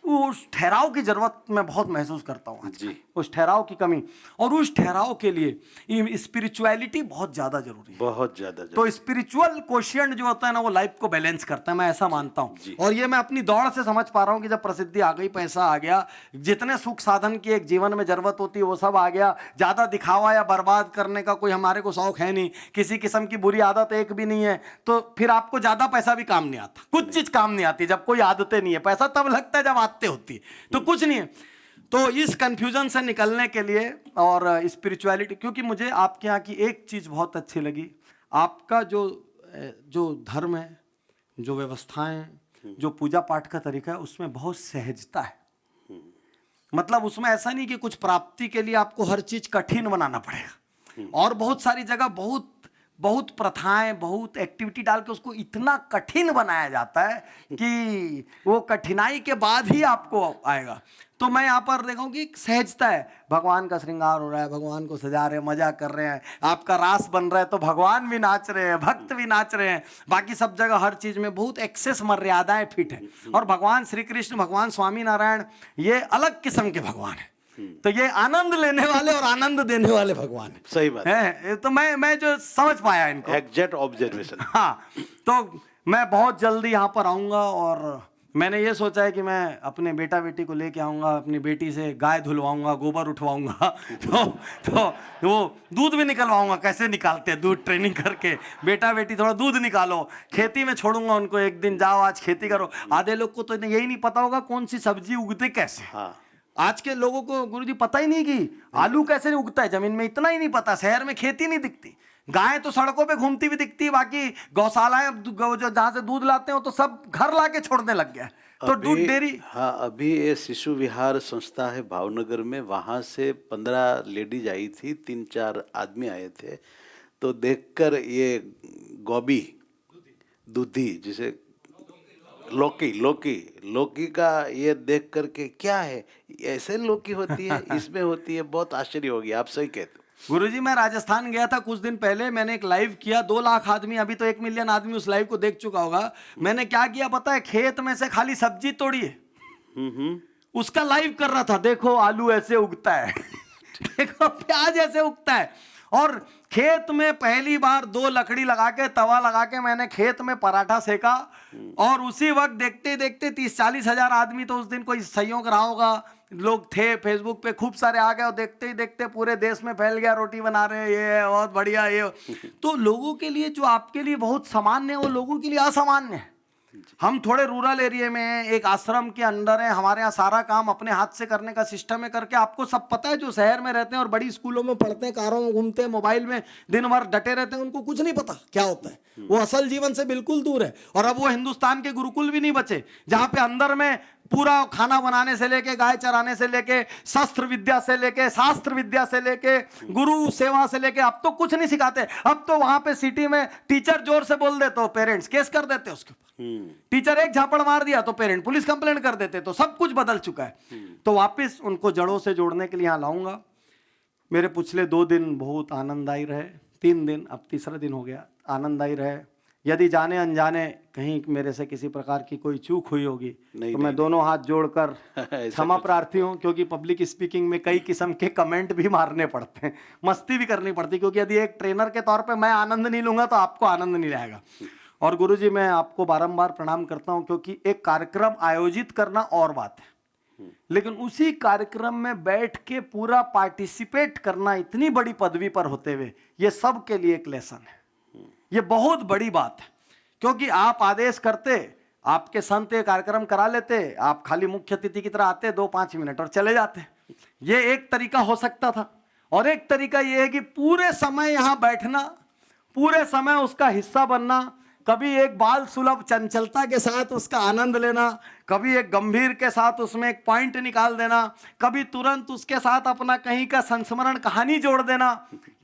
उस ठहराव की जरूरत मैं बहुत महसूस करता हूँ जी, उस ठहराव की कमी, और उस ठहराव के लिए स्पिरिचुअलिटी बहुत ज्यादा जरूरी है, बहुत ज्यादा। तो स्पिरिचुअल क्वोशिएंट जो होता है ना, वो लाइफ को बैलेंस करता है, मैं ऐसा मानता हूँ। और ये मैं अपनी दौड़ से समझ पा रहा हूँ कि जब प्रसिद्धि आ गई, पैसा आ गया, जितने सुख साधन की एक जीवन में जरूरत होती है वो सब आ गया, ज्यादा दिखावा या बर्बाद करने का कोई हमारे को शौक है नहीं, किसी किस्म की बुरी आदत एक भी नहीं है, तो फिर आपको ज्यादा पैसा भी काम नहीं आता, कुछ चीज काम नहीं आती जब कोई आदतें नहीं है। पैसा तब लगता है जब आदतें होती है, तो कुछ नहीं है। तो इस कंफ्यूजन से निकलने के लिए और स्पिरिचुअलिटी, क्योंकि मुझे आपके यहाँ की एक चीज बहुत अच्छी लगी, आपका जो धर्म है, जो व्यवस्थाएं, जो पूजा पाठ का तरीका है, उसमें बहुत सहजता है। मतलब उसमें ऐसा नहीं कि कुछ प्राप्ति के लिए आपको हर चीज कठिन बनाना पड़ेगा, और बहुत सारी जगह बहुत प्रथाएं, बहुत एक्टिविटी डाल के उसको इतना कठिन बनाया जाता है कि वो कठिनाई के बाद ही आपको आएगा। तो मैं यहाँ पर देखा हूँ कि सहजता है, भगवान का श्रृंगार हो रहा है, भगवान को सजा रहे हैं, मजा कर रहे हैं, आपका रास बन रहा है तो भगवान भी नाच रहे हैं, भक्त भी नाच रहे हैं, बाकी सब जगह हर चीज में बहुत एक्सेस मर्यादाएं फिट है। और भगवान श्री कृष्ण, भगवान स्वामी नारायण, ये अलग किस्म के भगवान है, तो ये आनंद लेने वाले और आनंद देने वाले भगवान है। सही बात है। तो मैं जो समझ पाया इनको, एग्जैक्ट ऑब्जर्वेशन। हाँ, तो मैं बहुत जल्दी यहाँ पर आऊँगा, और मैंने ये सोचा है कि मैं अपने बेटा बेटी को लेके आऊँगा, अपनी बेटी से गाय धुलवाऊंगा, गोबर उठवाऊंगा तो वो दूध भी निकलवाऊंगा, कैसे निकालते हैं दूध, ट्रेनिंग करके, बेटा बेटी थोड़ा दूध निकालो, खेती में छोड़ूंगा उनको, एक दिन जाओ आज खेती करो। आधे लोग को तो यही नहीं पता होगा कौन सी सब्जी उगती कैसे। हाँ, आज के लोगों को गुरुजी पता ही नहीं कि आलू कैसे उगता है जमीन में, इतना ही नहीं पता। शहर में खेती नहीं दिखती, गाय तो सड़कों पे घूमती हुई दिखती है, बाकी गौशालाएं जो जहाँ से दूध लाते हो तो सब घर लाके छोड़ने लग गया, तो दूध डेयरी। हाँ, अभी ये शिशु विहार संस्था है भावनगर में, वहाँ से 15 लेडीज आई थी, 3-4 आदमी आए थे, तो देखकर ये गोभी दूधी जिसे लौकी लौकी लौकी का ये देख करके क्या है, ऐसे लौकी होती है, इसमें होती है, बहुत आश्चर्य हो गया। आप सही कहते हो। गुरुजी मैं राजस्थान गया था कुछ दिन पहले, मैंने एक लाइव किया, 2 लाख आदमी, अभी तो 1 मिलियन आदमी उस लाइव को देख चुका होगा। मैंने क्या किया पता है, खेत में से खाली सब्जी तोड़ी है, उसका लाइव कर रहा था। देखो आलू ऐसे उगता है देखो प्याज ऐसे उगता है, और खेत में पहली बार 2 लकड़ी लगा के, तवा लगा के मैंने खेत में पराठा सेका, और उसी वक्त देखते देखते 30-40 हजार आदमी, तो उस दिन कोई संयोग रहा होगा, लोग थे फेसबुक पे खूब सारे आ गए, और देखते ही देखते पूरे देश में फैल गया, रोटी बना रहे हैं, ये बहुत बढ़िया ये। तो लोगों के लिए जो आपके लिए बहुत सामान्य है वो लोगों के लिए असामान्य है। हम थोड़े रूरल एरिया में हैं, एक आश्रम के अंदर है, हमारे यहाँ सारा काम अपने हाथ से करने का सिस्टम है करके आपको सब पता है। जो शहर में रहते हैं और बड़ी स्कूलों में पढ़ते हैं, कारों में घूमते हैं, मोबाइल में दिन भर डटे रहते हैं, उनको कुछ नहीं पता क्या होता है, वो असल जीवन से बिल्कुल दूर है। और अब वो हिंदुस्तान के गुरुकुल भी नहीं बचे जहाँ पे अंदर में पूरा खाना बनाने से लेके, गाय चराने से लेके, शस्त्र विद्या से लेके, शास्त्र विद्या से लेके, गुरु सेवा से लेके, अब तो कुछ नहीं सिखाते। अब तो वहां पे सिटी में टीचर जोर से बोल दे तो पेरेंट्स केस कर देते उसके ऊपर, टीचर एक झापड़ मार दिया तो पेरेंट पुलिस कंप्लेंट कर देते। तो सब कुछ बदल चुका है। तो वापस उनको जड़ों से जोड़ने के लिए यहाँ लाऊंगा। मेरे पिछले 2 दिन बहुत आनंददायी रहे, 3 दिन, अब तीसरा दिन हो गया, आनंददायी रहे। यदि जाने अनजाने कहीं मेरे से किसी प्रकार की कोई चूक हुई होगी तो मैं दोनों हाथ जोड़कर क्षमा प्रार्थी हूँ, क्योंकि पब्लिक स्पीकिंग में कई किस्म के कमेंट भी मारने पड़ते हैं, मस्ती भी करनी पड़ती है, क्योंकि यदि एक ट्रेनर के तौर पे मैं आनंद नहीं लूंगा तो आपको आनंद नहीं आएगा। और गुरुजी मैं आपको बारंबार प्रणाम करता हूँ, क्योंकि एक कार्यक्रम आयोजित करना और बात है, लेकिन उसी कार्यक्रम में बैठ के पूरा पार्टिसिपेट करना इतनी बड़ी पदवी पर होते हुए, ये सब के लिए एक लेसन है, ये बहुत बड़ी बात है। क्योंकि आप आदेश करते, आपके संत ये कार्यक्रम करा लेते, आप खाली मुख्य अतिथि की तरह आते 2-5 मिनट और चले जाते। ये एक तरीका हो सकता था, और एक तरीका ये है कि पूरे समय यहाँ बैठना, पूरे समय उसका हिस्सा बनना, कभी एक बाल सुलभ चंचलता के साथ उसका आनंद लेना, कभी एक गंभीर के साथ उसमें एक पॉइंट निकाल देना, कभी तुरंत उसके साथ अपना कहीं का संस्मरण कहानी जोड़ देना।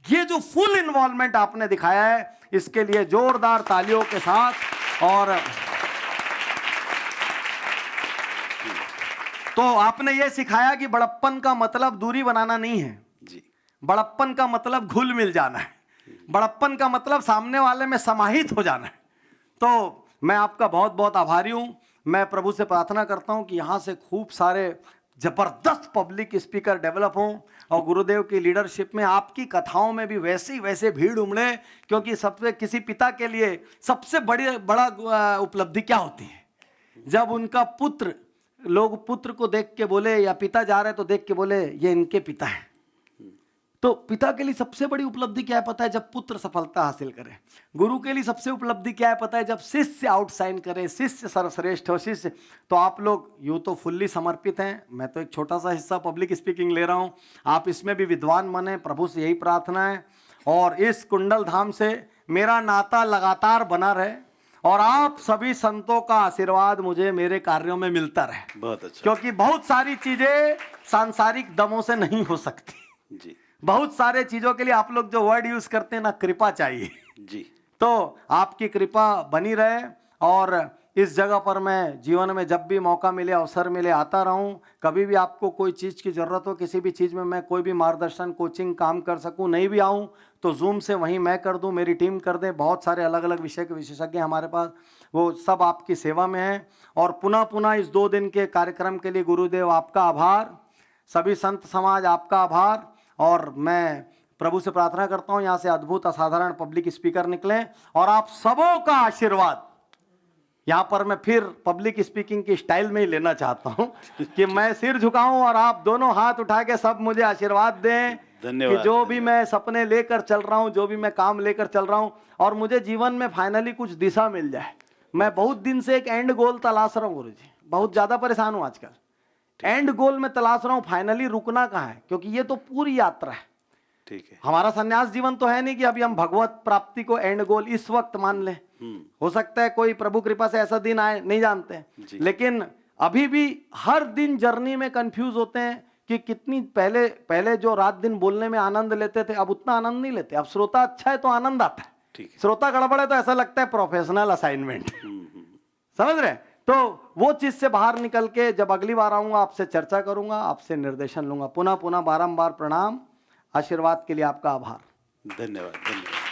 ये जो फुल इन्वॉल्वमेंट आपने दिखाया है, इसके लिए जोरदार तालियों के साथ। और तो आपने ये सिखाया कि बड़प्पन का मतलब दूरी बनाना नहीं है जी, बड़प्पन का मतलब घुल मिल जाना है, बड़प्पन का मतलब सामने वाले में समाहित हो जाना है। तो मैं आपका बहुत बहुत आभारी हूं। मैं प्रभु से प्रार्थना करता हूं कि यहाँ से खूब सारे जबरदस्त पब्लिक स्पीकर डेवलप हों, और गुरुदेव की लीडरशिप में आपकी कथाओं में भी वैसे भीड़ उमड़े। क्योंकि सबसे किसी पिता के लिए सबसे बड़ा उपलब्धि क्या होती है, जब उनका पुत्र, लोग पुत्र को देख के बोले, या पिता जा रहे तो देख के बोले ये इनके पिता है। तो पिता के लिए सबसे बड़ी उपलब्धि क्या है पता है, जब पुत्र सफलता हासिल करे। गुरु के लिए सबसे उपलब्धि क्या है पता है, जब शिष्य आउटशाइन करे, शिष्य सर्वश्रेष्ठ हो। शिष्य तो आप लोग यूँ तो फुल्ली समर्पित हैं, मैं तो एक छोटा सा हिस्सा पब्लिक स्पीकिंग ले रहा हूँ, आप इसमें भी विद्वान बने, प्रभु से यही प्रार्थना है। और इस कुंडल धाम से मेरा नाता लगातार बना रहे, और आप सभी संतों का आशीर्वाद मुझे मेरे कार्यों में मिलता रहे। बहुत अच्छा। क्योंकि बहुत सारी चीजें सांसारिक दमों से नहीं हो सकती जी, बहुत सारे चीजों के लिए आप लोग जो वर्ड यूज करते हैं ना, कृपा चाहिए जी। तो आपकी कृपा बनी रहे, और इस जगह पर मैं जीवन में जब भी मौका मिले, अवसर मिले, आता रहूं। कभी भी आपको कोई चीज़ की ज़रूरत हो, किसी भी चीज़ में मैं कोई भी मार्गदर्शन, कोचिंग, काम कर सकूं, नहीं भी आऊं तो जूम से वहीं मैं कर दूं, मेरी टीम कर दे। बहुत सारे अलग अलग विषय के विशेषज्ञ हमारे पास, वो सब आपकी सेवा में हैं। और पुनः पुनः इस 2 दिन के कार्यक्रम के लिए गुरुदेव आपका आभार, सभी संत समाज आपका आभार। और मैं प्रभु से प्रार्थना करता हूं यहाँ से अद्भुत असाधारण पब्लिक स्पीकर निकलें, और आप सबों का आशीर्वाद। यहाँ पर मैं फिर पब्लिक स्पीकिंग की स्टाइल में ही लेना चाहता हूँ कि मैं सिर झुकाऊं और आप दोनों हाथ उठा के सब मुझे आशीर्वाद दें। धन्यवाद। कि जो भी मैं सपने लेकर चल रहा हूँ, जो भी मैं काम लेकर चल रहा हूँ, और मुझे जीवन में फाइनली कुछ दिशा मिल जाए। मैं बहुत दिन से एक एंड गोल तलाश रहा हूँ गुरुजी, बहुत ज्यादा परेशान हूँ आजकल। एंड गोल में तलाश रहा हूँ, फाइनली रुकना कहाँ है, क्योंकि ये तो पूरी यात्रा है। ठीक है। हमारा संन्यास जीवन तो है नहीं कि अभी हम भगवत प्राप्ति को एंड गोल इस वक्त मान लें। हो सकता है कोई प्रभु कृपा से ऐसा दिन आए, नहीं जानते, लेकिन अभी भी हर दिन जर्नी में कंफ्यूज होते हैं कि कितनी पहले जो रात दिन बोलने में आनंद लेते थे, अब उतना आनंद नहीं लेते। अब श्रोता अच्छा है तो आनंद आता है, श्रोता गड़बड़ है तो ऐसा लगता है प्रोफेशनल असाइनमेंट। समझ रहे? तो वो चीज से बाहर निकल के जब अगली बार आऊंगा आपसे चर्चा करूंगा, आपसे निर्देशन लूंगा। पुनः पुनः बारंबार प्रणाम, आशीर्वाद के लिए आपका आभार। धन्यवाद धन्यवाद।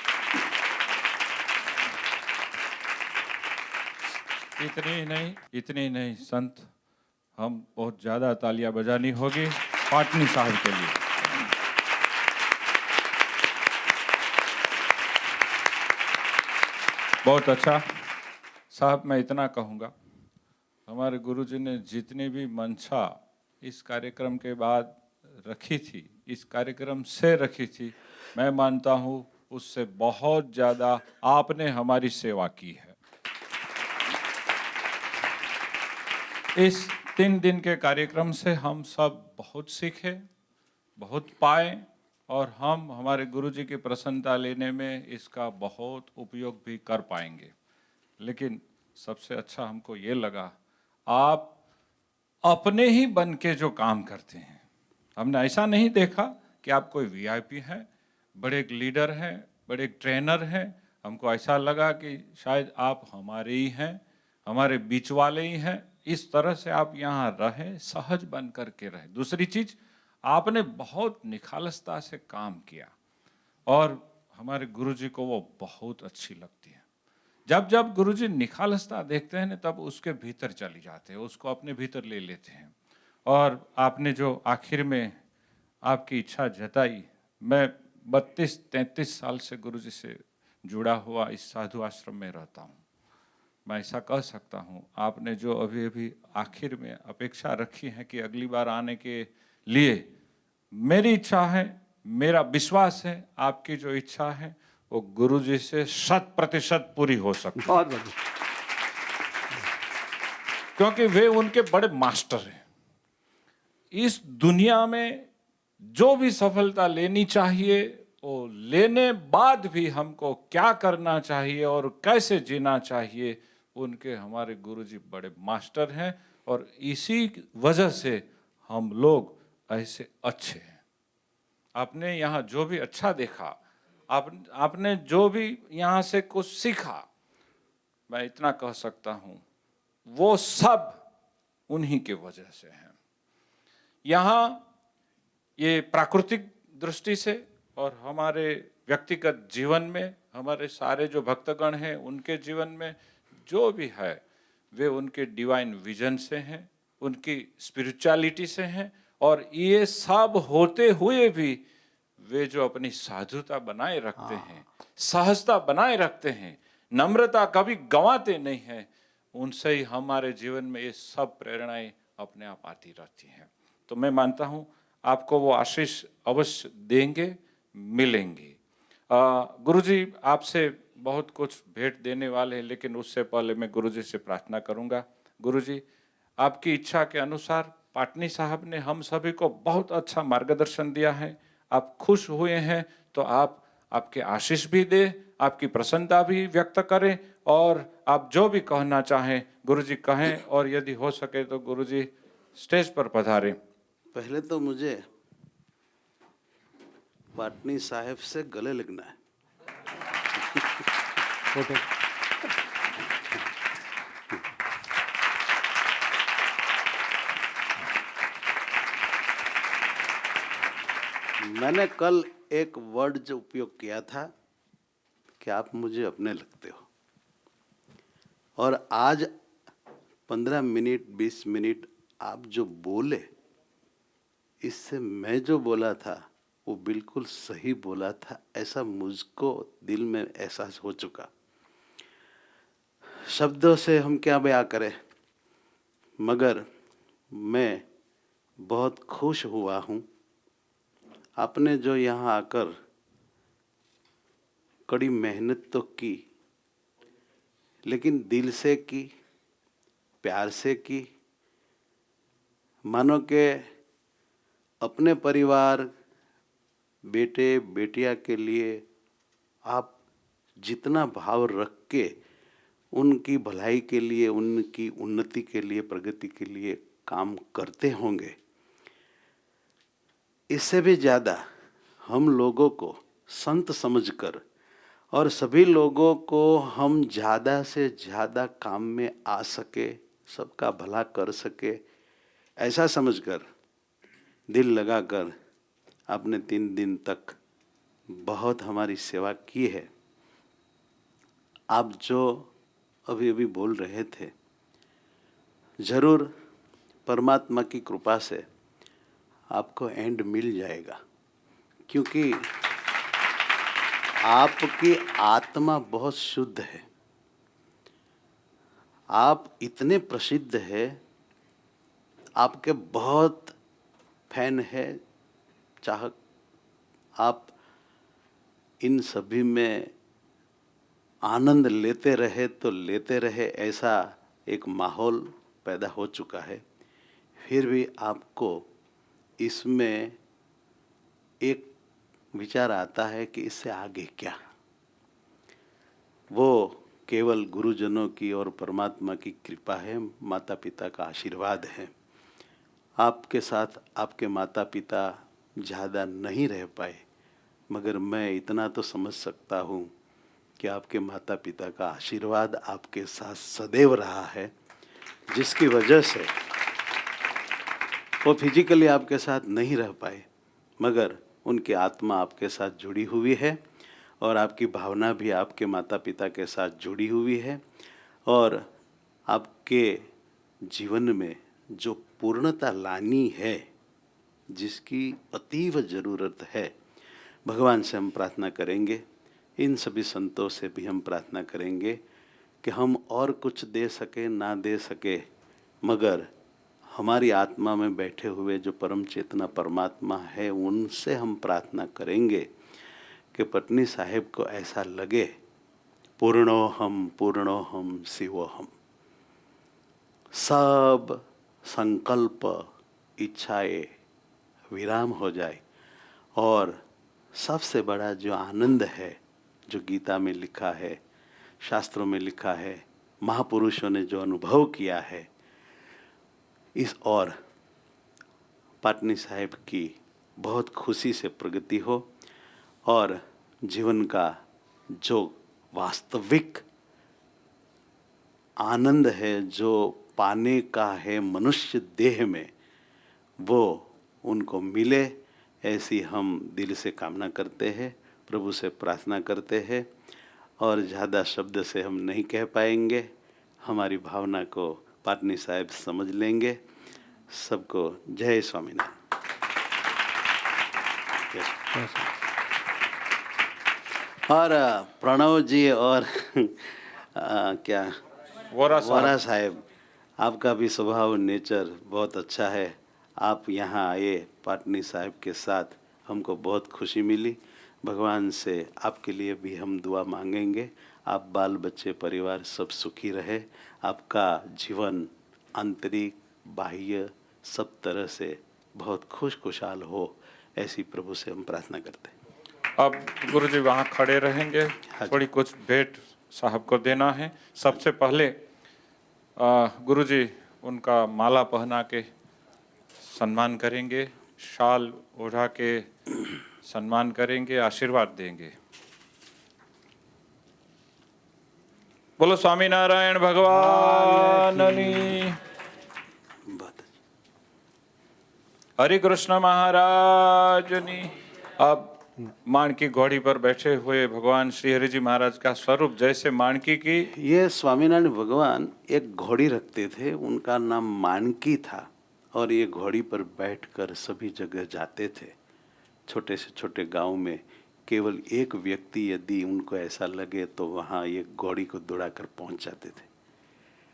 इतनी ही नहीं संत, हम बहुत ज़्यादा तालियां बजानी होगी पाटनी साहब के लिए। बहुत अच्छा साहब, मैं इतना कहूँगा, हमारे गुरुजी ने जितनी भी मंशा इस कार्यक्रम के बाद रखी थी, इस कार्यक्रम से रखी थी, मैं मानता हूँ उससे बहुत ज़्यादा आपने हमारी सेवा की है। इस 3 दिन के कार्यक्रम से हम सब बहुत सीखे, बहुत पाए, और हम हमारे गुरुजी की प्रसन्नता लेने में इसका बहुत उपयोग भी कर पाएंगे। लेकिन सबसे अच्छा हमको ये लगा, आप अपने ही बन के जो काम करते हैं। हमने ऐसा नहीं देखा कि आप कोई वीआईपी हैं, बड़े एक लीडर हैं, बड़े एक ट्रेनर हैं। हमको ऐसा लगा कि शायद आप हमारे ही हैं, हमारे बीच वाले ही हैं। इस तरह से आप यहाँ रहें, सहज बन करके रहें। दूसरी चीज़, आपने बहुत निखालसता से काम किया और हमारे गुरुजी को वो बहुत अच्छी लगती है। जब जब गुरुजी निखालसता देखते हैं ना, तब उसके भीतर चली जाते हैं, उसको अपने भीतर ले लेते हैं। और आपने जो आखिर में आपकी इच्छा जताई, मैं 32-33 साल से गुरुजी से जुड़ा हुआ इस साधु आश्रम में रहता हूँ। मैं ऐसा कह सकता हूँ, आपने जो अभी अभी आखिर में अपेक्षा रखी है कि अगली बार आने के लिए, मेरी इच्छा है, मेरा विश्वास है, आपकी जो इच्छा है वो गुरुजी से 100% पूरी हो सकती है। बहुत बढ़िया। क्योंकि वे उनके बड़े मास्टर हैं। इस दुनिया में जो भी सफलता लेनी चाहिए, वो लेने बाद भी हमको क्या करना चाहिए और कैसे जीना चाहिए, उनके हमारे गुरुजी बड़े मास्टर हैं। और इसी वजह से हम लोग ऐसे अच्छे हैं। आपने यहाँ जो भी अच्छा देखा, आपने जो भी यहाँ से कुछ सीखा, मैं इतना कह सकता हूँ, वो सब उन्हीं के वजह से है। यहाँ ये प्राकृतिक दृष्टि से और हमारे व्यक्तिगत जीवन में, हमारे सारे जो भक्तगण हैं उनके जीवन में जो भी है, वे उनके डिवाइन विजन से हैं, उनकी स्पिरिचुअलिटी से हैं। और ये सब होते हुए भी वे जो अपनी साधुता बनाए रखते हैं, सहजता बनाए रखते हैं, नम्रता कभी गंवाते नहीं हैं, उनसे ही हमारे जीवन में ये सब प्रेरणाएं अपने आप आती रहती हैं। तो मैं मानता हूँ आपको वो आशीष अवश्य देंगे, मिलेंगी। गुरुजी आपसे बहुत कुछ भेंट देने वाले हैं, लेकिन उससे पहले मैं गुरुजी से प्रार्थना करूंगा। गुरुजी, आपकी इच्छा के अनुसार पाटनी साहब ने हम सभी को बहुत अच्छा मार्गदर्शन दिया है। आप खुश हुए हैं तो आप आपके आशीष भी दे, आपकी प्रसन्नता भी व्यक्त करें, और आप जो भी कहना चाहें गुरुजी कहें। और यदि हो सके तो गुरुजी स्टेज पर पधारें। पहले तो मुझे पाटनी साहब से गले लगना है। मैंने कल एक वर्ड जो उपयोग किया था कि आप मुझे अपने लगते हो, और आज 15 मिनट 20 मिनट आप जो बोले, इससे मैं जो बोला था वो बिल्कुल सही बोला था, ऐसा मुझको दिल में एहसास हो चुका। शब्दों से हम क्या बयां करें, मगर मैं बहुत खुश हुआ हूँ। आपने जो यहाँ आकर कड़ी मेहनत तो की, लेकिन दिल से की, प्यार से की। मानो के अपने परिवार, बेटे बेटिया के लिए आप जितना भाव रख के उनकी भलाई के लिए, उनकी उन्नति के लिए, प्रगति के लिए काम करते होंगे, इससे भी ज़्यादा हम लोगों को संत समझकर और सभी लोगों को हम ज़्यादा से ज़्यादा काम में आ सके, सबका भला कर सके, ऐसा समझकर दिल लगाकर आपने 3 दिन तक बहुत हमारी सेवा की है। आप जो अभी अभी बोल रहे थे, जरूर परमात्मा की कृपा से आपको एंड मिल जाएगा, क्योंकि आपकी आत्मा बहुत शुद्ध है। आप इतने प्रसिद्ध है, आपके बहुत फैन है, चाहक। आप इन सभी में आनंद लेते रहे तो लेते रहे, ऐसा एक माहौल पैदा हो चुका है। फिर भी आपको इसमें एक विचार आता है कि इससे आगे क्या। वो केवल गुरुजनों की और परमात्मा की कृपा है, माता पिता का आशीर्वाद है। आपके साथ आपके माता पिता ज़्यादा नहीं रह पाए, मगर मैं इतना तो समझ सकता हूँ कि आपके माता पिता का आशीर्वाद आपके साथ सदैव रहा है, जिसकी वजह से वो फिजिकली आपके साथ नहीं रह पाए, मगर उनकी आत्मा आपके साथ जुड़ी हुई है और आपकी भावना भी आपके माता पिता के साथ जुड़ी हुई है। और आपके जीवन में जो पूर्णता लानी है, जिसकी अतीव ज़रूरत है, भगवान से हम प्रार्थना करेंगे, इन सभी संतों से भी हम प्रार्थना करेंगे कि हम और कुछ दे सके ना दे सके, मगर हमारी आत्मा में बैठे हुए जो परम चेतना परमात्मा है, उनसे हम प्रार्थना करेंगे कि पटनी साहेब को ऐसा लगे पूर्णोहम शिवोहम। सब संकल्प इच्छाएं विराम हो जाए और सबसे बड़ा जो आनंद है, जो गीता में लिखा है, शास्त्रों में लिखा है, महापुरुषों ने जो अनुभव किया है, इस और पाटनी साहेब की बहुत खुशी से प्रगति हो और जीवन का जो वास्तविक आनंद है, जो पाने का है मनुष्य देह में, वो उनको मिले, ऐसी हम दिल से कामना करते हैं, प्रभु से प्रार्थना करते हैं। और ज़्यादा शब्द से हम नहीं कह पाएंगे, हमारी भावना को पाटनी साहब समझ लेंगे। सबको जय स्वामीनारायण। और प्रणव जी और क्या वोरा साहब, आपका भी स्वभाव नेचर बहुत अच्छा है। आप यहाँ आए पाटनी साहब के साथ, हमको बहुत खुशी मिली। भगवान से आपके लिए भी हम दुआ मांगेंगे, आप बाल बच्चे परिवार सब सुखी रहे, आपका जीवन आंतरिक बाह्य सब तरह से बहुत खुशहाल हो, ऐसी प्रभु से हम प्रार्थना करते हैं। अब गुरुजी वहाँ खड़े रहेंगे, थोड़ी कुछ भेंट साहब को देना है। सबसे पहले गुरुजी उनका माला पहना के सम्मान करेंगे, शाल ओढ़ा के सम्मान करेंगे, आशीर्वाद देंगे। बोलो स्वामीनारायण भगवान की, हरि कृष्ण महाराज ने। अब माणकी घोड़ी पर बैठे हुए भगवान श्री हरि जी महाराज का स्वरूप जैसे माणकी की, ये स्वामीनारायण भगवान एक घोड़ी रखते थे, उनका नाम माणकी था, और ये घोड़ी पर बैठकर सभी जगह जाते थे। छोटे से छोटे गांव में केवल एक व्यक्ति यदि उनको ऐसा लगे तो वहाँ ये घोड़ी को दौड़ाकर पहुँच जाते थे।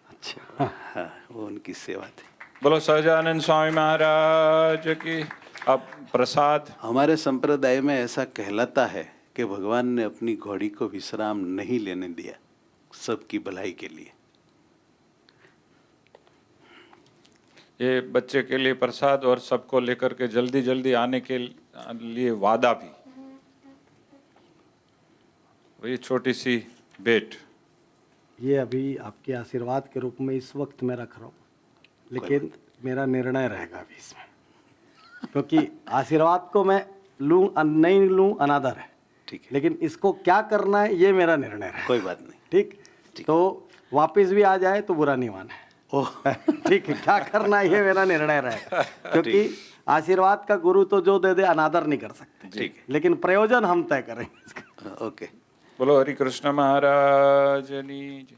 अच्छा, हाँ, वो उनकी सेवा थी। बोलो सहजानंद स्वामी महाराज की। अब प्रसाद। हमारे संप्रदाय में ऐसा कहलाता है कि भगवान ने अपनी घोड़ी को विश्राम नहीं लेने दिया, सबकी भलाई के लिए। ये बच्चे के लिए प्रसाद और सबको लेकर के जल्दी जल्दी आने के लिए वादा भी। वही छोटी सी भेंट, ये अभी आपके आशीर्वाद के रूप में इस वक्त मैं रख रहा हूँ, लेकिन मेरा निर्णय रहेगा अभी इसमें, क्योंकि आशीर्वाद को मैं लूँ नहीं लूँ अनादर है, ठीक है, लेकिन इसको क्या करना है ये मेरा निर्णय है। कोई बात नहीं। ठीक, तो वापस भी आ जाए तो बुरा नहीं माने। ओ ठीक है, क्या करना है ये मेरा निर्णय रहेगा, क्योंकि आशीर्वाद का गुरु तो जो दे दे अनादर नहीं कर सकते। ठीक है, लेकिन प्रयोजन हम तय करेंगे इसका। ओके। बोलो हरि कृष्ण महाराज की जय।